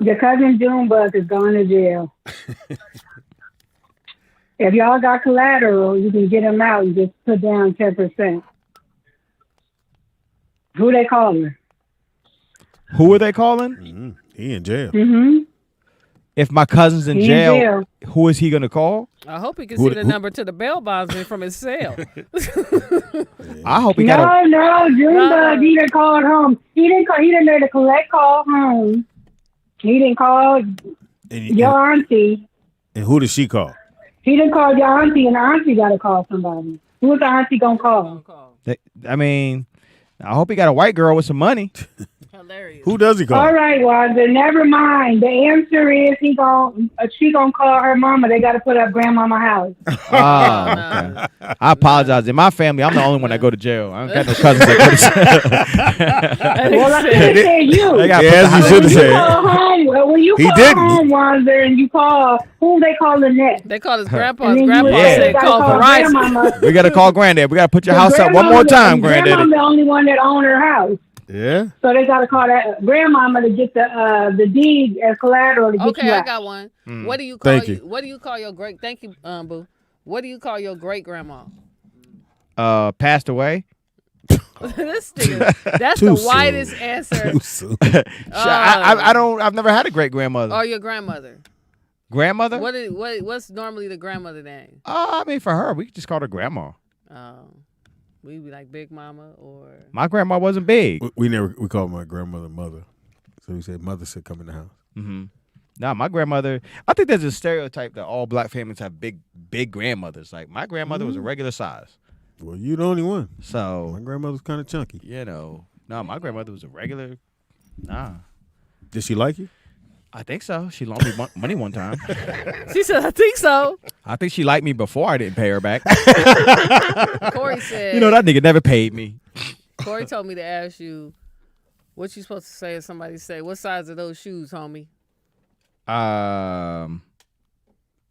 Your cousin Junebug is going to jail. If y'all got collateral, you can get him out and just put down 10%. Who they calling? Who are they calling? Mm-hmm. He in jail. Mm-hmm. If my cousin's in He in jail, jail. who is he gonna call? I hope he can Who- see the who- number to the bail bondsman from his cell. I hope he got a. No, Junebug, No. he done called home. He done made a collect call home. He didn't call your auntie. And who did she call? He didn't call your auntie, and the auntie got to call somebody. Who's the auntie gonna call? I mean, I hope he got a white girl with some money. Hilarious. Who does he call? All right, Wanda, never mind. The answer is she gonna call her mama. They got to put up grandmama house. Oh, okay. I apologize. In my family, I'm the only one that go to jail. I don't got no cousins that go to jail. Well, I should have said you. They got Yes, you should have When you said. call home, when you He call didn't. home, Wanda, and you call, who they calling next? They called his grandpa. And His then grandpa Yeah. said gotta call Verizon. grandmama. We gotta call granddad. We gotta put your The house up one more time, Grandmama granddaddy. the only one that own her house. Yeah. So they got to call that grandmama to get the deed as collateral to get Okay, you I out. got one. Mm. What do you call Thank you. What do you call your great? Thank you, Boo. What do you call your great grandma? Passed away. This nigga, that's Too the soon. widest answer. Too soon. I've never had a great grandmother. Or your grandmother. Grandmother? What's normally the grandmother name? I mean, for her, we just called her grandma. We be like Big Mama or My grandma wasn't big. we called my grandmother mother. So we said mother said come in the house. Mm-hmm. Nah, my grandmother. I think there's a stereotype that all black families have big grandmothers. Like my grandmother was a regular size. Well, you the only one. My So grandmother's kind of chunky. you know, No, my grandmother was a regular. Nah. Did she like you? I think so. She loaned me money one time. She said, I think so. I think she liked me before I didn't pay her back. Corey said. You know, that nigga never paid me. Corey told me to ask you, what you supposed to say if somebody say, what size are those shoes, homie?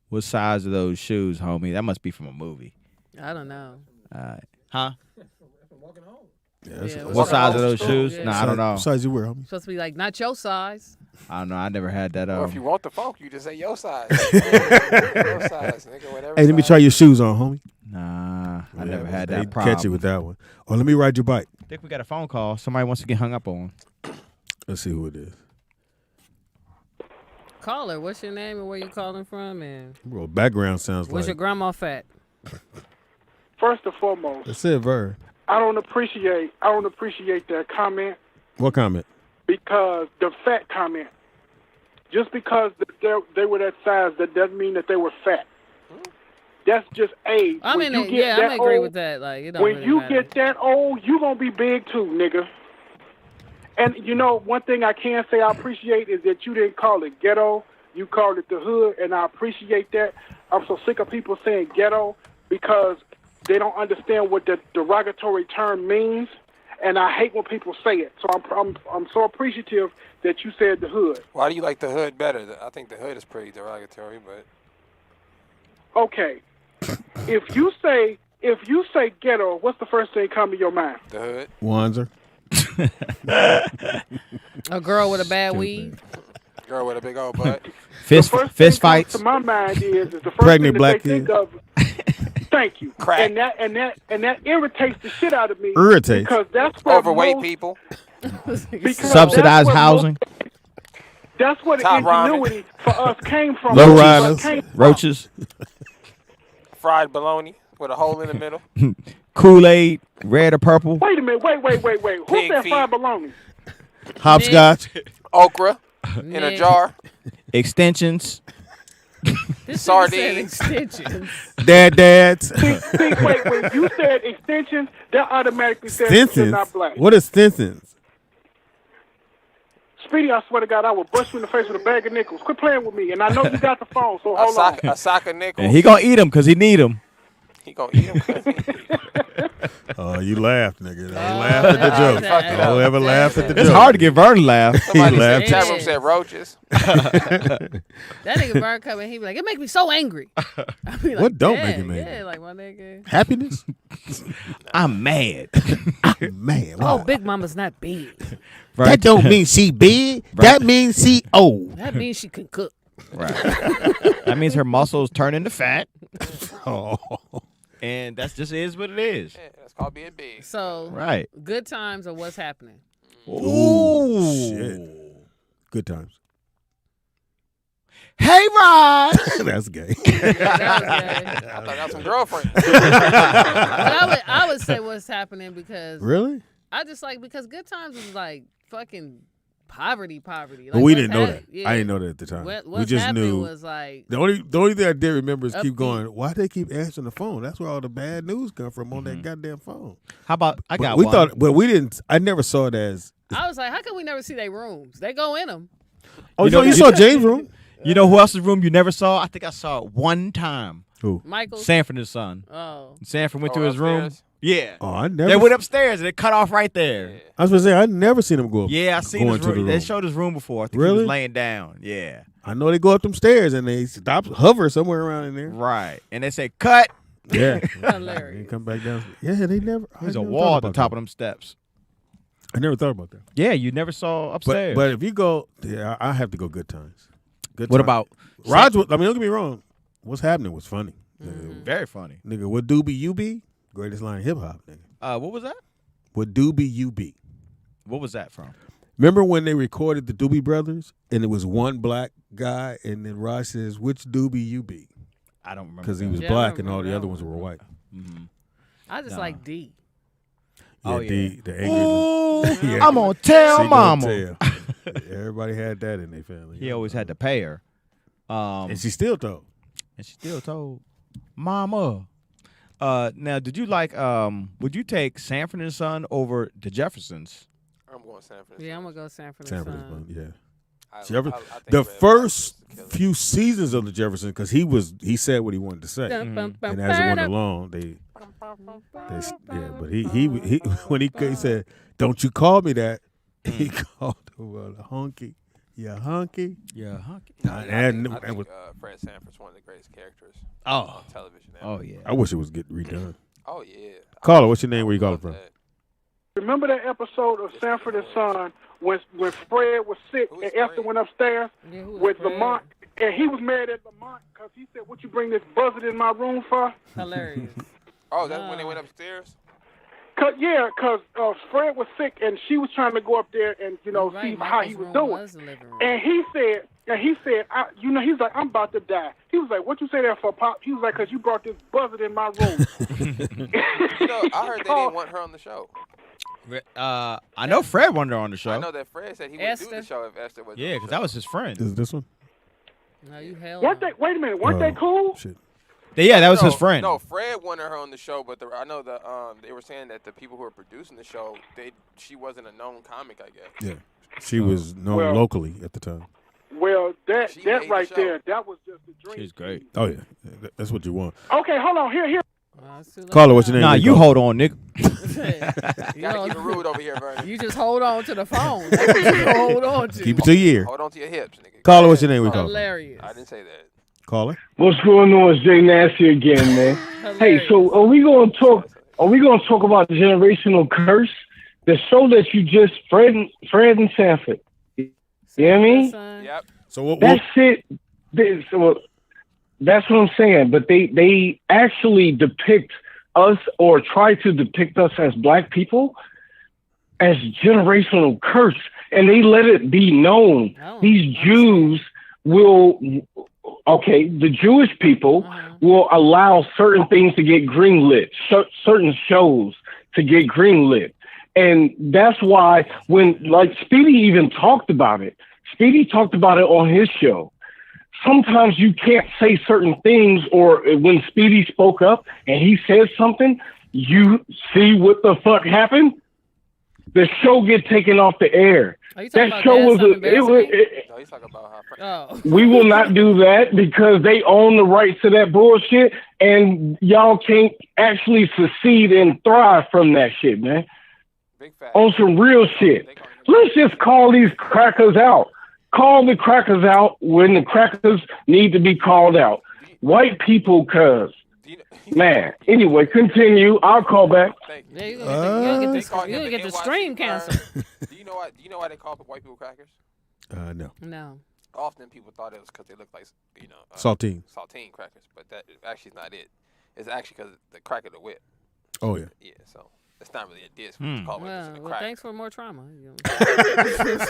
What size are those shoes, homie? That must be from a movie. I don't know. Huh? Yeah, what size are those shoes? Yeah. Nah, I don't know. What size you wear, homie? Supposed to be like, not your size. I don't know. I never had that. Or if you want the funk, you just say your size. Your size, nigga, whatever. Hey, let me try your shoes on, homie. Nah, I never had They that problem. catch you with that one. Or let me ride your bike. I think we got a phone call. Somebody wants to get hung up on. Let's see who it is. Caller, what's your name and where you calling from? And Bro, background sounds where's like. your grandma fat? First and foremost, That's it, Ver. I don't appreciate that comment What comment? because the fat comment. Just because they were that size, that doesn't mean that they were fat. That's just age. I mean, When you get I that agree old, with that. Like, it don't when really you matter. get that old, you gonna be big too, nigga. And you know, one thing I can say I appreciate is that you didn't call it ghetto. You called it the hood, and I appreciate that. I'm so sick of people saying ghetto because they don't understand what the derogatory term means, and I hate when people say it. So I'm so appreciative that you said the hood. Why do you like the hood better? I think the hood is pretty derogatory, but Okay, if you say ghetto, what's the first thing come to your mind? the hood. Wanzer. A girl with a bad weave. Girl with a big old butt. Fist the first fist thing fights. comes to my mind is the first Pregnant thing black that they kid. think of. Thank you. Crack. And that irritates the shit out of me. Irritates. Because that's where Overweight most, people. because Subsidized that's where housing. That's where the Top ramen. ingenuity for us came from. Low That's where it riders. came from. Roaches. Fried bologna with a hole in the middle. Kool-Aid. Red or purple. Wait a minute. Wait. Who Pig said feet. fried bologna? Hopscotch. Okra in a Nick. jar. Extensions. This Sardines. nigga said extensions. Dads. See, wait. You said extensions. That automatically says you're not Stinsons. black. What is Stinsons? Speedy, I swear to God, I will bust you in the face with a bag of nickels. Quit playing with me. And I know you got the phone, so hold on. A sock of nickels. And he gonna eat them because he need them. He gonna eat them. Oh, you laughed, nigga. Don't laugh at the joke. fucked it Don't up. ever laugh at the joke. It's hard to get Vern to laugh. Somebody laughed. in the chat room said roaches. That nigga Bird coming, he be like, it make me so angry. I be like, What don't make "Dang, him angry?" Yeah, like my nigga. Happiness? I'm mad. Man, Oh, wow. Big Mama's not big. That don't mean she big. That means she old. That means she can cook. Right. That means her muscles turn into fat, Oh. and that's just is what it is. Yeah, that's called being big. So, Right. good times or what's happening? Ooh. Shit. Good times. Hey, Rod. That's gay. That was gay. I thought that was some girlfriend. But I would say what's happening because Really? I just like because good times is like fucking poverty. Like, But we what's didn't know that. yeah. I didn't know that at the time. What's We just happening knew. was like The only thing I did remember is keep Upbeat. going. Why they keep answering the phone? That's where all the bad news come from on that goddamn phone. How about I But got we one? thought, but we didn't. I never saw it as. I was like, how come we never see their rooms? They go in them. Oh, You know, you you- saw James' room? You know who else's room you never saw? I think I saw it one time. Who? Michael. Sanford and his son. Oh, Sanford went Oh, to his room. upstairs? Yeah. Oh, I never. They went upstairs and it cut off right there. I was gonna say I never seen him go. Yeah, I seen going his to the room. They room. showed his room before. I think he Really? was laying down. Yeah. I know they go up them stairs and they stop, hover somewhere around in there. Right. And they said, cut. Yeah, hilarious. They come back down. Yeah, they never. There's a wall at the top of them steps. I never thought about that. Yeah, you never saw upstairs. But if you go, yeah, I have to go. Good times. Good. what times. about Roger? I mean, don't get me wrong. What's happening was funny. Very funny. Nigga, what doobie you be? Greatest line in hip hop, nigga. What was that? What doobie you be? What was that from? Remember when they recorded the Doobie Brothers and it was one black guy and then Raj says, "Which doobie you be?" I don't remember. Because he that. was Yeah, I black and all remember the that other one. ones were white. I just Nah. like D. Yeah, Oh, yeah. the angry. Ooh, Yeah. I'm gonna tell She gonna mama. tell. Everybody had that in their family. He always had to pay her. And she still told. And she still told mama. Now, did you like? Would you take Sanford and Son over the Jeffersons? going Sanford. Yeah, I'm gonna go Sanford. Sanford is fun. Yeah. I The think Red first Fox is killer. few seasons of the Jefferson, because he said what he wanted to say, and as it went along, they but he when he said, "Don't you call me that," he called him a honky. Yeah, honky. Yeah, honky. I think Fred Sanford's one of the greatest characters on television. Oh yeah. I wish it was getting redone. Oh yeah. Caller, what's your name? Where you calling from? Remember that episode of Sanford and Son when Fred was sick and Esther went upstairs with Lamont, and he was mad at Lamont because he said, "What you bring this buzzard in my room for?" Hilarious. Oh, that's when they went upstairs? Cause Fred was sick and she was trying to go up there and see how he was doing. And he said, he's like, "I'm about to die." He was like, "What you say that for, Pop?" He was like, "Cause you brought this buzzard in my room." I heard they didn't want her on the show. I know Fred wanted her on the show. I know that Fred said he would do the show if Esther was. Yeah, because that was his friend. Is this one? No, you hell. Wait a minute, weren't they cool? Shit. Yeah, that was his friend. No, Fred wanted her on the show, but I know they were saying that the people who were producing the show, she wasn't a known comic, I guess. Yeah, she was known locally at the time. Well, that right there, that was just a dream. She's great. Oh yeah, that's what you want. Okay, hold on, here. Caller, what's your name? Nah, you hold on, nigga. You gotta keep it rude over here, Vernon. You just hold on to the phone. That's what you hold on to. Keep it to your ear. Hold on to your hips, nigga. Caller, what's your name? We calling. Hilarious. I didn't say that. Caller. What's going on? It's Jay Nasty again, man. Hey, so are we gonna talk about the generational curse? The show that you just Fred and Sanford. You know what I mean? Yep. So that's it. That's what I'm saying. But they actually depict us or try to depict us as black people as generational curse, and they let it be known. These Jews will. Okay, the Jewish people will allow certain things to get greenlit, certain shows to get greenlit. And that's why when, Speedy even talked about it. Speedy talked about it on his show. Sometimes you can't say certain things, or when Speedy spoke up and he said something, you see what the fuck happened? The show get taken off the air. That show was we will not do that because they own the rights to that bullshit, and y'all can't actually succeed and thrive from that shit, man. On some real shit. Let's just call these crackers out. Call the crackers out when the crackers need to be called out. White people, cuz. Man, anyway, continue. I'll call back. Yeah, you'll get the stream canceled. Do you know why they call white people crackers? No. No. Often people thought it was because they look like saltine crackers, but that actually is not it. It's actually because the crack of the whip. Oh yeah. Yeah, so it's not really a diss. Well, thanks for more trauma.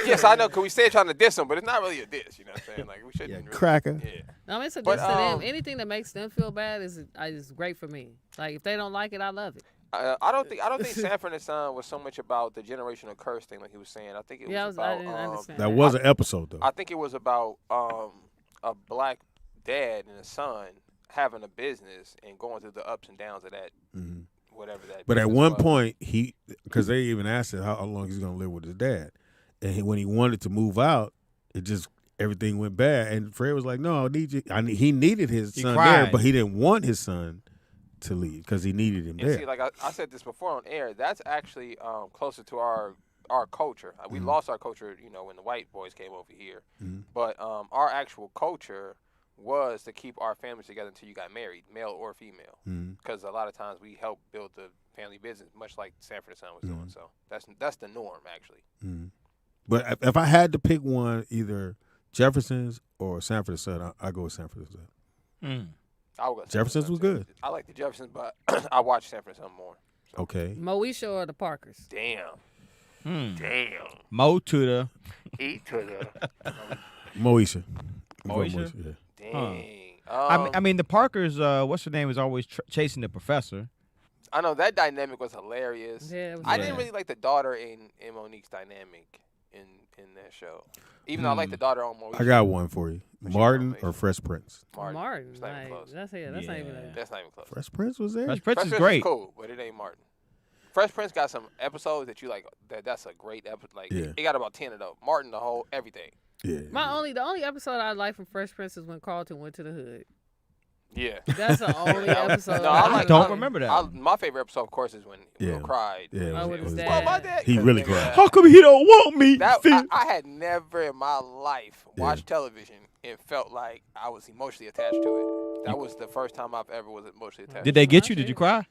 Yes, I know, because we said trying to diss them, but it's not really a diss. You know what I'm saying? Like we shouldn't. Really, cracker. Yeah. No, it's a diss to them. Anything that makes them feel bad is great for me. Like if they don't like it, I love it. I don't think Sanford and Son was so much about the generational curse thing, like he was saying. I think it was about. I didn't understand that was an episode though. I think it was about a black dad and a son having a business and going through the ups and downs of that. Mm-hmm. Whatever that. But at one point, because they even asked him how long he's gonna live with his dad, and when he wanted to move out, everything went bad. And Fred was like, "No, I need you." He needed his son there, but he didn't want his son to leave because he needed him there. See, like I said this before on air, that's actually closer to our culture. We lost our culture, when the white boys came over here. Mm-hmm. But our actual culture was to keep our families together until you got married, male or female. Because a lot of times we help build the family business, much like Sanford and Son was doing. So that's the norm, actually. But if I had to pick one, either Jefferson's or Sanford and Son, I go with Sanford and Son. Jefferson's was good. I like the Jeffersons, but I watch Sanford and Son more. So. Okay. Moesha or the Parkers? Damn. Mo to the. E to the. Moesha. Moesha? Yeah. Dang. I mean, the Parkers, what's her name, was always chasing the professor. I know that dynamic was hilarious. Yeah, I didn't really like the daughter and Monique's dynamic in that show. Even though I like the daughter on Moesha. I got one for you. Martin or Fresh Prince? Martin. That's not even close. That's not even close. Fresh Prince was there. Fresh Prince is Prince great. Is cool, but it ain't Martin. Fresh Prince got some episodes that you like. That's a great episode. Like it got about 10 of those. Martin, the whole everything. Yeah. The only episode I like from Fresh Prince is when Carlton went to the hood. Yeah. That's the only episode. No, I don't remember that. My favorite episode, of course, is when Will cried. Yeah, with his it was dad. my dad. He really cried. How come he don't want me? I had never in my life watched television and felt like I was emotionally attached to it. That was the first time I've ever was emotionally attached. Did they get you? Did you cry?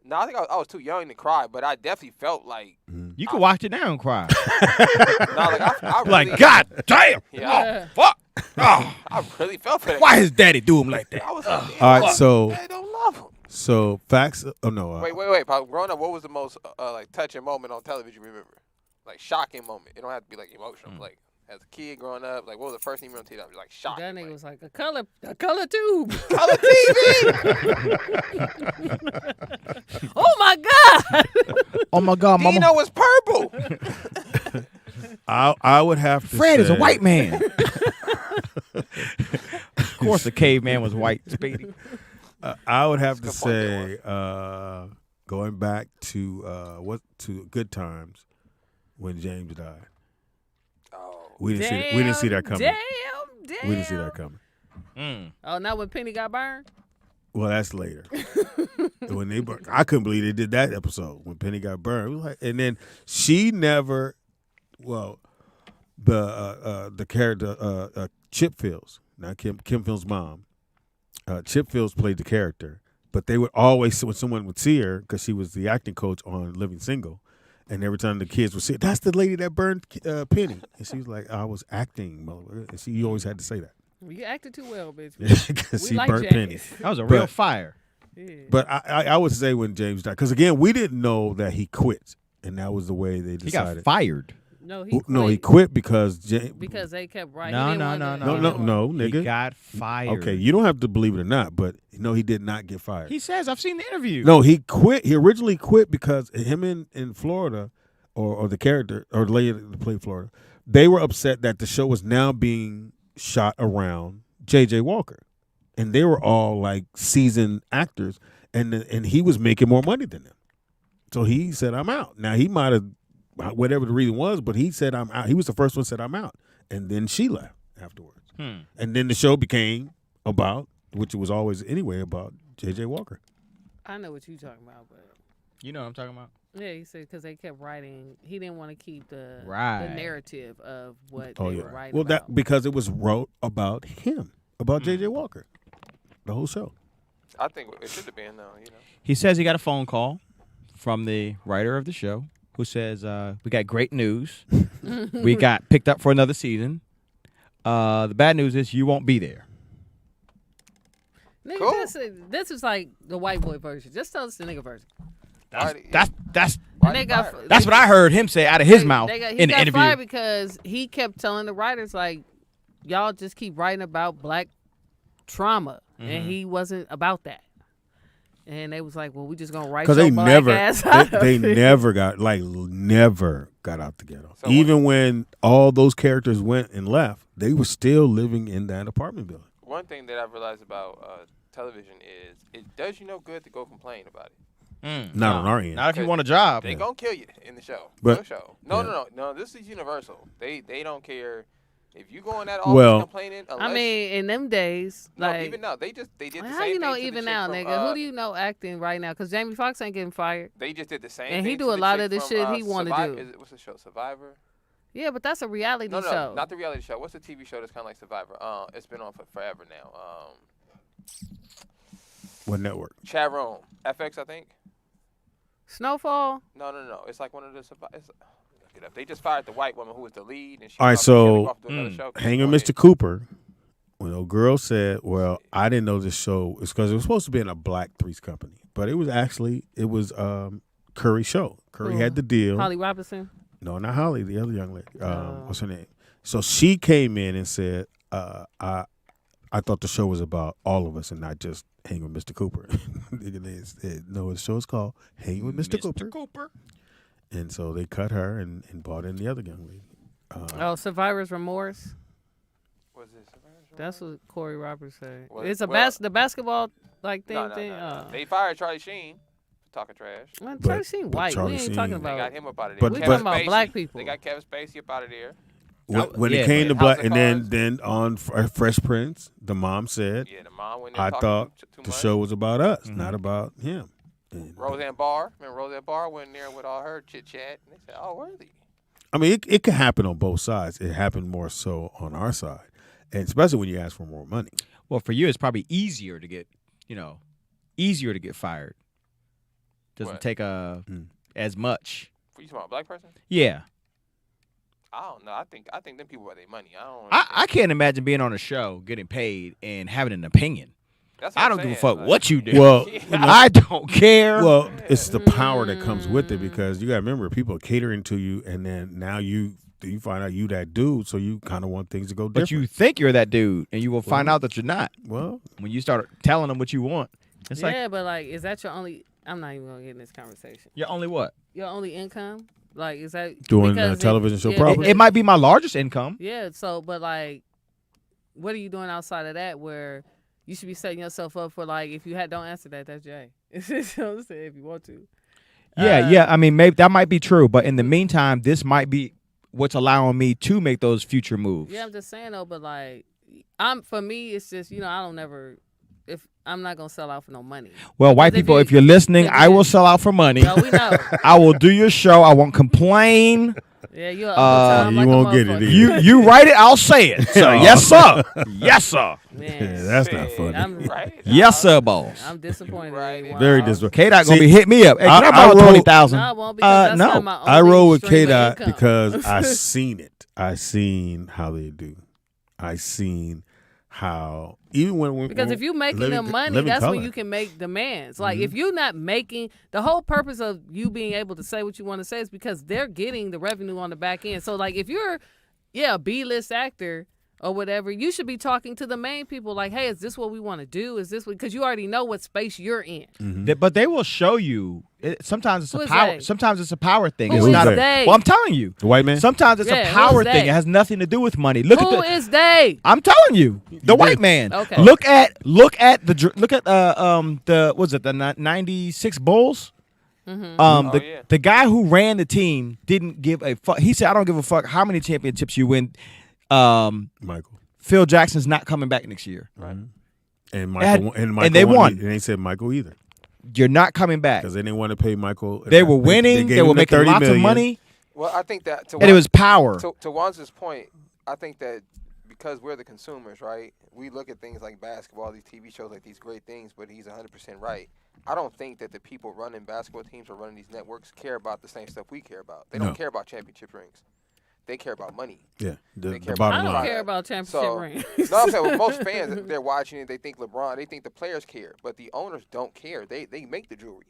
No, I think I was too young to cry, but I definitely felt like You can watch it now and cry. I really, like, God damn! Yeah. Oh, fuck! Oh, I really felt for that. why his daddy do him like that? I was like, All right, so I don't love him. So facts. Oh no. Wait. Growing up, what was the most like touching moment on television you remember? Like shocking moment. It don't have to be like emotional. Like as a kid growing up, like what was the first thing you remember on TV that was like shocking? That nigga was like a color tube. Color TV. Oh my God. Oh my God, Mama. Dino was purple. I would have to Fred say, is a white man. Of course, the caveman was white. Speedy. I would have to say, going back to Good Times when James died. Oh, we didn't see that coming. Damn. We didn't see that coming. Oh, now when Penny got burned? Well, that's later. When they burned, I couldn't believe they did that episode when Penny got burned. It was like, and then she never. Well, the character Chip Fields, now Kim Phil's mom. Chip Fields played the character, but they would always, when someone would see her, because she was the acting coach on Living Single, and every time the kids would see, that's the lady that burned Penny, and she was like, I was acting, and you always had to say that. You acted too well, bitch. Because she like burnt James. Penny. That was a real fire. Yeah. But I would say when James died, because again, we didn't know that he quit, and that was the way they decided. He got fired. No, he quit because because they kept writing. No, nigga. He got fired. Okay, you don't have to believe it or not, but no, he did not get fired. He says, I've seen the interview. No, he quit. He originally quit because him in Florida, or the character, or the lady that played Florida, they were upset that the show was now being shot around J.J. Walker. And they were all like seasoned actors, and he was making more money than them. So he said, I'm out. Now, he might have, whatever the reason was, but he said, I'm out. He was the first one that said, I'm out. And then she left afterwards. And then the show became about, which it was always anyway, about J.J. Walker. I know what you're talking about, but. You know what I'm talking about? Yeah, he said because they kept writing. He didn't want to keep the narrative of what they were writing well, about. that because it was wrote about him, about J.J. Walker, the whole show. I think it should have been, though, He says he got a phone call from the writer of the show who says, we got great news. We got picked up for another season. The bad news is you won't be there. Nigga, Cool. this is like the white boy version. Just tell us the nigga version. That's That's what I heard him say out of his mouth he in got the interview. fired because he kept telling the writers, like, y'all just keep writing about black trauma. And he wasn't about that. And they was like, well, we just going to write your black ass out of they it. never got out the ghetto. So even when all those characters went and left, they were still living in that apartment building. One thing that I've realized about television is it does you no good to go complain about it. Not on our end. Not if you want a job. They gonna kill you in the show. But- No show. No. This is universal. They don't care if you going that office complaining. I mean, in them days, like even now they did the same thing. how you know to the even chick now, from, nigga? Who do you know acting right now? Because Jamie Foxx ain't getting fired. They just did the same. And thing he do to a the lot chick of the from, shit he want to do. What's the show? Survivor. Yeah, but that's a reality No, show. not the reality show. What's the TV show that's kind of like Survivor? It's been on for forever now. What network? Chat Room. FX, I think. Snowfall. No. It's like one of the Survivors. They just fired the white woman who was the lead, and she All right, off so to another show. Hanging Mr. Cooper, when a girl said, well, I didn't know this show, it's because it was supposed to be in a black Threes company, but it was Curry's show. Curry had the deal. Holly Robinson. No, not Holly, the other young lady. What's her name? So she came in and said, I thought the show was about all of us and not just Hang with Mr. Cooper. They said, no, the show is called Hang with Mr. Cooper. And so they cut her and brought in the other young lady. Survivor's Remorse. Was it Survivor's Remorse? That's what Corey Roberts said. Well, It's the basketball like thing. No. They fired Charlie Sheen talking trash. Charlie Sheen white. Charlie We ain't Sheen- talking They about. got him up out of there. But- We Kevin talking about Spacey, black people. They got Kevin Spacey up out of there. When Yeah, it came to House black, of and Cards. then on Fresh Prince, the mom said, Yeah, the mom went there I talking thought too the much. show was about us, not about him. And, Roseanne Barr. Remember Roseanne Barr went in there with all her chit chat, and they said, "Oh, really?" I mean, it can happen on both sides. It happened more so on our side, and especially when you ask for more money. Well, for you, it's probably easier to get, fired. Doesn't What? take as much. For you talking about a black person? Yeah. I don't know. I think them people want their money. I don't. I can't imagine being on a show, getting paid, and having an opinion. That's what I I'm don't give a saying, fuck like- what you do. Well, I don't care. Well, it's the power that comes with it because you got to remember people are catering to you, and then now you find out you that dude, so you kind of want things to go different. But you think you're that dude, and you will find out that you're not. Well, when you start telling them what you want, it's like but like, is that your only? I'm not even gonna get in this conversation. your only what? Your only income? Like, is that Doing because television show yeah, property? It might be my largest income. Yeah. So, but like, what are you doing outside of that? Where you should be setting yourself up for like, if you don't answer that, that's Jay. So say if you want to. Yeah. I mean, maybe that might be true, but in the meantime, this might be what's allowing me to make those future moves. Yeah, I'm just saying though, but like, for me, it's just I don't never. If I'm not gonna sell out for no money. Well, white people, if you're listening, I will sell out for money. No, we know. I will do your show. I won't complain. Yeah, you won't get it. You write it, I'll say it. So, yes, sir. Yes, sir. Yeah, that's not funny. Right? Yes, sir, boss. I'm disappointed. Very disappointed. K-Dot gonna be hit me up. Hey, can I borrow roll- 20,000? No, I won't because that's not my I only roll with stream of K-Dot income. because I seen it. I seen how they do. I seen how even when because if you're making them money, that's when you can make demands. Like if you're not making, the whole purpose of you being able to say what you want to say is because they're getting the revenue on the back end. So like if you're a B-list actor or whatever, you should be talking to the main people like, hey, is this what we want to do? Is this because you already know what space you're in? But they will show you. Sometimes it's Who a is power. they? Sometimes it's a power thing. Who It's is not they? Well, I'm telling you. The white man? Sometimes it's Yeah, a who power is thing. they? It has nothing to do with money. Look Who at the. is they? I'm telling you, the white man. Okay. Look at the was it the 96 Bulls? The guy who ran the team didn't give a fuck. He said, "I don't give a fuck how many championships you win." Michael. Phil Jackson's not coming back next year. Right. And Michael and they won. And they said Michael either You're not coming back. because they didn't want to pay Michael. They were winning. They were making lots of money. Well, I think that And it was power. To Wanza's point, I think that because we're the consumers, right? We look at things like basketball, these TV shows, like these great things. But he's 100% right. I don't think that the people running basketball teams or running these networks care about the same stuff we care about. They don't care about championship rings. They care about money. Yeah, the care bottom I don't line. care about championship rings. No, I'm saying with most fans, they're watching it. They think LeBron. They think the players care, but the owners don't care. They make the jewelry,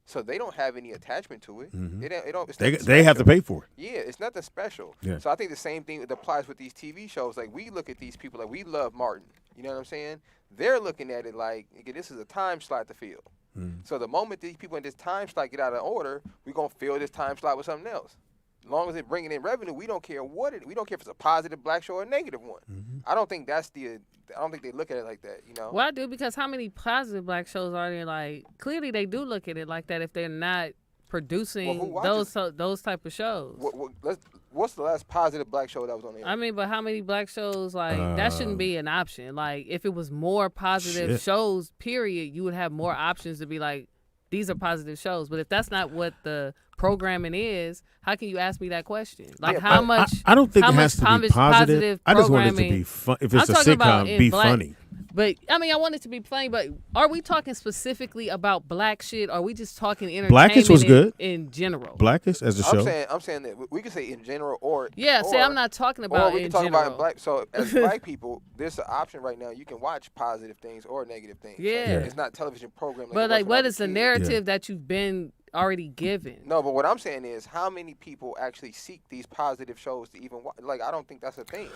so they don't have any attachment to it. It's They have to pay for it. Yeah, it's nothing special. Yeah. So I think the same thing applies with these TV shows. Like we look at these people like we love Martin. You know what I'm saying? They're looking at it like this is a time slot to fill. So the moment these people in this time slot get out of order, we're gonna fill this time slot with something else. As long as it's bringing in revenue, we don't care what it. We don't care if it's a positive black show or a negative one. I don't think I don't think they look at it like that. You know. Well, I do because how many positive black shows are there? Like clearly, they do look at it like that if they're not producing those type of shows. What's the last positive black show that was on the air? I mean, but how many black shows like that shouldn't be an option? Like if it was more positive shows, period, you would have more options to be like, these are positive shows. But if that's not what the programming is, how can you ask me that question? Like how much? I don't think it has to be positive. I just want it to be fun. If it's a sitcom, be funny. But I mean, I want it to be funny. But are we talking specifically about black shit? Or are we just talking entertainment? Blackish was good in general. Blackish as a show. I'm saying that we can say in general or I'm not talking about. Or we can talk general. about in black. So as black people, there's an option right now. You can watch positive things or negative things. Yeah, it's not television programming. But like, what is the narrative that you've been already given? No, but what I'm saying is, how many people actually seek these positive shows to even watch? Like, I don't think that's a thing.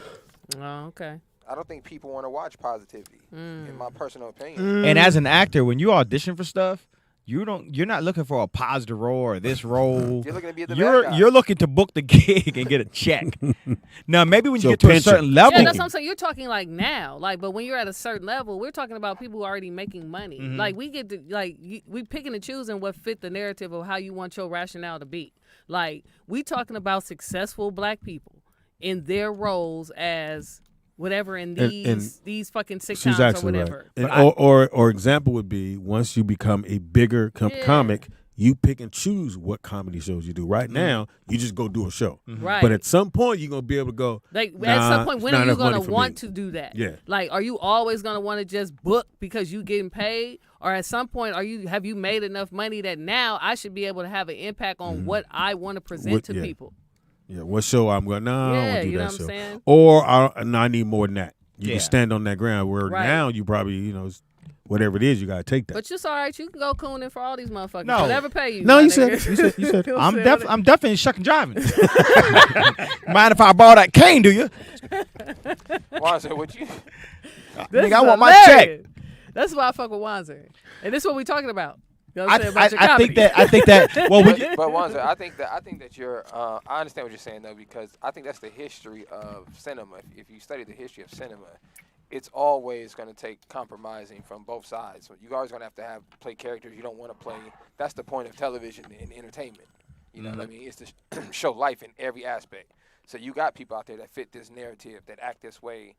Oh, okay. I don't think people want to watch positivity, in my personal opinion. And as an actor, when you audition for stuff, You're not looking for a positive role or this role. You're looking to be the bad guy. You're looking to book the gig and get a check. Now maybe when you get to a certain level. Yeah, that's what I'm saying. You're talking like now, like, but when you're at a certain level, we're talking about people who are already making money. Mm-hmm. Like we get to we picking and choosing what fit the narrative of how you want your rationale to be. Like we talking about successful black people in their roles as whatever in these fucking sitcoms or whatever. Right. And, or example would be once you become a bigger comic, you pick and choose what comedy shows you do. Right now, you just go do a show. Right. But at some point, you're gonna be able to go. Like at some point, when are you gonna want to do that? Yeah. Like, are you always gonna want to just book because you getting paid, or at some point, have you made enough money that now I should be able to have an impact on what I want to present to people? Yeah, what show I'm going? No, I don't want to do you know that what show. I'm saying? Or I need more than that. You can stand on that ground. Where now you probably whatever it is, you got to take that. But it's all right. You can go cooning for all these motherfuckers. No. They'll never pay you. No, you nigga. said. You said. I'm definitely shucking driving. Mind if I borrow that cane? Do you? Wanzer, would you? Nigga, I want my check. That's why I fuck with Wanzer, and this is what we talking about. You know I think that. Well, but Wanzer, I think that you're. I understand what you're saying though, because I think that's the history of cinema. If you study the history of cinema, it's always going to take compromising from both sides. So you're always going to have play characters you don't want to play. That's the point of television and entertainment. You know what I mean? It's to show life in every aspect. So you got people out there that fit this narrative, that act this way,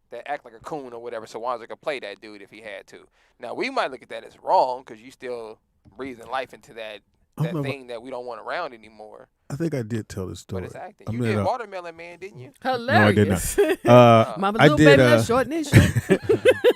that act like a coon or whatever, so Wanzer could play that dude if he had to. Now, we might look at that as wrong because you still breathing life into that thing that we don't want around anymore. I think I did tell this story. But it's acting. You did Watermelon Man, didn't you? Hilarious. No, I did not. Mama little baby, that's short and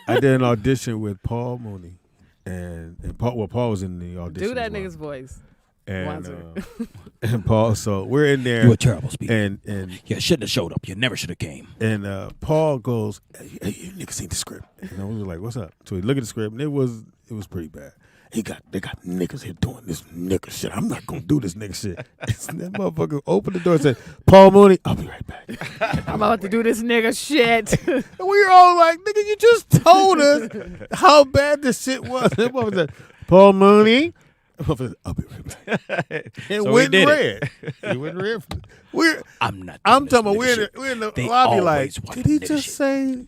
I did an audition with Paul Mooney. And Paul was in the audition. Do that nigga's voice. And Paul, so we're in there. You were terrible speaker. And you shouldn't have showed up. You never should have came. And Paul goes, hey, you niggas seen the script? And I was like, what's up? So we look at the script, and it was pretty bad. They got niggas here doing this nigga shit. I'm not gonna do this nigga shit. And that motherfucker opened the door and said, Paul Mooney, I'll be right back. I'm about to do this nigga shit. And we were all like, nigga, you just told us how bad this shit was. That motherfucker said, Paul Mooney, I'll be right back. It So went he did red. It went red. I'm not. I'm talking about we're in the lobby like, did he just shit. say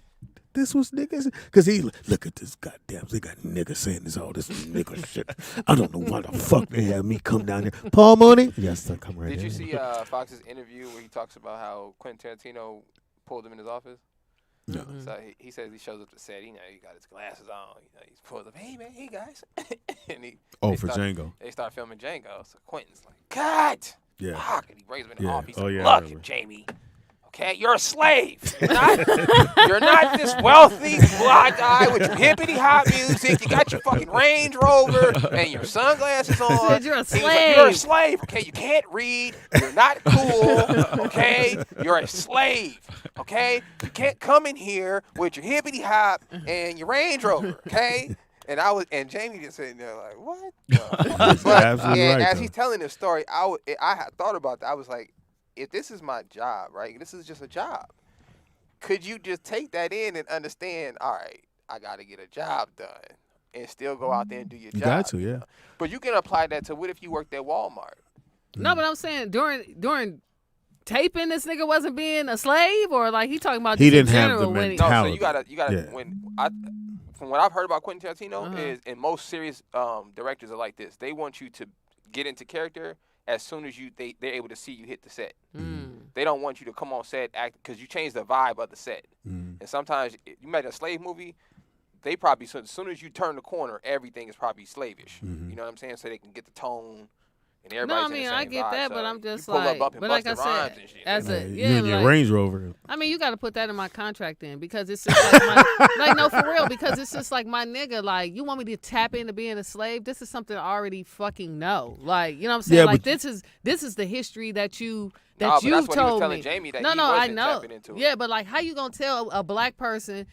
this was niggas? Because he look at this goddamn, they got niggas saying all this nigga shit. I don't know why the fuck they have me come down here. Paul Mooney? Yes, come right Did here. you see Fox's interview where he talks about how Quentin Tarantino pulled him in his office? No. So he says he shows up to set. He got his glasses on. He pulls up. Hey man, hey guys. And for Django. They start filming Django. So Quentin's like, cut. Yeah. Fuck. And he brings him in the office. He's like, I look, remember. Jamie. Okay, you're a slave. You're not this wealthy black guy with your hippity hop music. You got your fucking Range Rover and your sunglasses on. Said you're a He was slave. like, you're a slave. Okay, you can't read. You're not cool. Okay, you're a slave. Okay, you can't come in here with your hippity hop and your Range Rover. Okay. And Jamie just sitting there like, what? Absolutely right, as though. he's telling this story, I had thought about that. I was like, if this is my job, right? This is just a job. Could you just take that in and understand, all right, I got to get a job done and still go out there and do your job? You got to, yeah. But you can apply that to what if you worked at Walmart? No, but I'm saying during taping, this nigga wasn't being a slave, or like he talking about He just in didn't have general the when he- mentality. No, so you gotta Yeah. from what I've heard about Quentin Tarantino Uh-huh. is, and most serious directors are like this. They want you to get into character as soon as they're able to see you hit the set. They don't want you to come on set act because you change the vibe of the set. And sometimes you made a slave movie, they probably as soon as you turn the corner, everything is probably slavish. You know what I'm saying? So they can get the tone. And No, everybody's I in mean the I same get vibe. that, So but I'm you just pull like, up and but bust like I the rhymes said, and shit. as a You and your like, Range Rover. I mean, you got to put that in my contract then, because it's just like my, like no, for real, because it's just like my nigga, like you want me to tap into being a slave? This is something I already fucking know. Like, you know what I'm saying? Yeah, like but- this is the history that you Nah, but you that's what he was told telling me. Jamie that no, he no, I wasn't know. tapping into it. Yeah, but like, how you gonna tell a black person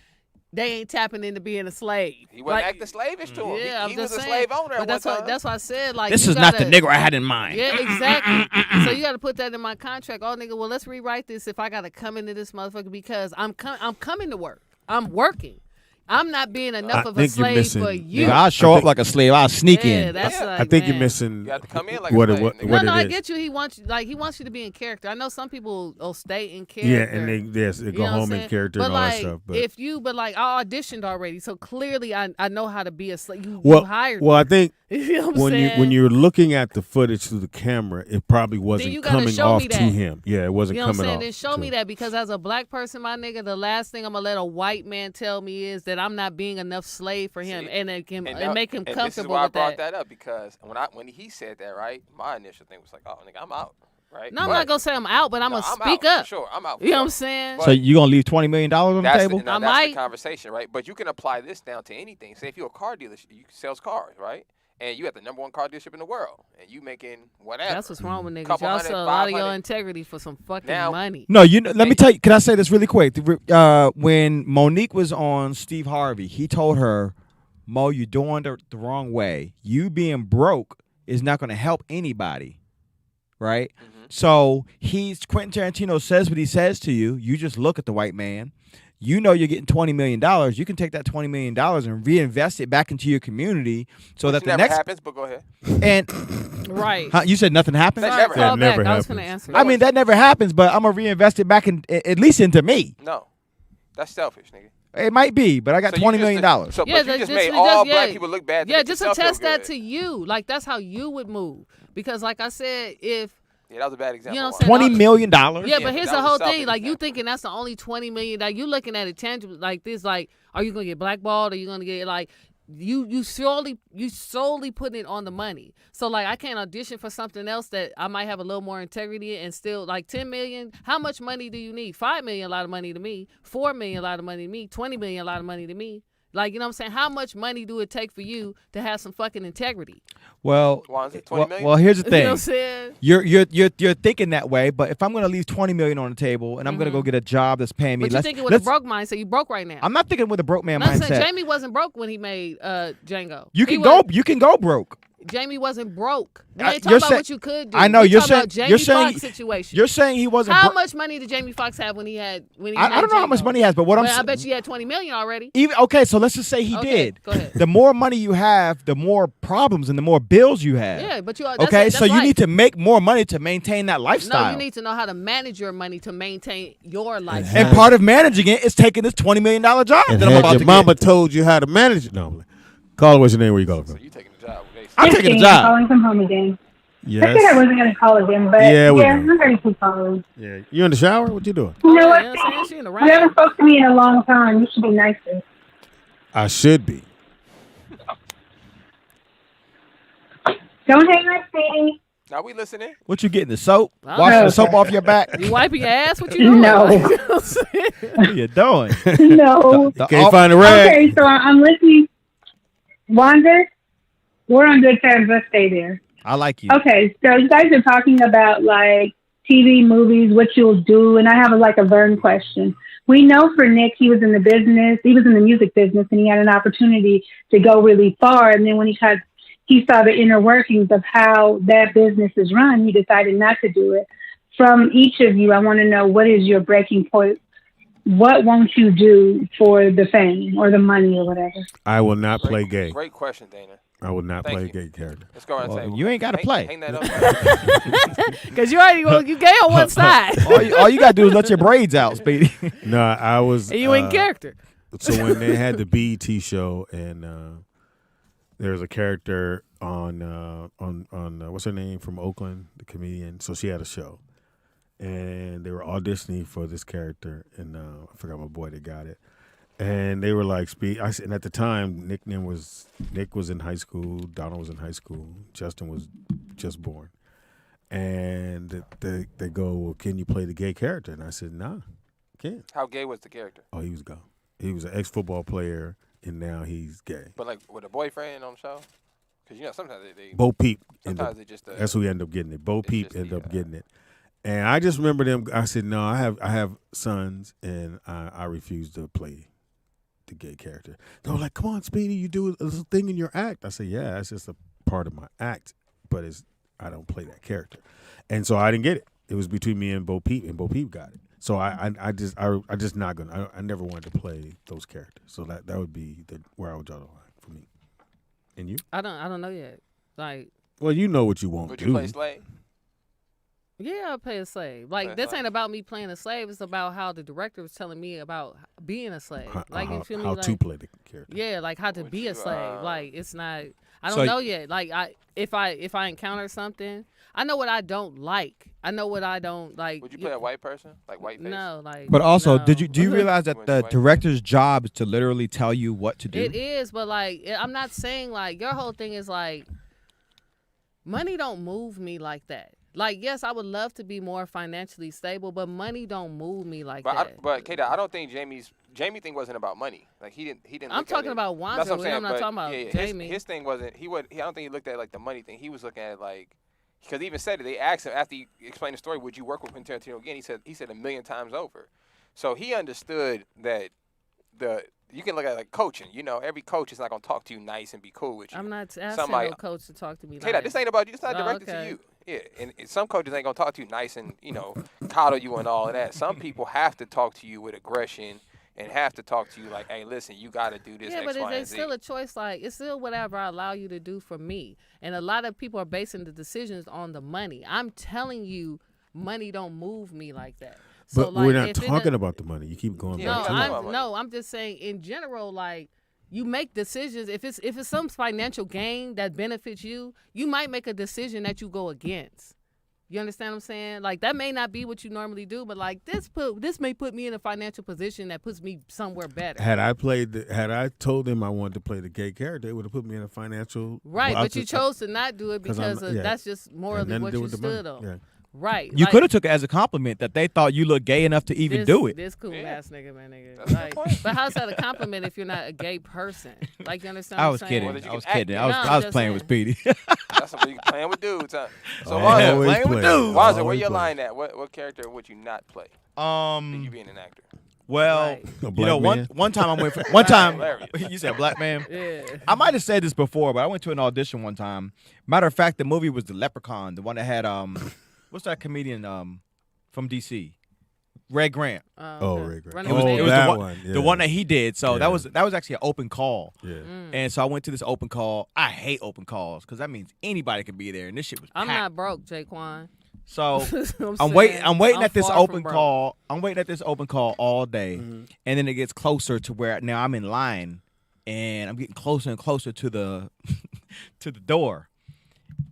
they ain't tapping into being a slave? He wasn't like, acting slavish to him. Yeah, I'm he just was a saying. slave owner But at one time. that's why I said like This you is not the gotta- nigga I had in mind. Yeah, exactly. So you got to put that in my contract. Oh, nigga, well, let's rewrite this if I got to come into this motherfucker because I'm coming to work. I'm working. I'm not being enough of a slave for you. Nigga, I'll show up like a slave. I'll sneak in. That's like, I think man. you're missing. You have to come in like what a it, slave. what No, it I is. get you. He wants you to be in character. I know some people will stay in character. Yeah, and they go home in character but and all like, that stuff. But I auditioned already, so clearly I know how to be a slave. You hired me. Well, I think You know what I'm saying? when you're looking at the footage through the camera, it probably you wasn't gotta coming show off me to that. him. Yeah, it wasn't You know what I'm coming saying? off. Then show me that, because as a black person, my nigga, the last thing I'm gonna let a white man tell me is that I'm not being enough slave for him, and make him And comfortable this is why I with brought that. that up, because when he said that, right, my initial thing was like, oh, nigga, I'm out. Right? No, I'm not gonna say I'm out, but I'm gonna speak out, up. For sure, I'm out. You know what I'm saying? So you gonna leave $20 million on the table? That's the conversation, right? But you can apply this down to anything. Say if you're a car dealer, you sells cars, right? And you have the #1 car dealership in the world, and you making whatever. That's what's wrong with niggas. Couple Y'all hundred, sell a lot of 500. your integrity for some fucking money. No, let me tell you. Can I say this really quick? When Monique was on Steve Harvey, he told her, Mo, you're doing the wrong way. You being broke is not going to help anybody, right? Mm-hmm. So Quentin Tarantino says what he says to you. You just look at the white man. You know you're getting $20 million. You can take that $20 million and reinvest it back into your community, so that the never next happens. But go ahead. And right, you said nothing happens. That never happens. Never I was happens. gonna answer. I mean, that never happens. But I'm gonna reinvest it back at least into me. No, that's selfish, nigga. It might be, but I got $20 million. So, but you just made all black people look bad. Yeah, just attest that to you. Like, that's how you would move. Because, like I said, yeah, that was a bad example. You know what I'm saying? $20 million. Yeah, but here's the whole thing. Like, you thinking that's the only $20 million. You looking at it tangible like this. Like, are you gonna get blackballed? Are you gonna get like? You solely putting it on the money. So like, I can't audition for something else that I might have a little more integrity and still like 10 million. How much money do you need? 5 million, a lot of money to me. 4 million, a lot of money to me. 20 million, a lot of money to me. Like, you know what I'm saying? How much money do it take for you to have some fucking integrity? Well, Why is it 20 million? well, here's the thing. You know what I'm saying? You're thinking that way, but if I'm gonna leave $20 million on the table and I'm gonna go get a job that's paying me But less, you're thinking with a broke mindset. You broke right now. I'm not thinking with a broke man I'm mindset. saying Jamie wasn't broke when he made Django. You can go broke. Jamie wasn't broke. We You're ain't talking about saying- what you could do. I know, We you're talking saying- about Jamie Foxx situation. You're saying he wasn't. How much money did Jamie Foxx have when he had I don't know how much money he has, but what I'm I saying. bet you had 20 million already. Even okay, so let's just say he Okay, did. go ahead. The more money you have, the more problems and the more bills you have. Yeah, but you okay, so you need to make more money to maintain that lifestyle. No, you need to know how to manage your money to maintain your life. And part of managing it is taking this $20 million job And that I'm had about your to mama get. told you how to manage it. No, call. What's your name? Where you going from? So you taking the job? I'm taking a job. Calling from home again. I Yes. said I wasn't going to call again, but Yeah, we know. I'm ready to call. Yeah. You in the shower? What you doing? You know Oh, what? yeah, saying she in the You haven't right. spoke to me in a long time. You should be nicer. I should be. Don't hang up, Speedy. Now we listening. What you getting? The soap? I Washing know. the soap off your back? You wiping your ass? What you doing? No. Like, you know what I'm saying? What are you doing? No. Can't find a rag. Okay, so I'm listening. Wander, we're on good terms. Let's stay there. I like you. Okay, so you guys are talking about like TV, movies, what you'll do, and I have a Vern question. We know for Nick, he was in the business, he was in the music business, and he had an opportunity to go really far. And then when he saw the inner workings of how that business is run, he decided not to do it. From each of you, I want to know, what is your breaking point? What won't you do for the fame or the money or whatever? I will not play gay. Great question, Dana. I will not Thank play you. gay character. Let's go around the table. You ain't got to play. Hang that up. Because you gay on one side. all you got to do is let your braids out, Speedy. No, I was. And you in character. So when they had the BET show, and there was a character on what's her name from Oakland, the comedian. So she had a show, and they were auditioning for this character, and I forgot my boy that got it. And they were like, and at the time, Nick was in high school, Donald was in high school, Justin was just born. And they go, well, can you play the gay character? And I said, nah, I can't. How gay was the character? Oh, he was gone. He was an ex-football player, and now he's gay. But like with a boyfriend on the show? Because sometimes they Bo Peep. Sometimes they just that's who ended up getting it. Bo Peep just ended up getting it. And I just remember them. I said, no, I have sons, and I refuse to play the gay character. They were like, come on, Speedy, you do a little thing in your act. I said, yeah, that's just a part of my act, but I don't play that character. And so I didn't get it. It was between me and Bo Peep got it. So I just not gonna. I never wanted to play those characters. So that would be where I would draw the line for me. And you? I don't know yet. Like, well, you know what you want Would to you do. play slave? Yeah, I'll play a slave. Like, this ain't about me playing a slave. It's about how the director was telling me about being a slave. Like, you feel me? How to play the character. Yeah, like how to be a slave. Like, it's not. I don't know yet. Like, if I encounter something, I know what I don't like. I know what I don't like. Would you play a white person, like whiteface? No, like. But also, no. do you realize that the director's job is to literally tell you what to do? It is, but like, I'm not saying like your whole thing is like, money don't move me like that. Like, yes, I would love to be more financially stable, but money don't move me like that. But K-Dot, I don't think Jamie thing wasn't about money. Like he didn't. I'm talking about Wanda. I'm not talking about Jamie. His thing wasn't. I don't think he looked at like the money thing. He was looking at like, because he even said it. They asked him after he explained the story, would you work with Quentin Tarantino again? He said 1,000,000 times over. So he understood that you can look at it like coaching. You know, every coach is not gonna talk to you nice and be cool with you. I'm not asking no coach to talk to me nice. This ain't about you. It's not directed to you. Yeah, and some coaches ain't gonna talk to you nice and coddle you and all of that. Some people have to talk to you with aggression and have to talk to you like, hey, listen, you got to do this. Yeah, X, but Y, it's still a choice. Like, it's still whatever I allow you to do for me. And a lot of people are basing the decisions on the money. I'm telling you, money don't move me like that. So, but like, we're not talking about the money. You keep going back to it. I'm just saying in general, like, you make decisions. If it's some financial gain that benefits you, you might make a decision that you go against. You understand what I'm saying? Like, that may not be what you normally do, but like this may put me in a financial position that puts me somewhere better. Had I told them I wanted to play the gay character, it would have put me in a financial but you chose to not do it because that's just morally what you stood on. Yeah. Right. You could have took it as a compliment that they thought you looked gay enough to even do it. This cool ass nigga, man, nigga. Like, but how's that a compliment if you're not a gay person? Like, you understand what I'm saying? I was kidding. I was playing with Speedy. That's something you playing with dudes. Huh? So playing with dudes. Wazza, where your line at? What character would you not play? You being an actor. Well, one time I went. One time you said black man. Yeah. I might have said this before, but I went to an audition one time. Matter of fact, the movie was The Leprechaun, the one that had what's that comedian from DC? Red Grant. Red Grant. It was that one. Yeah. The one that he did. So that was actually an open call. Yeah. And so I went to this open call. I hate open calls because that means anybody can be there, and this shit was packed. I'm not broke, Jaquan. So I'm waiting at this open call. I'm waiting at this open call all day, and then it gets closer to where now I'm in line, and I'm getting closer and closer to the to the door,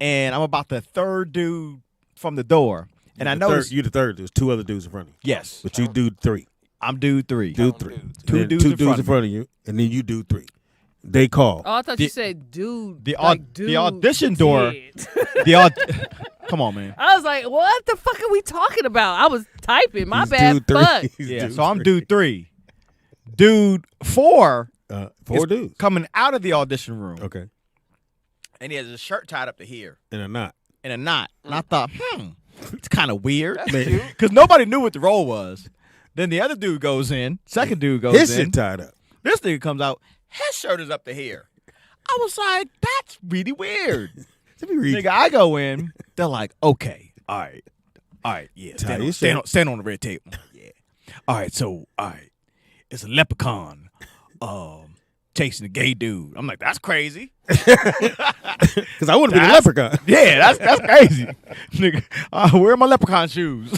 and I'm about the third dude from the door, and I know you the third. There's two other dudes in front of you. Yes, but you do three. I'm dude three. Dude three. Two dudes in front of you, and then you do three. They call. Oh, I thought you said dude. The audition door. Come on, man. I was like, what the fuck are we talking about? I was typing. My bad. Fuck. Yeah, so I'm dude three. Dude four. Four dudes coming out of the audition room. Okay. And he has his shirt tied up to here. In a knot. And I thought, it's kind of weird. Because nobody knew what the role was. Then the other dude goes in. Second dude goes in. His shit tied up. This nigga comes out. His shirt is up to here. I was like, that's really weird. Nigga, I go in. They're like, okay, all right, yeah. Stand on the red table. Yeah. All right, it's a leprechaun chasing a gay dude. I'm like, that's crazy. Because I want to be the leprechaun. Yeah, that's crazy. Nigga, where are my leprechaun shoes?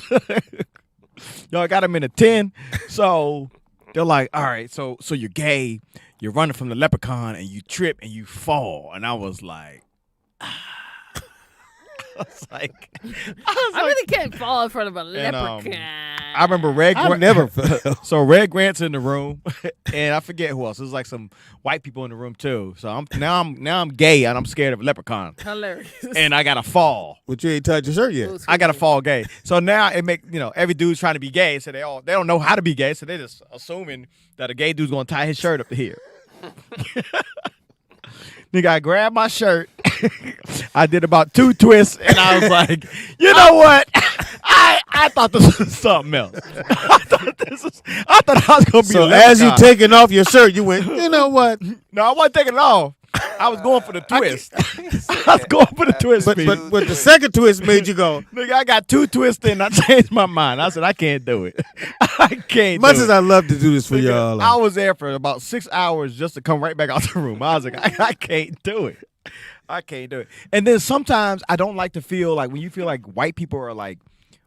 Y'all got him in a 10. So they're like, all right, so you're gay. You're running from the leprechaun and you trip and you fall. And I was like, I really can't fall in front of a leprechaun. I remember Red Grant. I never fell. So Red Grant's in the room, and I forget who else. There's like some white people in the room too. So I'm gay and I'm scared of a leprechaun. Hilarious. And I gotta fall. But you ain't tied your shirt yet. I gotta fall gay. So now it make every dude's trying to be gay. So they don't know how to be gay. So they just assuming that a gay dude's gonna tie his shirt up to here. Nigga, I grab my shirt I did about 2 twists, and I was like, you know what? I thought this was something else. I thought I was gonna be. So as you taking off your shirt, you went, you know what? No, I wasn't taking it off. I was going for the twist. I was going for the twist. But the second twist made you go. Nigga, I got 2 twists in. I changed my mind. I said I can't do it. I can't. Much as I love to do this for y'all, I was there for about 6 hours just to come right back out the room. I was like, I can't do it. I can't do it. And then sometimes I don't like to feel like when you feel like white people are like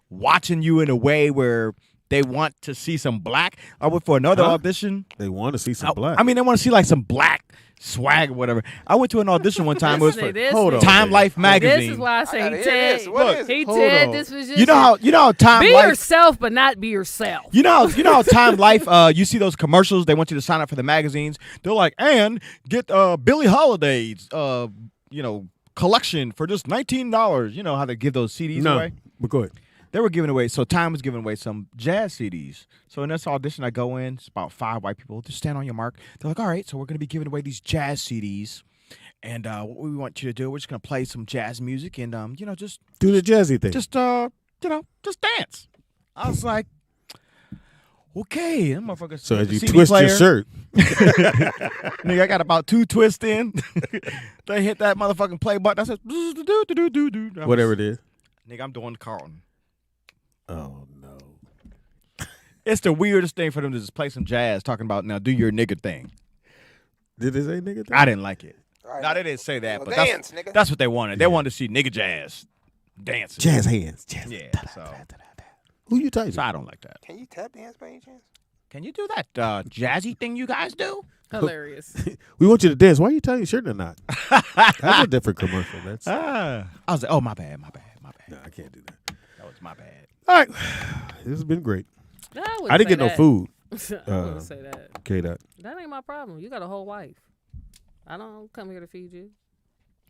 watching you in a way where they want to see some black. I went for another audition. They want to see some black. I mean, they want to see like some black swag or whatever. I went to an audition one time. It was for Time Life magazine. This is why I say he did. This was just you know how Time be Life. yourself, but not be yourself. You know how Time Life. You see those commercials. They want you to sign up for the magazines. They're like, and get Billie Holiday's collection for just $19. You know how they give those CDs away. But go ahead. They were giving away, so Time was giving away some jazz CDs. So in this audition, I go in, it's about 5 white people. Just stand on your mark. They're like, all right, so we're going to be giving away these jazz CDs. And what we want you to do, we're just going to play some jazz music and, just... do the jazzy thing. Just, just dance. I was like, okay. That motherfucker. So as you twist your shirt. Nigga, I got about 2 twists in. They hit that motherfucking play button. I said, whatever it is. Nigga, I'm doing Carlton. Oh, no. It's the weirdest thing for them to just play some jazz talking about, now do your nigga thing. Did they say nigga thing? I didn't like it. Right. No, they didn't say that, but dance, that's what they wanted. They wanted to see nigga jazz dancing. Jazz hands. Jazz. Yeah, so. Who you typing? So I don't like that. Can you tap dance by any chance? Can you do that jazzy thing you guys do? Hilarious. We want you to dance. Why are you tying your shirt or not? That's a different commercial. That's. I was like, oh, my bad. No, I can't do that. That was my bad. All right. This has been great. I didn't get no food. I wouldn't say that. K-Dot. That ain't my problem. You got a whole wife. I don't come here to feed you.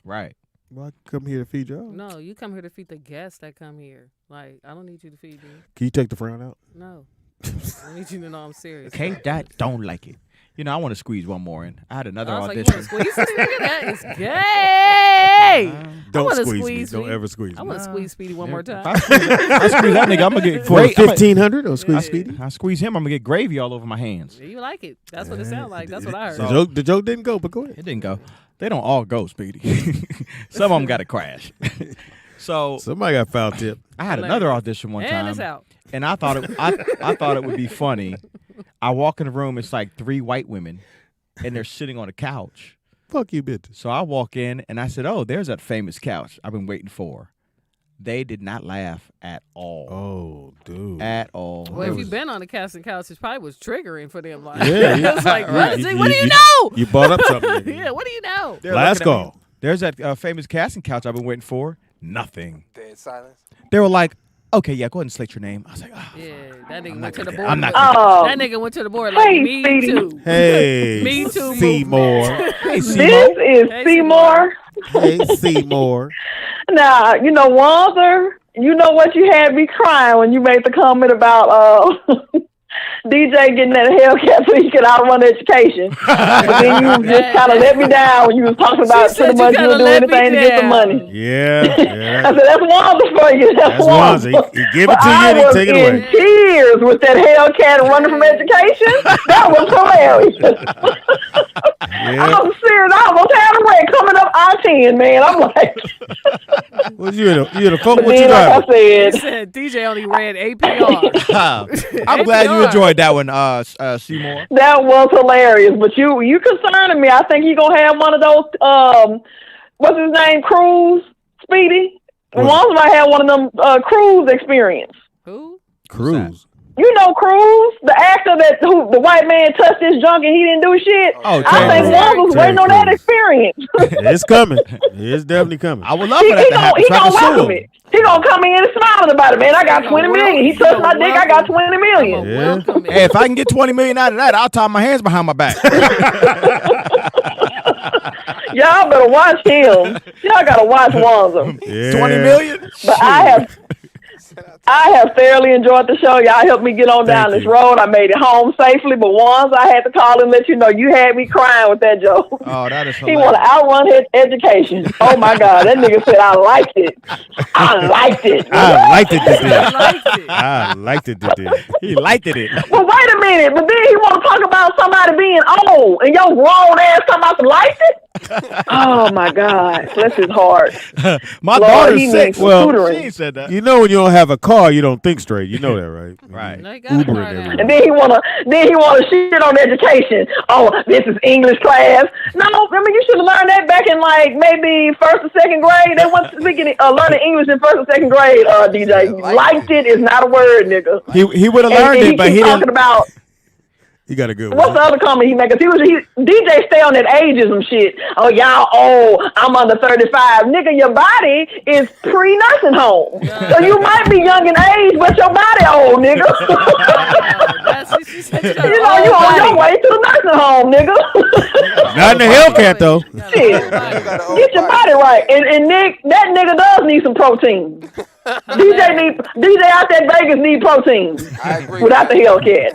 Right. Well, I come here to feed y'all. No, you come here to feed the guests that come here. Like, I don't need you to feed me. Can you take the frown out? No. I need you to know I'm serious. K-Dot don't like it. You know, I want to squeeze one more in. I had another audition. Like, you squeeze me? Nigga, that is gay. Don't squeeze me. Don't ever squeeze me. I want to squeeze Speedy one more time. I squeeze that nigga, I'm going to get for 1,500 or squeeze Speedy? I squeeze him, I'm going to get gravy all over my hands. Yeah, you like it. That's what it sounds like. That's what I heard. The joke didn't go, but go ahead. It didn't go. They don't all go, Speedy. Some of them got to crash. So somebody got foul tip. I had another audition one time. And it's out. And I thought it would be funny. I walk in the room, it's like 3 white women, and they're sitting on a couch. Fuck you, bitch. So I walk in, and I said, oh, there's that famous couch I've been waiting for. They did not laugh at all. Oh, dude. At all. Well, if you've been on the casting couch, it probably was triggering for them. Like, yeah. It was like, right. what do you know? You bought up something. Yeah, what do you know? Last call. There's that famous casting couch I've been waiting for. Nothing. Dead silence. They were like, okay, yeah, go ahead and slate your name. I was like, oh. Yeah, that nigga went to the board. That nigga went to the board like, me too. Hey, me too. Seymour. Hey, Seymour. This is Seymour. Hey, Seymour. Now, you know, Walter, you know what, you had me crying when you made the comment about DJ getting that Hellcat so he could outrun education. But then you just kind of let me down when you was talking about pretty much you would do anything to get some money. Yeah. I said, that's Walter for you. That's Walter. He give it to you and he take it away. I was in tears with that Hellcat running from education. That was hilarious. I was serious. I almost had a wreck coming up I-10, man. I'm like... Was you in a phone? What you like driving? I said, DJ only ran APR. I'm glad you enjoyed that one, Seymour. That was hilarious. But you concerning me. I think he gonna have one of those. What's his name? Cruise, Speedy. One might have one of them cruise experience. Who? Cruise. You know Cruz, the actor the white man touched his junk and he didn't do shit. Oh, I think one was waiting on that experience. It's coming. It's definitely coming. I would love for that to happen. He gonna welcome it. He gonna come in and smiling about it, man. I got 20 million. He touched my dick. I got 20 million. Yeah. Hey, if I can get 20 million out of that, I'll tie my hands behind my back. Y'all better watch him. Y'all gotta watch Wanza. Yeah. 20 million? But I I have thoroughly enjoyed the show. Y'all helped me get on down this road. I made it home safely, but once I had to call and let you know you had me crying with that joke. Oh, that is He hilarious. want to outrun his education. Oh my God, that nigga said I liked it. I liked it. I liked it today. I liked it today. He liked it. Well, wait a minute, but then he want to talk about somebody being old, and your grown ass talking about liked it. Oh my God, bless his heart. My Lord, daughter's he 6. needs Well, tutoring. she ain't said that. You know when you don't have a car, you don't think straight. You know that, right? Right. Uber and everything. And then he wanna shit on education. Oh, this is English class. No, I mean you should have learned that back in like maybe 1st or 2nd grade. They wasn't speaking learning English in 1st or 2nd grade. DJ, liked it is not a word, nigga. He would have learned it, but he talking didn't. about. He got a good one. What's the other comment he made? Cause DJ stay on that ageism shit. Oh, y'all old. I'm under 35. Nigga, your body is pre-nursing home. So you might be young in age, but your body old, nigga. You know, you on your way to the nursing home, nigga. Not in the Hellcat, though. Shit. Get your body right. And Nick, that nigga does need some protein. DJ out there in Vegas need protein. I agree. Without the Hellcat.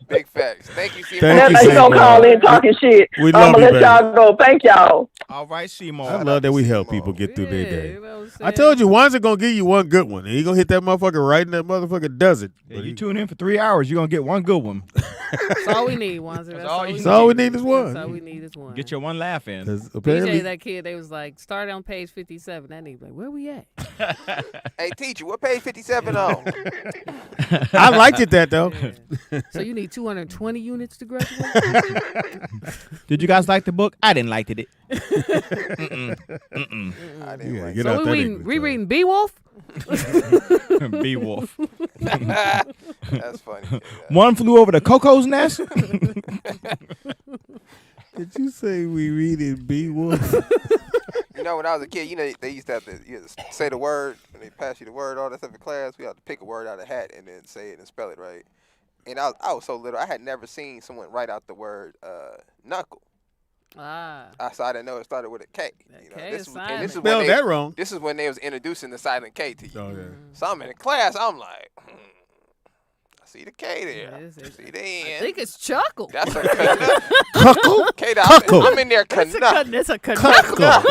Big facts. Thank you, Seymour. Thank you, They gonna Seymour. call in talking shit. We I'm love gonna you, let baby. y'all go. Thank y'all. All right, Seymour. I love that we help people get through their day. I told you, Wanza gonna give you one good one, and he gonna hit that motherfucker right, and that motherfucker does it. Yeah, you tune in for 3 hours, you're going to get one good one. That's all we need, Wanza. That's all we need. That's all we need is one. That's all we need is one. Get your one laugh in. Apparently, DJ, that kid, they was like, start on page 57. That nigga like, where we at? Hey, teacher, what page 57 on? I liked it that though. Yeah. So you need 220 units to graduate? Did you guys like the book? I didn't like it. I didn't like Get So out that English, we reading Beowulf? Beowulf. That's funny. One flew over the Coco's nest. Did you say we read it Beowulf? You know, when I was a kid, you know, they used to have to say the word, and they pass you the word, all that stuff in class. We had to pick a word out of the hat and then say it and spell it right. And I was so little, I had never seen someone write out the word knuckle. So I didn't know it started with a K. You know, this is when Spelled that wrong. This is when they was introducing the silent K to you. Oh, yeah. So I'm in the class, I'm like, I see the K there. See the N. I think it's chuckle. That's a Cuckle? I'm in there knuckle. It's a knuckle.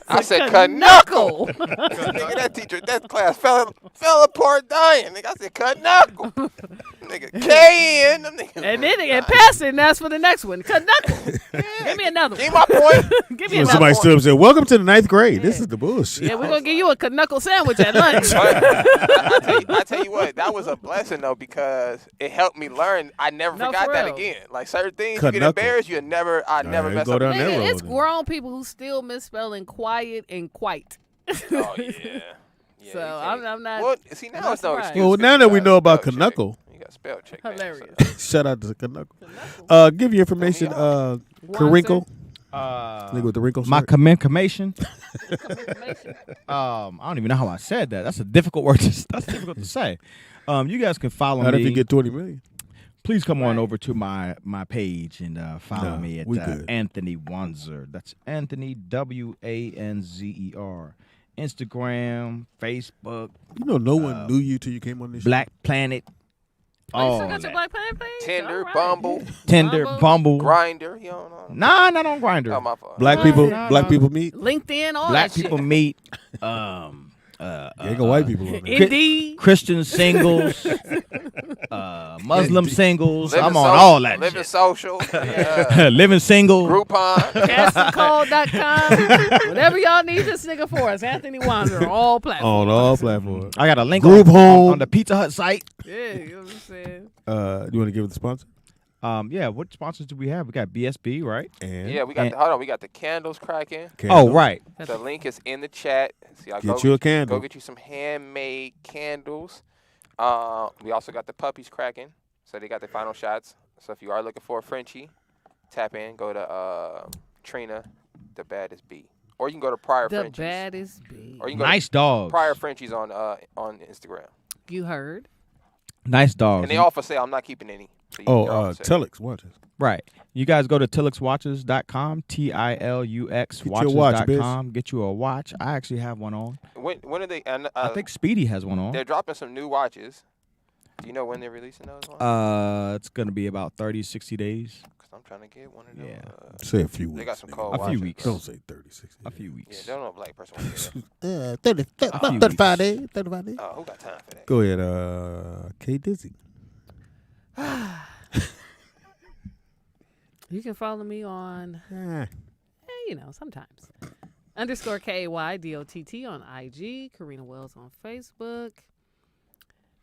I said knuckle. Nigga, that teacher, that class fell apart dying. Nigga, I said knuckle. Nigga, K in. And then and pass it, and that's for the next one. Knuckle. Give me another one. Give my point. Give me When another somebody one. stood up and said, "Welcome to the 9th grade." This is the bullshit. Yeah, we're going to give you a knuckle sandwich at lunch. I tell you what, that was a blessing, though, because it helped me learn. I never forgot for that real. again. Like, certain things you get Knuckle. embarrassed, I never mess go up. down that Nigga, road. it's grown people who still misspelling quiet and quite. Oh, yeah. So I'm not. Well, see, now not it's no surprised. excuse. Well, now that we know about Canuckle, You got spell check. man. Hilarious. shout out to Canuckle. Give your information, Karinkle. Nigga with the wrinkles. My commission. I don't even know how I said that. That's a difficult word. That's difficult to say. You guys can follow Not me. if you get 20 million. Please come on over to my page and follow me at good. Anthony Wanzer. That's Anthony Wanzer. Instagram, Facebook. You know, no one knew you till you came on this Black Planet. Oh, you still got your Black Planet page? Tinder, All right. Bumble, Tinder, Bumble. Grinder. You don't know. Nah, not on Grinder. Oh, my fault. Black people meet. LinkedIn, all Black that people shit. meet. Ain't got white people on there. Indeed. Christian singles, Muslim singles. Living I'm on social, all that Living shit. social. Living single. Groupon. CastingCall.com. Whatever y'all need this nigga for us. Anthony Wanzer on all platforms. On all platforms. I got a link Group home. on the Pizza Hut site. Yeah, you know what I'm saying? You want to give it the sponsor? Yeah, what sponsors do we have? We got BSB, right? And Yeah, we got we got the candles cracking. Oh, right. The link is in the chat. So y'all Get you a candle. Go get you some handmade candles. We also got the puppies cracking. So they got their final shots. So if you are looking for a Frenchie, tap in. Go to Trina, the baddest bee. Or you can go to Prior The Frenchies. baddest bee. Or you can go Nice to dogs. Prior Frenchies on Instagram. You heard. Nice dogs. And they all for sale. I'm not keeping any. So Telex watches. Right. You guys go to tiluxwatches.com, TILUX Get you a watch, watches.com. Get you a watch. I actually have one on. When are they? I think Speedy has one on. They're dropping some new watches. Do you know when they're releasing those ones? It's going to be about 30, 60 days. Because I'm trying to get one of them. Yeah. Say a few weeks. They got some cold A watches. few weeks. Don't say 30, 60. A few weeks. Yeah, they don't know a black person wants to do that. 35 days. 35 days. Oh, who got time for that? Go ahead, K Dizzy. You can follow me on, sometimes. _KAYDOTT on IG. Karina Wells on Facebook.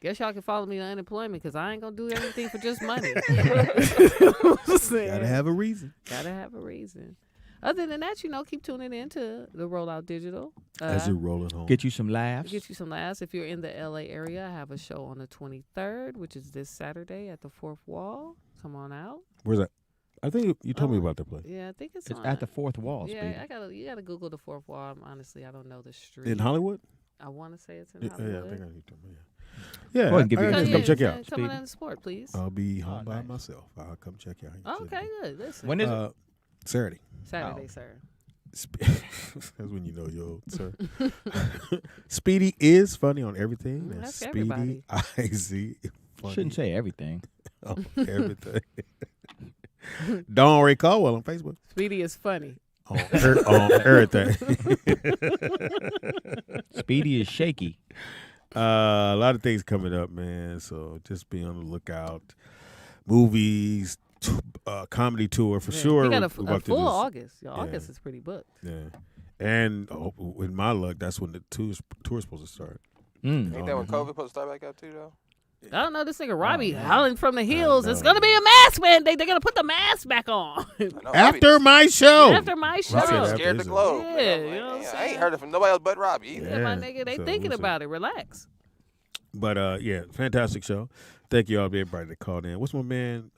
Guess y'all can follow me on unemployment because I ain't going to do everything for just money. Gotta have a reason. Gotta have a reason. Other than that, keep tuning in to the ROLLOUT Digital. As you roll it home. Get you some laughs. Get you some laughs. If you're in the LA area, I have a show on the 23rd, which is this Saturday at the Fourth Wall. Come on out. Where's that? I think you told me about that place. Yeah, I think it's on, at the Fourth Wall. Yeah, you gotta Google the Fourth Wall. Honestly, I don't know the street. In Hollywood? I want to say it's in Hollywood. Yeah, I think I need to. Yeah. Go ahead and give you come check you out. Come on in the sport, please. I'll be home by myself. I'll come check you out. Okay, good. Listen. When is it? Saturday. Saturday, sir. That's when you know you're old, sir. Speedy is funny on everything. That's Speedy everybody. IZ. Funny Shouldn't say everything. on everything. Dawn Ray Caldwell on Facebook. Speedy is funny. On everything. Speedy is shaky. A lot of things coming up, man. So just be on the lookout. Movies, comedy tour for sure. We got a full August. August is pretty booked. Yeah. And with my luck, that's when the tour's supposed to start. Ain't that when COVID supposed to start back up too, though? I don't know. This nigga Robbie hollering from the hills. It's gonna be a mask mandate. They're gonna put the mask back on. After my show. After my show. Robbie scared the globe. Yeah, you know what I'm saying? I ain't heard it from nobody else but Robbie either. Yeah, my nigga, they thinking about it. Relax. But yeah, fantastic show. Thank you all, everybody that called in. What's my man,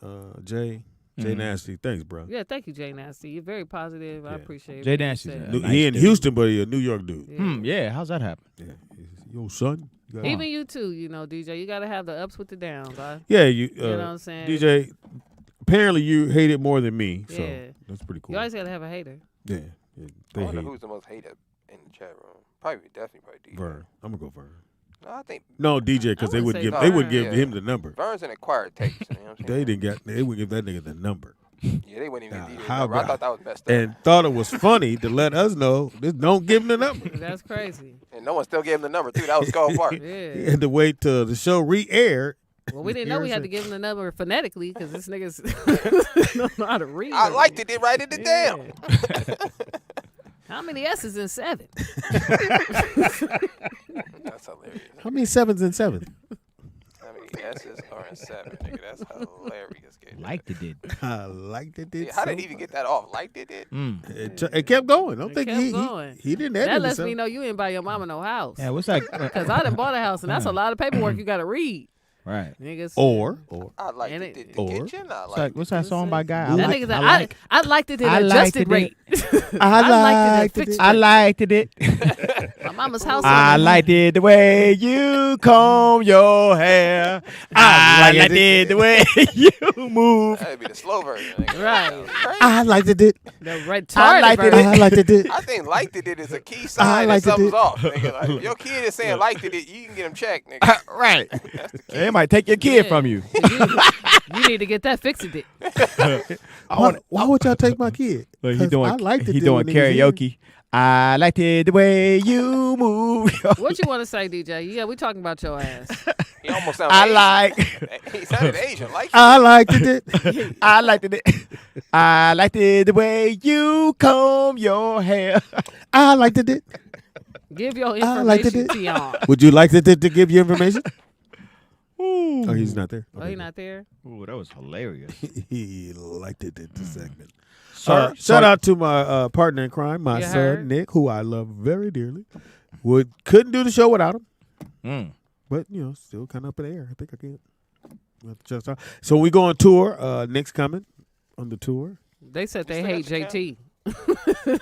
Jay? Jay Nasty. Thanks, bro. Yeah, thank you, Jay Nasty. You're very positive. I appreciate it. Jay Nasty's he in Houston, but he a New York dude. Yeah, how's that happen? Yeah. Yo, son. Even you too, DJ. You gotta have the ups with the downs. Yeah, you know what I'm saying? DJ, apparently you hate it more than me, so that's pretty cool. You always gotta have a hater. Yeah. I wonder who's the most hated in the chat room. Probably DJ. Vern. I'm gonna go Vern. No, I think DJ because they wouldn't give him the number. Vern's an acquired taste. You know what I'm saying? They wouldn't give that nigga the number. Yeah, they wouldn't even give DJ the number. I thought that was messed up. And thought it was funny to let us know, just don't give him the number. That's crazy. And no one still gave him the number too. That was Skull Park. Yeah. He had to wait till the show re-aired. Well, we didn't know we had to give him the number phonetically because this nigga's don't know how to read. I liked it. They write it down. How many S's in 7? That's hilarious. How many 7s in 7? How many S's are in 7, nigga? That's hilarious. Liked it did. I liked it did. Yeah, how did he even get that off? Liked it did. It kept going. I don't think going. he didn't edit That lets himself. me know you ain't buy your mama no house. Yeah, what's that? Because I done bought a house, and that's a lot of paperwork you got to read. Right. Niggas. Or I liked it. The kitchen. I liked what's that song by Guy? That nigga said, I liked it at adjusted rate. I liked it. My mama's house. I liked it the way you comb your hair. I liked it the way you move. That'd be the slow version. Nigga. Right. I liked it. The retarded version. I liked it. I think liked it is a key sign that something's off. Nigga. Like, if your kid is saying liked it, you can get him checked, nigga. Right. They might take your kid from you. You need to get that fixed. Why would y'all take my kid? He doing when karaoke. I liked it the way you move. What you want to say, DJ? Yeah, we talking about your ass. He almost sounded He sounded Asian. I liked it. I liked it. I liked it the way you comb your hair. I liked it. Give your information, Tion. Would you like to give your information? Ooh. Oh, he's not there. Oh, he's not there? Ooh, that was hilarious. He liked it the segment. Sir, shout out to my partner in crime, my son, Nick, who I love very dearly. Couldn't do the show without him. But, still kind of up in the air. I think I can. So we go on tour. Nick's coming on the tour. They said they hate JT.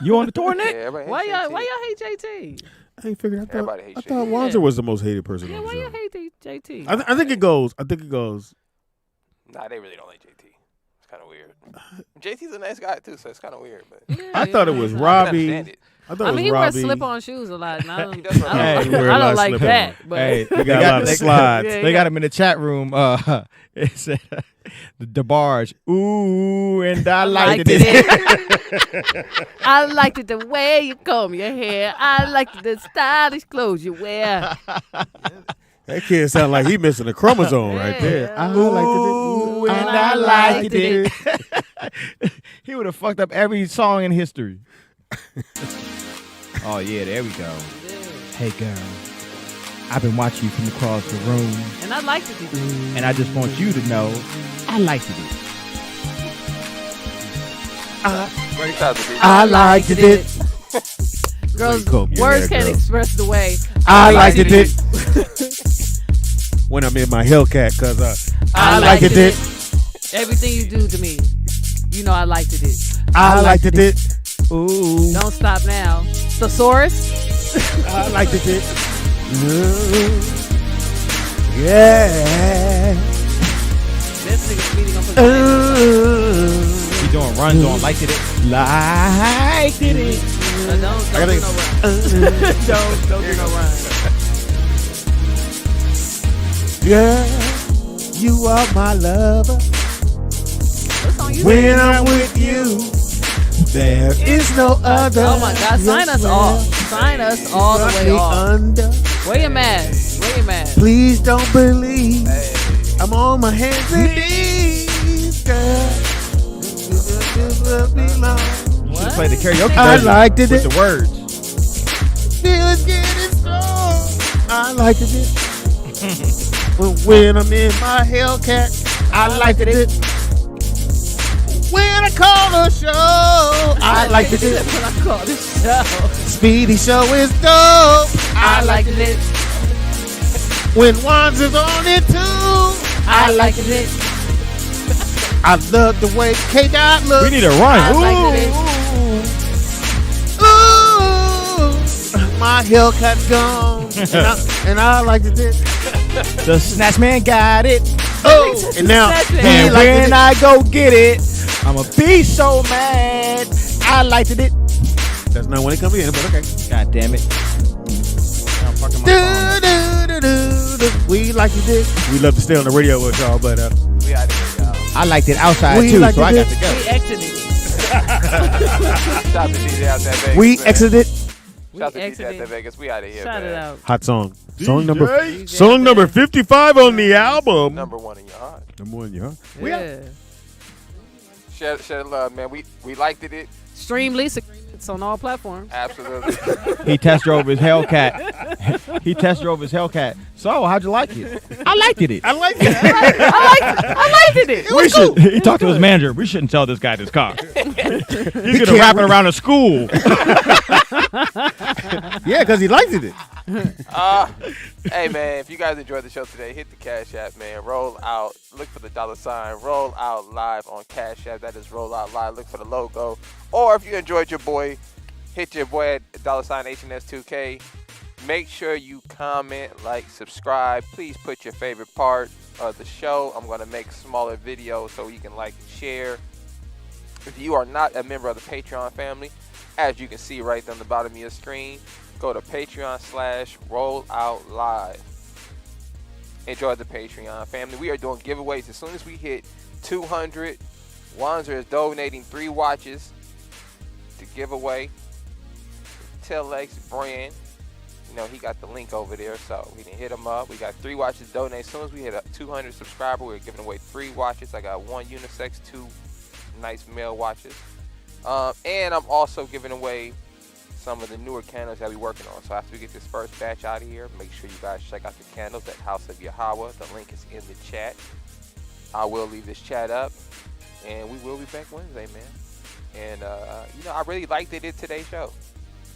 You on the tour, Nick? Yeah, why y'all hate JT? I ain't figured. I thought Wanzer was the most hated person on the show. Why you hate JT? I think it goes. Nah, they really don't like JT. It's kind of weird. JT's a nice guy too, so it's kind of weird. But I thought it was I can Robbie. understand it. I mean, he wears Robbie. slip-on shoes a lot, and I don't, He does wear I slip-on. don't, Hey, I don't like that. But Hey, They got a lot of slides. Yeah, They got him in the chat room. It said the barge. Ooh, and I liked it. I liked it the way you comb your hair. I liked the stylish clothes you wear. That kid sound like he missing a chromosome right there. I liked Ooh, it. and I I liked liked it. He would have fucked up every song in history. Oh yeah, there we go. Hey girl, I've been watching you from across the room, And I liked it. and I just want you to know I liked it. I liked it. Girls, Comb your words hair, can't girl. express the way I liked it. When I'm in my Hellcat, cause I liked it. Everything you do to me, you know I liked it. I liked it. Ooh, Don't stop now. Thesaurus? I liked it. Ooh, yeah. This nigga's beating up his Ooh, He doing runs on liked it. liked it. Don't do no rhyme. Don't do no rhyme. Yeah, you are my lover. What song you When I'm with you, there is no other. Oh my God, sign us off. Sign us all the way off. Under. Wear your mask. Wear your mask. Please don't believe I'm on my hands and knees, girl. Just let me know. Should play the karaoke I version liked it. with the words. Feels getting strong. I liked it. When I'm in my Hellcat, I liked it. When I call a show, I liked it. When I call this show, Speedy Show is dope. I liked it. When Wands is on it too, I liked it. I love the way K-Dot looks. We need a run. I liked it. Ooh, my Hellcat's gone, and I like it. The Snatch Man got it. Oh, and now And when I go get it, I'ma be so mad. I liked it. That's not when it comes in, but okay. God damn it. I'm fucking my phone. We like it. We love to stay on the radio with y'all, but We out of here, y'all. I liked it outside We too, liked so I it. got to go. We exited. Shout out to DJ out there, Vegas. we man. exited. Shout out to DJ out exited. there, Vegas. We out of here, Shout man. it out. Hot song. DJ. Song number 55 on the album. Number one in your heart. Number one, yeah. Yeah. Share love, man. We liked it. Stream Lisa. It's on all platforms. Absolutely. He test drove his Hellcat. He test drove his Hellcat. So, how'd you like it? I liked it. I like it. I liked it. We should. He talked to his manager. We shouldn't tell this guy this car. He's gonna wrap it around a school. Yeah, because he liked it. Hey, man, if you guys enjoyed the show today, hit the Cash App, man. Roll out. Look for the $. Roll Out Live on Cash App. That is Roll Out Live. Look for the logo. Or if you enjoyed your boy, hit your boy at $HNS2K. Make sure you comment, like, subscribe. Please put your favorite part of the show. I'm going to make smaller videos so you can like and share. If you are not a member of the Patreon family, as you can see right on the bottom of your screen, go to Patreon/RollOutLive. Enjoy the Patreon family. We are doing giveaways as soon as we hit 200. Wanzer is donating 3 watches to give away. Telex brand. You know, he got the link over there, so we can hit him up. We got 3 watches to donate. As soon as we hit a 200 subscriber, we're giving away 3 watches. I got 1 unisex, 2 nice male watches. And I'm also giving away some of the newer candles that we're working on. So after we get this first batch out of here, make sure you guys check out the candles at House of Yahweh. The link is in the chat. I will leave this chat up, and we will be back Wednesday, man. And, you know, I really liked it in today's show.